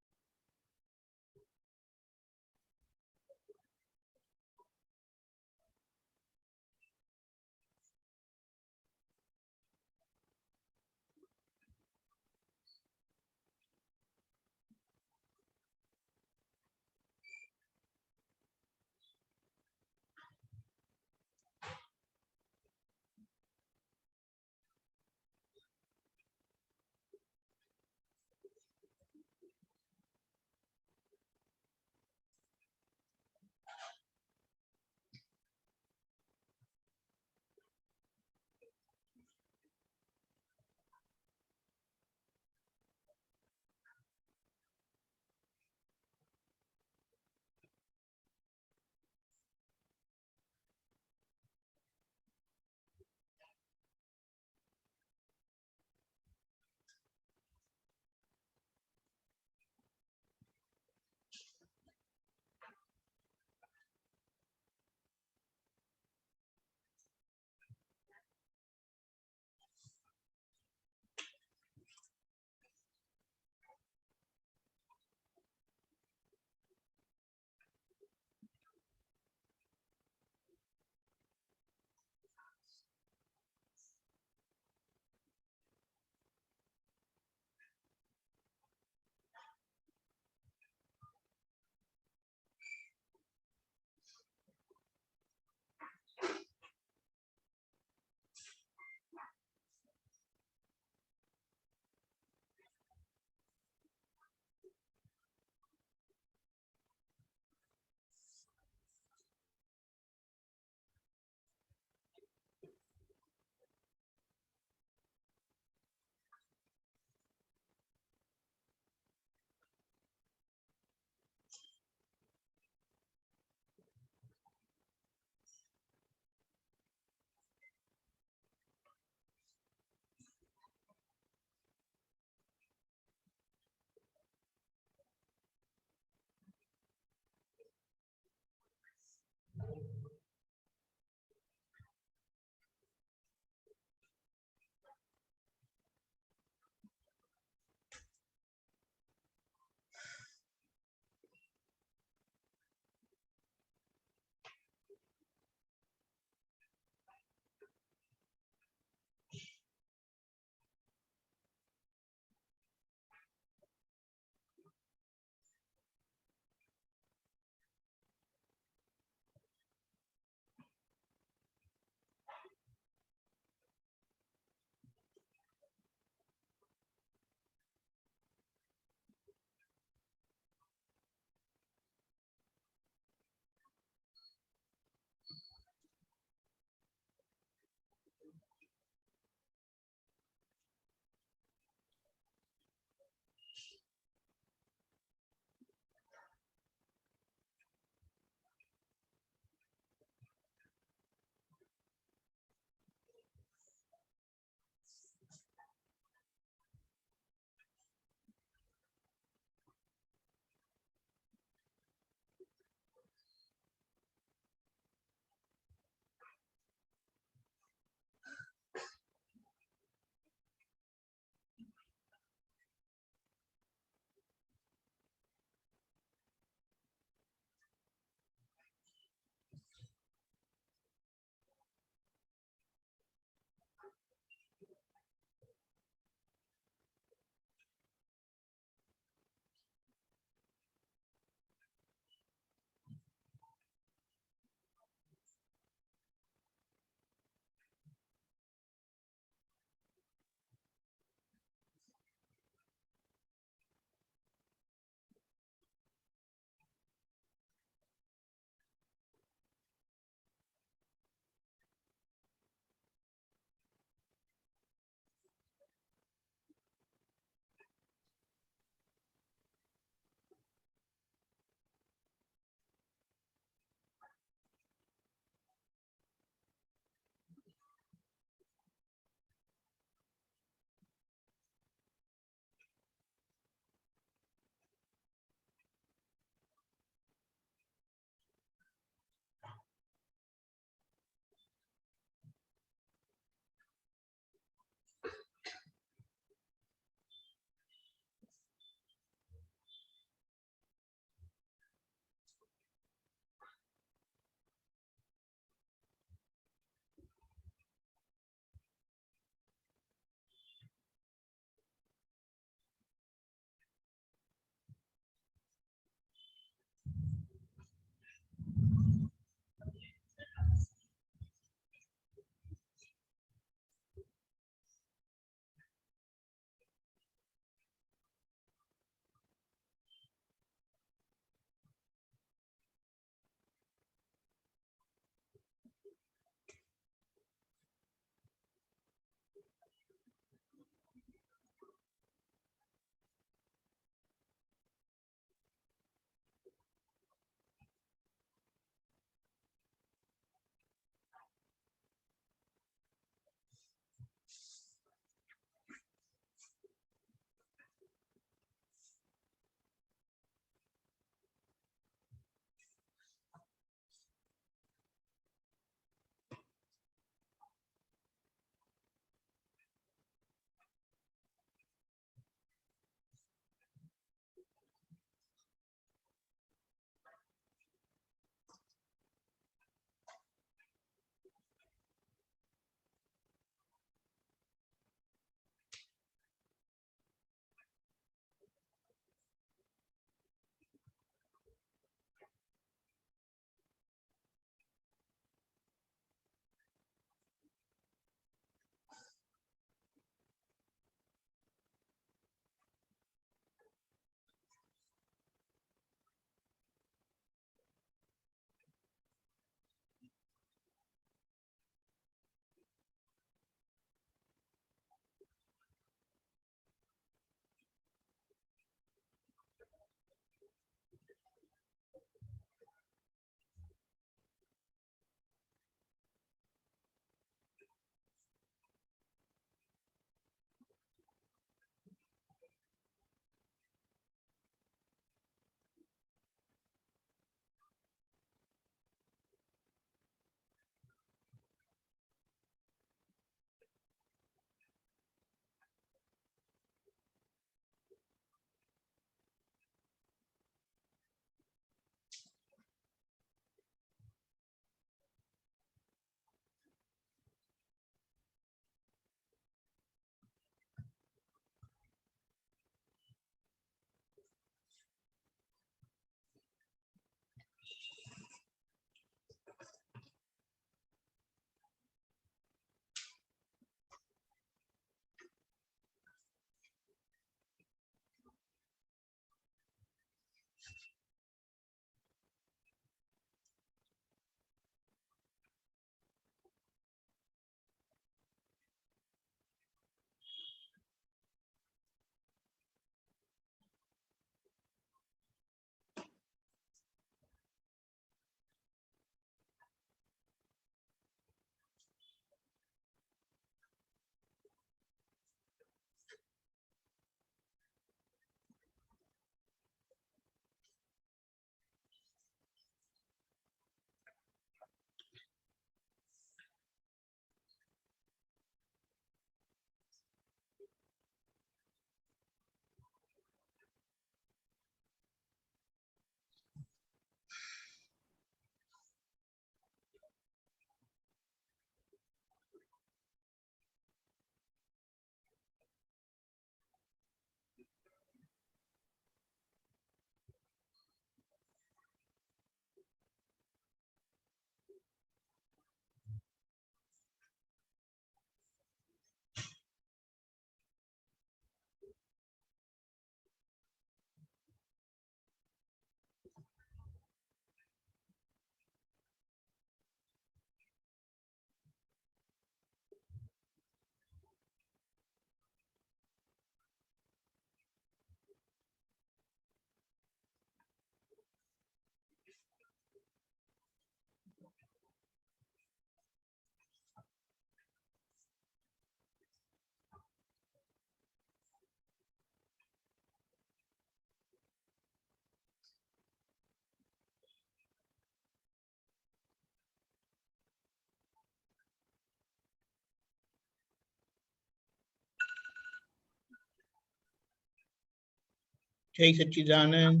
જય સચ્ચિદાનંદ.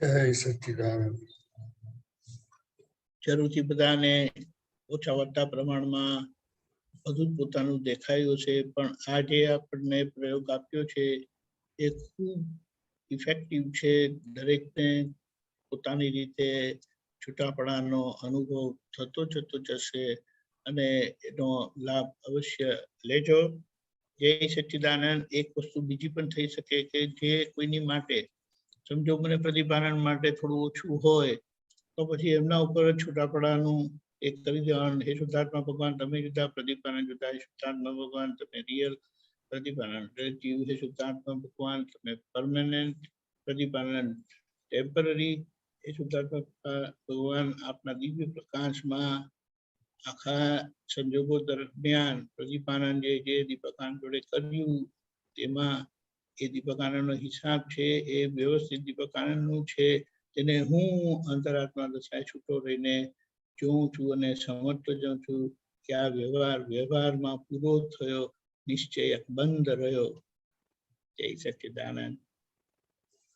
જય સચ્ચિદાનંદ. જરૂરથી બધાને ઓછા વધતા પ્રમાણમાં બધું જ પોતાનું દેખાયું છે, પણ આ જે આપણને પ્રયોગ આપ્યો છે એ ખૂબ ઇફેક્ટિવ છે. દરેકને પોતાની રીતે છૂટાપડાનો અનુભવ થતો જતો જશે અને એનો લાભ અવશ્ય લેજો. જય સચ્ચિદાનંદ. એક વસ્તુ બીજી પણ થઈ શકે કે જે કોઈની માટે સમજો મને પ્રતિપાનન માટે થોડું ઓછું હોય તો પછી એમના ઉપર છૂટાપડાનું એક કરી દેવાનું. હે શુદ્ધાત્મા ભગવાન તમે જુદા, પ્રદીપાનંદ જુદા. હે શુદ્ધાત્મા ભગવાન તમે રિયલ, પ્રદીપાનંદ જીવ. હે શુદ્ધાત્મા ભગવાન તમે પરમાનન્ટ, પ્રદીપાનંદ ટેમ્પરરી. હે શુદ્ધાત્મા ભગવાન આપના દિવ્ય પ્રકાશમાં આખા સંજોગો દરમિયાન પ્રદીપાનંદ જે દીપકાનંદ જોડે કર્યું તેમાં એ દીપકાનંદનો હિસાબ છે એ વ્યવસ્થિત દીપકાનંદનું છે, તેને હું અંતરાત્મા દશાએ છૂટો રહીને જોઉં છું અને સમજતો જાઉં છું કે આ વ્યવહારમાં પૂરો થયો, નિશ્ચય બંધ રહ્યો. જય સચ્ચિદાનંદ.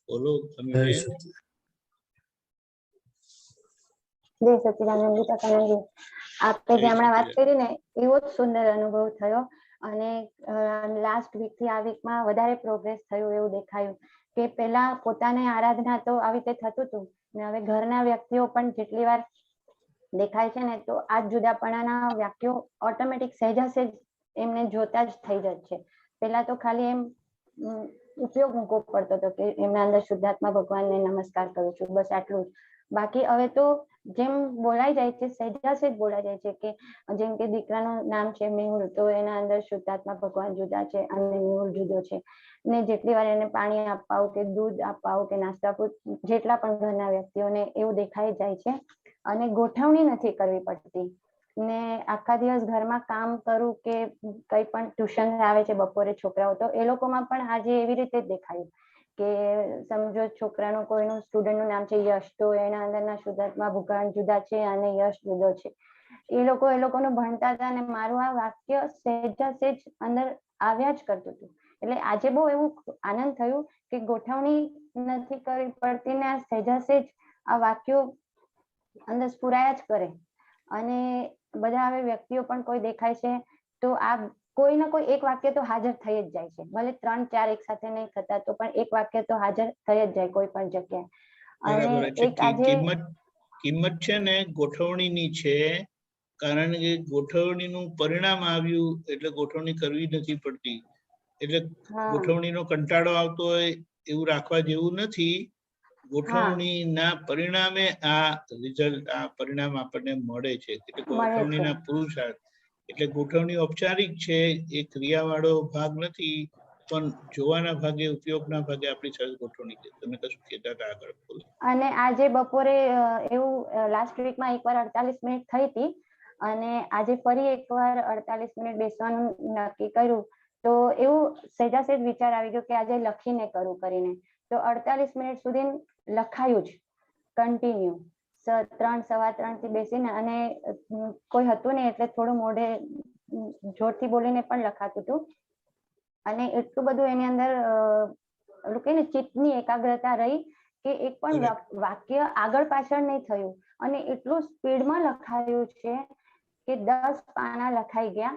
બોલો તમે. જય સચ્ચિદાનંદ. દીપકાનંદજી આપે જે હમણાં વાત કરી ને એવો જ સુંદર અનુભવ થયો અને લાસ્ટ વીક થી આ વીકમાં વધારે પ્રોગ્રેસ થયું એવું દેખાયું કે પેલા પોતાને આરાધના તો આવી રીતે થતું હતું ને હવે ઘરના વ્યક્તિઓ પણ જેટલી વાર દેખાય છે ને તો આ જુદાપણાના વાક્યો ઓટોમેટિક સહેજા સહેજ એમને જોતા જ થઈ જાય છે. પેલા તો ખાલી એમ ઉપયોગ મૂકવો પડતો હતો કે એમના અંદર શુદ્ધાત્મા ભગવાનને નમસ્કાર કરું છું, બસ આટલું જ. બાકી હવે તો જેમ બોલાઈ જાય છે સહેજા સહેજ બોલાઈ જાય છે કે જેમ કે દીકરાનું નામ છે મેહુલ, તો એના અંદર શુદ્ધાત્મા ભગવાન જુદા છે અને મેહુલ જુદો છે. ને જેટલી વાર એને પાણી અપાવું કે દૂધ અપાવું કે નાસ્તા આપવું, જેટલા પણ ઘરના વ્યક્તિઓને એવું દેખાઈ જાય છે અને ગોઠવણી નથી કરવી પડતી. ને આખા દિવસ ઘરમાં કામ કરું કે કઈ પણ ટ્યુશન આવે છે બપોરે છોકરાઓ, તો એ લોકોમાં પણ આજે એવી રીતે જ દેખાયું કે સમજો છોકરાનું કોઈનું સ્ટુડન્ટનું નામ છે યશ, તો એના અંદરના શુદ્ધાત્મા ભગવાન જુદા છે અને યશ જુદો છે. એ લોકોનું ભણતા હતા અને મારું આ વાક્ય સહેજા સહેજ અંદર આવ્યા જ કરતું હતું. એટલે આજે બહુ એવું આનંદ થયું કે ગોઠવણી નથી કરવી પડતી ને આ સહેજા સહેજ આ વાક્યો અંદર સ્ફુરાયા જ કરે. અને બધા હવે વ્યક્તિઓ પણ કોઈ દેખાય છે તો આ કોઈ ના કોઈ એક વાક્ય તો હાજર થઈ જ જાય છે, ભલે 3-4 એક સાથે નહીં થતા તો પણ એક વાક્ય તો હાજર થઈ જ જાય કોઈ પણ જગ્યાએ. અને એક આજે કિંમત છે ને ગોઠવણીની છે, કારણ કે ગોઠવણીનું પરિણામ આવ્યું એટલે ગોઠવણી કરવી નથી પડતી. એટલે ગોઠવણીનો કંટાળો આવતો હોય એવું રાખવા જેવું નથી. ગોઠવણીના પરિણામે આ રિઝલ્ટ, આ પરિણામ આપણને મળે છે. એટલે ગોઠવણીના પુરુષાર્થ એટલે ગોઠવણી ઔપચારિક છે, એ ક્રિયાવાળો ભાગ નથી, પણ જોવાના ભાગે, ઉપયોગના ભાગે આપણી સરસ ગોઠવણી છે. તમે કશું કહેતા હતા આગળ, બોલો. અને આજે બપોરે એવું લાસ્ટ વીકમાં એકવાર 48 મિનિટ થઈ હતી અને આજે ફરી એકવાર 48 મિનિટ બેસવાનું નક્કી કર્યું તો એવું સહેજા સહેજ વિચાર આવી ગયો કે આજે લખીને કરું કરીને. તો 48 મિનિટ સુધી લખાયું જ કન્ટિન્યુ 3-3:15 થી બેસીને, અને કોઈ હતું નહીં એટલે થોડું મોઢે જોરથી બોલીને પણ લખાતું હતું. અને એટલું બધું એની અંદર ને ચિત્તની એકાગ્રતા રહી કે એક પણ વાક્ય આગળ પાછળ નહીં થયું અને એટલું સ્પીડમાં લખાયું છે કે 10 પાના લખાઈ ગયા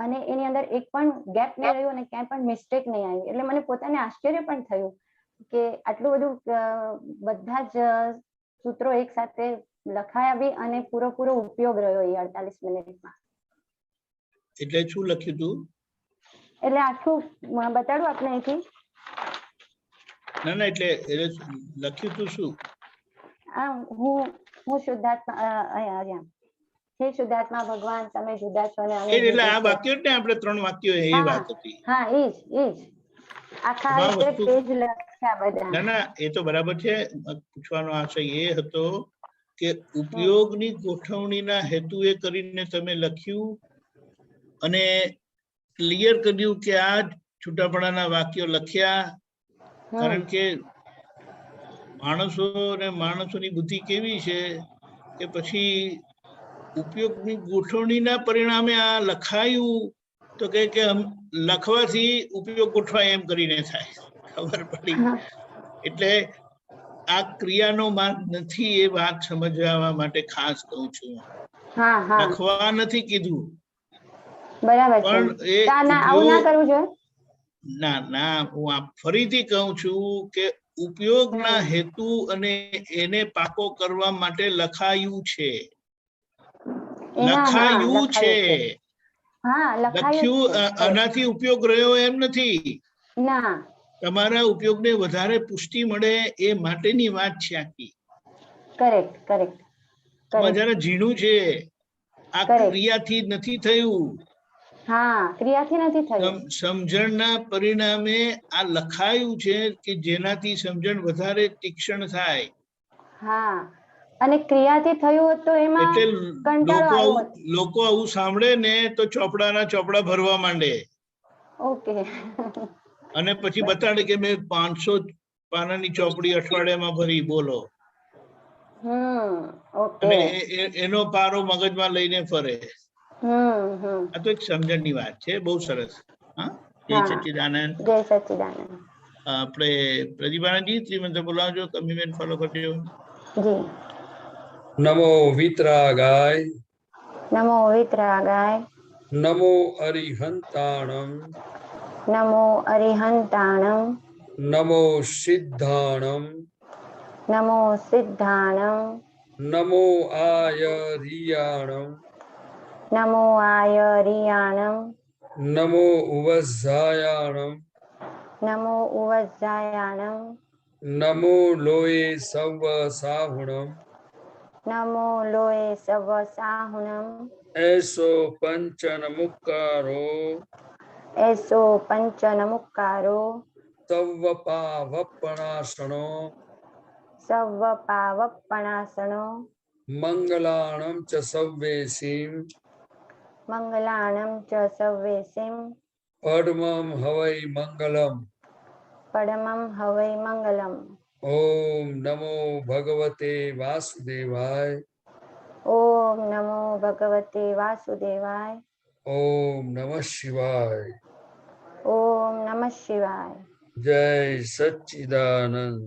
અને એની અંદર એક પણ ગેપ નહીં રહ્યું અને ક્યાંય પણ મિસ્ટેક નહીં આવી. એટલે મને પોતાને આશ્ચર્ય પણ થયું કે આટલું બધું બધા જ સૂત્રો એક સાથે લખાયા બી અને પૂરો ઉપયોગ રહ્યો એ 48 મિનિટમાં. એટલે શું લખ્યું તું? એટલે આખું બતાડું આપણે અહીંથી? ના એટલે લખ્યું તું શું? હું શુદ્ધાત્મા, હે શુદ્ધાત્મા ભગવાન તમે જુદા છો ને એટલે આ વાક્યો ને આપણે 3 વાક્યો એ વાત હતી. હા એ જ આખા રીતે પેજ લખ્યા બધા. ના એ તો બરાબર છે. પૂછવાનો આશય એ હતો કે ઉપયોગની ગોઠવણીના હેતુએ કરીને તમે લખ્યું અને ક્લિયર કર્યું કે આ છૂટાપડાના વાક્યો લખ્યા, કારણ કે માણસોની બુદ્ધિ કેવી છે કે પછી ઉપયોગની ગોઠવણીના પરિણામે આ લખાયું તો કે લખવાથી ઉપયોગ ગોઠવાય એમ કરીને થાય. ખબર પડી? એટલે આ ક્રિયાનો માર્ગ નથી એ વાત સમજવા માટે ખાસ કહું છું. હા હા લખવા નથી કીધું, બરાબર છે. પણ એ ના ના આવું ના કરવું જોઈએ. ના ના હું આ ફરીથી કહું છું કે ઉપયોગના હેતુ અને એને પાકો કરવા માટે લખાયું છે. લખાયું છે. હા લખાયું લખ્યું આનાથી ઉપયોગ રહ્યો એમ નથી. ના તમારા ઉપયોગને વધારે પુષ્ટિ મળે એ માટેની વાત છે આખી. Correct correct. જરા ઝીણું છે, આ ક્રિયાથી નથી થયું. હા ક્રિયાથી નથી થયું. સમજણના પરિણામે આ લખાયું છે કે જેનાથી સમજણ વધારે તીક્ષ્ણ થાય. હા અને ક્રિયાથી થયું હોત તો એમાં કંટાળો આવ્યો હોત. લોકો આવું સાંભળે ને તો ચોપડાના ચોપડા ભરવા માંડે. ઓકે. અને પછી બતાડે કે મેં 500 પાનાની ચોપડી અઠવાડિયામાં ભરી, બોલો. અને એનો પારો મગજમાં લઈને ફરે. આ તો એક સમજણની વાત છે, બહુ સરસ. હા, જય સચ્ચિદાનંદ. જય સચ્ચિદાનંદ. આપણે પ્રતિભાજી શ્રીમંત બોલાવજો, કમીબેન ફોલો કરજો. જી. નમો વિતરાગાય. નમો વિતરાગાય. નમો અરિહંતાણમ. નમો અરિહંતાણમ. નમો સિદ્ધાણમ. નમો સિદ્ધાણમ. નમો આયરિયાણમ. નમો આયરિયાણમ. નમો ઉવઝાયાણમ. નમો ઉવઝાયાણમ. નમો લોય સવ સાહુણમ. નમો લોય સવ સાહુણમ. એસો પંચનમુક્કારો. એસો પંચનમુક્કારો. સવ પાવપણાસણો. સવ પાવપણાસણો. મંગલાણમ ચ સવ્વેસીમ. મંગલાણમ ચ સવ્વેસીમ. પડમમ હવૈ મંગલમ. પડમમ હવૈ મંગલમ. ઓમ નમો ભગવતે વાસુદેવાય. ઓમ નમો ભગવતે વાસુદેવાય. ઓમ નમઃ શિવાય. ઓમ નમઃ શિવાય. જય સચ્ચિદાનંદ.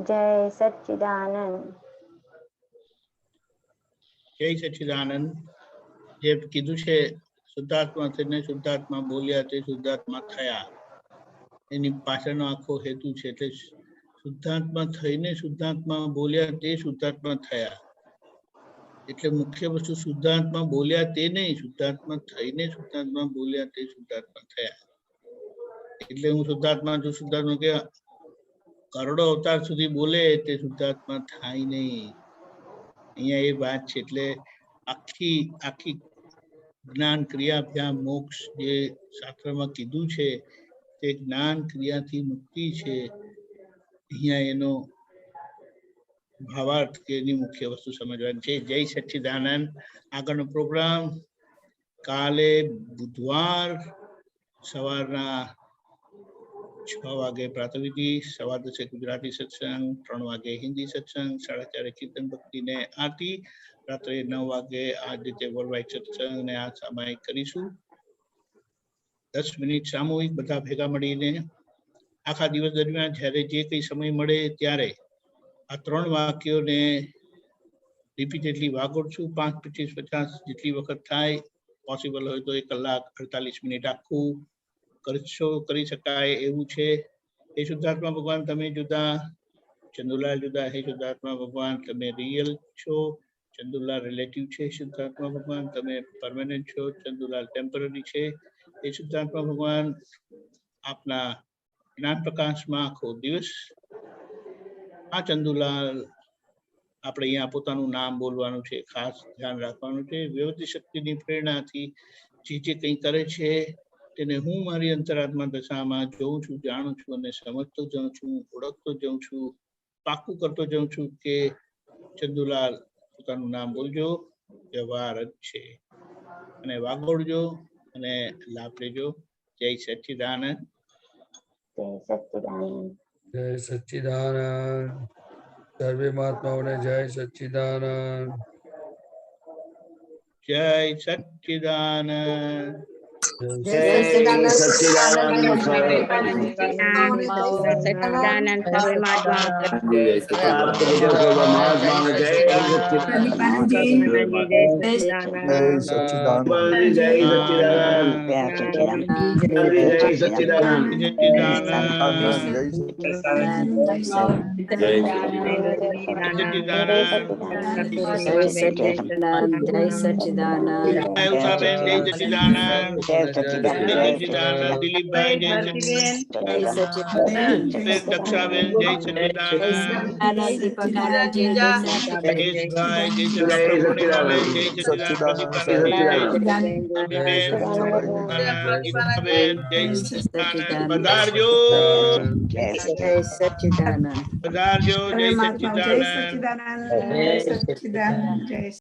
જય સચ્ચિદાનંદ. જય સચ્ચિદાનંદ. જે કીધું છે શુદ્ધાત્મા થઈને શુદ્ધાત્મા બોલ્યા તે શુદ્ધાત્મા થયા, એની પાછળનો આખો હેતુ છે. એટલે શુદ્ધાત્મા થઈને શુદ્ધાત્મા બોલ્યા તે શુદ્ધાત્મા થયા. એટલે મુખ્ય વસ્તુ શુદ્ધાત્મા બોલ્યા તે નહીં, શુદ્ધાત્મા થઈને શુદ્ધાત્મા બોલ્યા તે શુદ્ધાત્મા થયા. એટલે હું શુદ્ધાત્મા છું, શુદ્ધાત્મા કે કરોડો અવતાર સુધી બોલે તે શુદ્ધાત્મા થાય નહીં. અહીંયા એ વાત છે. એટલે આખી આખી જ્ઞાન ક્રિયા અભ્યામ મોક્ષ જે શાસ્ત્રમાં કીધું છે તે જ્ઞાન ક્રિયાથી મુક્તિ છે. અહીંયા એનો ભાવાર્થ કે એની મુખ્ય વસ્તુ સમજવાની છે. જય સચ્ચિદાનંદ. આગળનો પ્રોગ્રામ કાલે બુધવાર સવારના 6 વાગે પ્રાતઃવિધિ, 10:15 ગુજરાતી સત્સંગ, 3 વાગે હિન્દી સત્સંગ, 4:30 કીર્તન ભક્તિ ને આરતી, રાત્રે 9 વાગે આ રીતે વર્લ્ડવાઇડ સત્સંગ ને આ સામાયિક કરીશું. 10 મિનિટ સામૂહિક બધા ભેગા મળીને આખા દિવસ દરમિયાન જ્યારે જે કંઈ સમય મળે ત્યારે આ 3 વાક્યોને રિપીટેડલી વાગોડશું. 5, 25, 50 જેટલી વખત થાય, પોસિબલ હોય તો 1 કલાક 48 મિનિટ આખું કરી શકાય એવું છે. હે શુદ્ધાત્મા ભગવાન તમે જુદા, ચંદુલાલ જુદા. હે શુદ્ધાત્મા ભગવાન તમે રિયલ છો, ચંદુલાલ રિલેટિવ છે. શુદ્ધાત્મા ભગવાન તમે પરમેનન્ટ છો, ચંદુલાલ ટેમ્પરરી છે. હે શુદ્ધાત્મા ભગવાન આપના જ્ઞાન પ્રકાશમાં આખો દિવસ આ ચંદુલાલ આપણે અહીંયા પોતાનું નામ બોલવાનું છે, ખાસ ધ્યાન રાખવાનું છે. વ્યવસ્થિત શક્તિની પ્રેરણાથી જે કંઈ કરે છે તેને હું મારી અંતરાત્મા દશામાં જોઉં છું, જાણું છું અને સમજતો જાઉં છું, ઓળખતો જાઉં છું, પાકું કરતો જાઉં છું કે ચંદુલાલ પોતાનું નામ બોલજો, વ્યવહાર જ છે. અને વાગોડજો અને લાભ લેજો. જય સચ્ચિદાનંદ. જય સચ્ચિદાનંદ. જય સચ્ચિદાનંદ. સર્વે મહાત્માઓને જય સચ્ચિદાનંદ. જય સચ્ચિદાનંદ. जय सच्चिदानंद सच्चिदानंद परमात्मा प्राप्त विजय को महात्मा जय सच्चिदानंद जय सच्चिदानंद जय सच्चिदानंद जय सच्चिदानंद दिलीप भाई जय सच्चिदानंद दक्षाबेन जय सच्चिदानंद महेश भाई जय सच्चिदानंद जय सच्चिदानंद जय सच्चिदानंद पधारजो जय सच्चिदानंद पधारजो जय सच्चिदानंद जय सच्चिदानंद जय